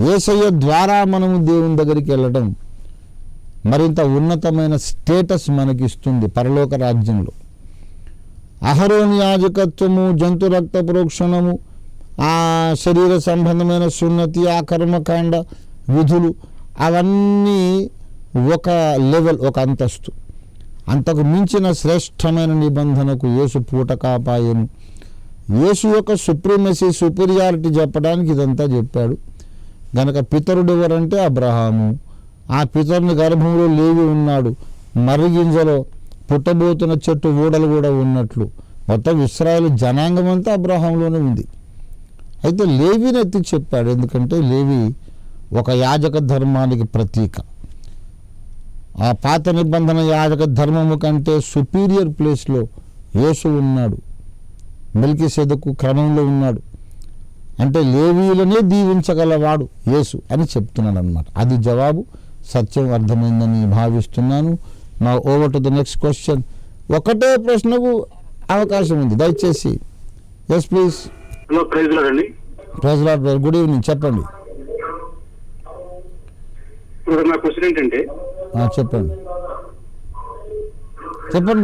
యేసయ్య ద్వారా మనము దేవుని దగ్గరికి వెళ్ళడం మరింత ఉన్నతమైన స్టేటస్ మనకిస్తుంది పరలోక రాజ్యంలో. అహరోను యాజకత్వము, జంతు రక్త ప్రోక్షణము, ఆ శరీర సంబంధమైన సున్నతి, ఆ కర్మకాండ విధులు అవన్నీ ఒక లెవెల్, ఒక అంతస్తు. అంతకు మించిన శ్రేష్టమైన నిబంధనకు యేసు పూటకాపాయను. యేసు యొక్క సుప్రీమసీ, సుపీరియారిటీ చెప్పడానికి ఇదంతా చెప్పాడు. గనక పితరుడు ఎవరంటే అబ్రహాము. ఆ పితరుని గర్భంలో లేవి ఉన్నాడు, మర్రిగింజలో పుట్టబోతున్న చెట్టు ఊడలు కూడా ఉన్నట్లు మొత్తం ఇశ్రాయేలు జనాంగం అంతా అబ్రహాంలోనే ఉంది. అయితే లేవిని ఎత్తి చెప్పాడు, ఎందుకంటే లేవి ఒక యాజక ధర్మానికి ప్రతీక. ఆ పాత నిబంధన యాజక ధర్మము కంటే సుపీరియర్ ప్లేస్లో యేసు ఉన్నాడు, మెల్కీసెదెకు క్రమంలో ఉన్నాడు. అంటే లేవీలనే దీవించగలవాడు యేసు అని చెప్తున్నాడు అన్నమాట. అది జవాబు. సత్యం అర్థమైందని భావిస్తున్నాను. నా over to the next question. ఒకటే ప్రశ్నకు అవకాశం ఉంది, దయచేసి. Yes please. Hello, praise lord అండి. Praise lord brother, good evening. చెప్పండి. నా క్వశ్చన్ ఏంటంటే, చెప్పండి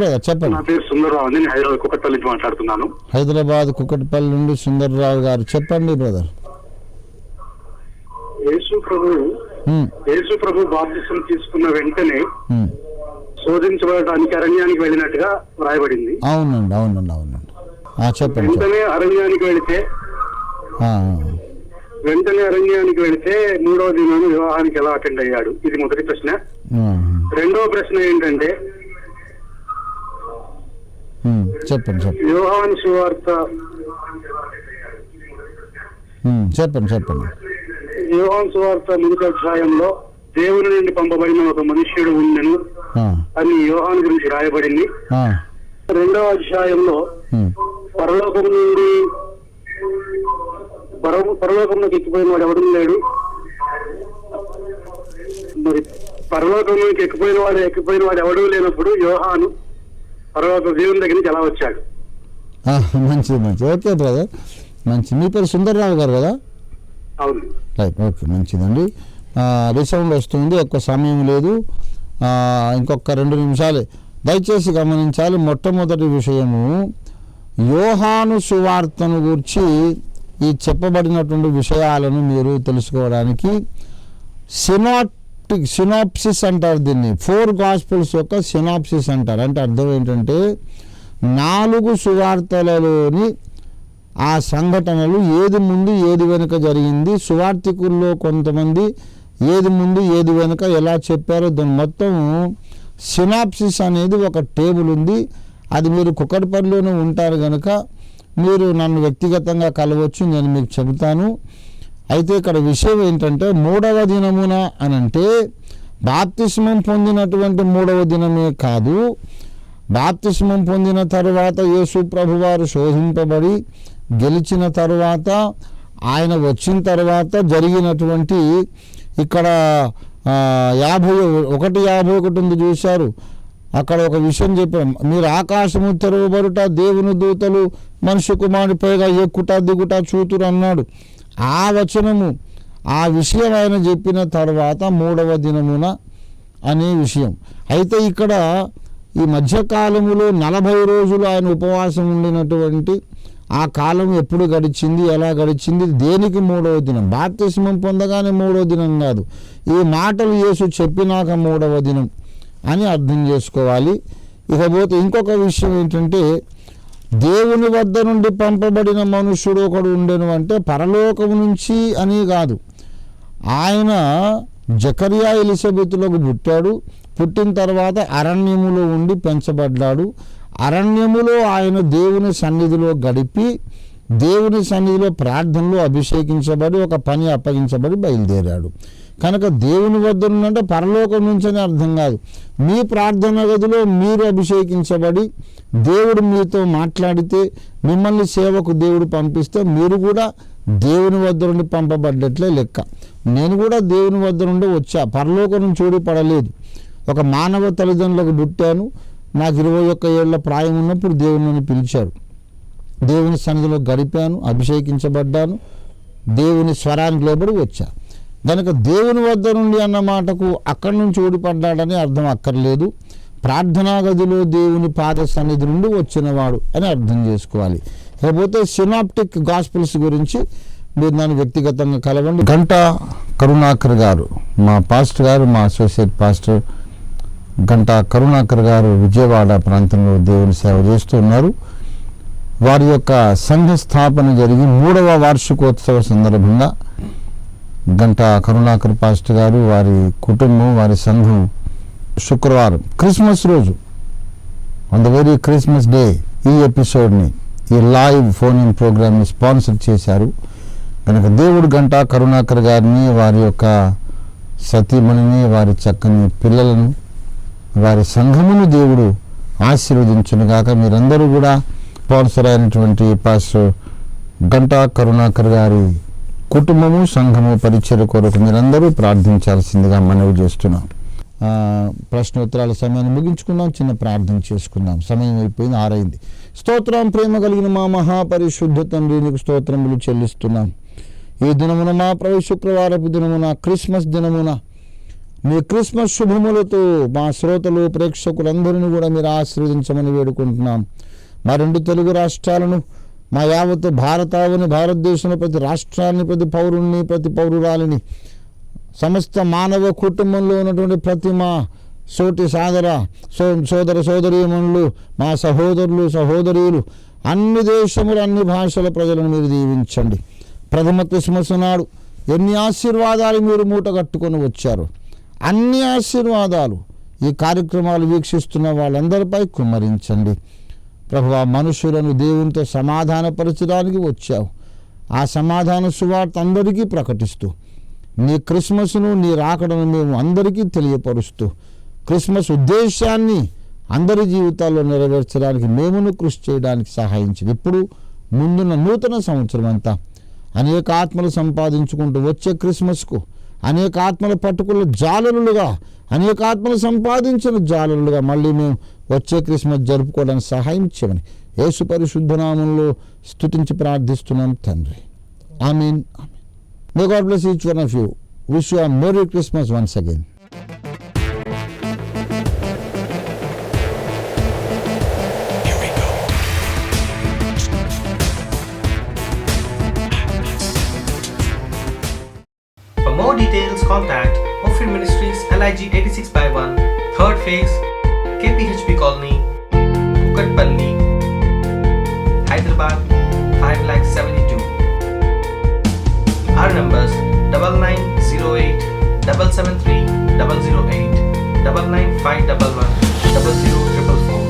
బ్రదర్, చెప్పండి. నా పేరు సుందరరావు అండి, నేను హైదరాబాద్ కుక్కట్పల్లి నుంచి మాట్లాడుతున్నాను. హైదరాబాద్ కుక్కట్పల్లి నుండి సుందరరావు గారు, చెప్పండి బ్రదర్. యేసు ప్రభు బాప్తిసం తీసుకున్న వెంటనే శోధించబడటానికి అరణ్యానికి వెళ్ళినట్టుగా రాయబడింది. అవునండి. చెప్పండి. వెంటనే అరణ్యానికి వెళితే 3వ దినం వివాహానికి ఎలా అటెండ్ అయ్యాడు? ఇది మొదటి ప్రశ్న. రెండవ ప్రశ్న ఏంటంటే, చెప్పండి. యోహాను సువార్త మొదటి అధ్యాయంలో దేవుని నుండి పంపబడిన ఒక మనుష్యుడు ఉండెను అని యోహాను గురించి రాయబడింది. రెండవ అధ్యాయంలో పరలోకంలోకి ఎక్కిపోయిన వాడు ఎవడు లేడు. మరి పరలోకంలోకి ఎక్కిపోయిన వాడు ఎవడూ లేనప్పుడు యోహాను పరలోక దేవుని దగ్గర నుంచి ఎలా వచ్చాడు? మంచిది. ఓకే బ్రదర్, మంచి. మీ పేరు సుందరరావు గారు కదా? అవును. రైట్, ఓకే, మంచిదండి. రిసౌండ్ వస్తుంది, ఎక్కువ సమయం లేదు, ఇంకొక 2 నిమిషాలే. దయచేసి గమనించాలి. మొట్టమొదటి విషయము, యోహాను సువార్తను గురించి ఈ చెప్పబడినటువంటి విషయాలను మీరు తెలుసుకోవడానికి సినాప్సిస్ అంటారు దీన్ని. 4 గాస్పెల్స్ యొక్క సినాప్సిస్ అంటారు. అంటే అర్థం ఏంటంటే 4 సువార్తలలోని ఆ సంఘటనలు ఏది ముందు ఏది వెనుక జరిగింది, సువార్తికుల్లో కొంతమంది ఏది ముందు ఏది వెనుక ఎలా చెప్పారో దాని మొత్తం సినాప్సిస్ అనేది ఒక టేబుల్ ఉంది. అది మీరు కుక్కట్పల్లిలోనే ఉంటారు కనుక మీరు నన్ను వ్యక్తిగతంగా కలవచ్చు, నేను మీకు చెబుతాను. అయితే ఇక్కడ విషయం ఏంటంటే 3వ దినమున అనంటే బాప్తిస్మం పొందినటువంటి 3వ దినమే కాదు, బాప్తిస్మం పొందిన తరువాత యేసు ప్రభువారు శోధింపబడి గెలిచిన తరువాత ఆయన వచ్చిన తర్వాత జరిగినటువంటి ఇక్కడ 51 ఉంది చూశారు. అక్కడ ఒక విషయం చెప్పాం, మీరు ఆకాశము తెరవబడుట, దేవుని దూతలు మనుష్య కుమారుని పైగా ఎక్కుట దిగుట చూతురు అన్నాడు. ఆ వచనము, ఆ విషయం ఆయన చెప్పిన తర్వాత 3వ దినమున అనే విషయం. అయితే ఇక్కడ ఈ మధ్యకాలములో 40 రోజులు ఆయన ఉపవాసం ఉండినటువంటి ఆ కాలం ఎప్పుడు గడిచింది, ఎలా గడిచింది, దేనికి 3వ దినం? బాప్తిస్మం పొందగానే 3వ దినం కాదు, ఈ మాటలు యేసు చెప్పినాక 3వ దినం అని అర్థం చేసుకోవాలి. ఇకపోతే ఇంకొక విషయం ఏంటంటే, దేవుని వద్ద నుండి పంపబడిన మనుష్యుడు ఒకడు ఉండెను అంటే పరలోకం నుంచి అని కాదు. ఆయన జకర్యా ఎలిజబెతులకు పుట్టాడు. పుట్టిన తర్వాత అరణ్యములో ఉండి పెంచబడ్డాడు. అరణ్యములో ఆయన దేవుని సన్నిధిలో గడిపి, దేవుని సన్నిధిలో ప్రార్థనలో అభిషేకించబడి, ఒక పని అప్పగించబడి బయలుదేరాడు. కనుక దేవుని వద్ద నుండి పరలోకం నుంచి అని అర్థం కాదు. మీ ప్రార్థన గదిలో మీరు అభిషేకించబడి దేవుడు మీతో మాట్లాడితే, మిమ్మల్ని సేవకు దేవుడు పంపిస్తే మీరు కూడా దేవుని వద్ద నుండి పంపబడ్డట్లే లెక్క. నేను కూడా దేవుని వద్ద నుండి వచ్చా, పరలోకం నుంచి చూడపడలేదు. ఒక మానవ తల్లిదండ్రులకు పుట్టాను. నాకు 21 ఏళ్ల ప్రాయం ఉన్నప్పుడు దేవుని నన్ను పిలిచాడు. దేవుని సన్నిధిలో గడిపాను, అభిషేకించబడ్డాను, దేవుని స్వరానికి లోబడి వచ్చా. కనుక దేవుని వద్ద నుండి అన్న మాటకు అక్కడి నుంచి ఊడిపడ్డాడని అర్థం అక్కర్లేదు. ప్రార్థనా గదిలో దేవుని పాద సన్నిధి నుండి వచ్చినవాడు అని అర్థం చేసుకోవాలి. లేకపోతే సినాప్టిక్ గాస్పిల్స్ గురించి మీరు నన్ను వ్యక్తిగతంగా కలవండి. గంటా కరుణాకర్ గారు, మా పాస్టర్ గారు, మా అసోసియేట్ పాస్టర్ గంటా కరుణాకర్ గారు విజయవాడ ప్రాంతంలో దేవుని సేవ చేస్తూ ఉన్నారు. వారి యొక్క సంఘ స్థాపన జరిగి 3వ వార్షికోత్సవ సందర్భంగా గంటా కరుణాకర్ పాస్టర్ గారు, వారి కుటుంబం, వారి సంఘం శుక్రవారం క్రిస్మస్ రోజు, on the very Christmas day, ఈ ఎపిసోడ్ని, ఈ లైవ్ ఫోన్ ఇన్ ప్రోగ్రామ్ని స్పాన్సర్ చేశారు. కనుక దేవుడు గంటా కరుణాకర్ గారిని, వారి యొక్క సతీమణిని, వారి చక్కని పిల్లలను, వారి సంఘమును దేవుడు ఆశీర్వదించునుగాక. మీరందరూ కూడా స్పాన్సర్ అయినటువంటి పాస్టర్ గంటా కరుణాకర్ గారి కుటుంబము, సంఘము పరిచయ కొరకు మీరందరూ ప్రార్థించాల్సిందిగా మనవి చేస్తున్నాం. ప్రశ్నోత్తరాల సమయాన్ని ముగించుకుందాం, చిన్న ప్రార్థన చేసుకుందాం. సమయం అయిపోయింది, 6 అయింది. స్తోత్రం ప్రేమ కలిగిన మా మహాపరిశుద్ధ తండ్రి, నీకు స్తోత్రములు చెల్లిస్తున్నాం. ఈ దినమున మా ప్రభు శుక్రవారపు దినమున, క్రిస్మస్ దినమున మీ క్రిస్మస్ శుభములతో మా శ్రోతలు, ప్రేక్షకులందరినీ కూడా మీరు ఆశీర్వదించమని వేడుకుంటున్నాం. మా 2 తెలుగు రాష్ట్రాలను, మా యావత్ భారతదేశంలో ప్రతి రాష్ట్రాన్ని, ప్రతి పౌరుణ్ణి, ప్రతి పౌరురాలిని, సమస్త మానవ కుటుంబంలో ఉన్నటువంటి ప్రతి మా సోదర సోదరీమణులు, మా సహోదరులు సహోదరీలు, అన్ని దేశములు, అన్ని భాషల ప్రజలను మీరు దీవించండి. ప్రథమ క్రిస్మస్ నాడు ఎన్ని ఆశీర్వాదాలు మీరు మూట కట్టుకొని వచ్చారు, అన్ని ఆశీర్వాదాలు ఈ కార్యక్రమాలు వీక్షిస్తున్న వాళ్ళందరిపై కుమ్మరించండి. ప్రభువా, మనుషులను దేవునితో సమాధానపరచడానికి వచ్చావు. ఆ సమాధాన సువార్త అందరికీ ప్రకటిస్తూ, నీ క్రిస్మస్ను, నీ రాకడను మేము అందరికీ తెలియపరుస్తూ, క్రిస్మస్ ఉద్దేశాన్ని అందరి జీవితాల్లో నెరవేర్చడానికి మేమును కృషి చేయడానికి సహాయించింది. ఇప్పుడు ముందున్న నూతన సంవత్సరం అంతా అనేక ఆత్మలు సంపాదించుకుంటూ వచ్చే క్రిస్మస్కు అనేక ఆత్మల పట్టుకుల జాలరులుగా, అనేక ఆత్మలు సంపాదించిన జాలరులుగా మళ్ళీ మేము వచ్చే క్రిస్మస్ జరుపుకోవడానికి సహాయం చేయమని యేసు పరిశుద్ధ నామంలో స్తుతించి ప్రార్థిస్తున్నాం తండ్రి. ఆమేన్. May God bless each one of you. Wish you a Merry Christmas once again. Here we go. For more details, contact Ophir Ministries, LIG 86/1, 3rd phase, KPHP Colony, Kukatpalli, Hyderabad 5,72,000. Our numbers 9908 773 008, 99511 00044.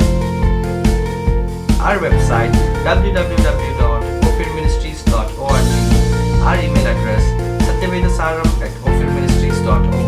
Our website www.ophirministries.org. Our email address satyavedasaram@ophirministries.org.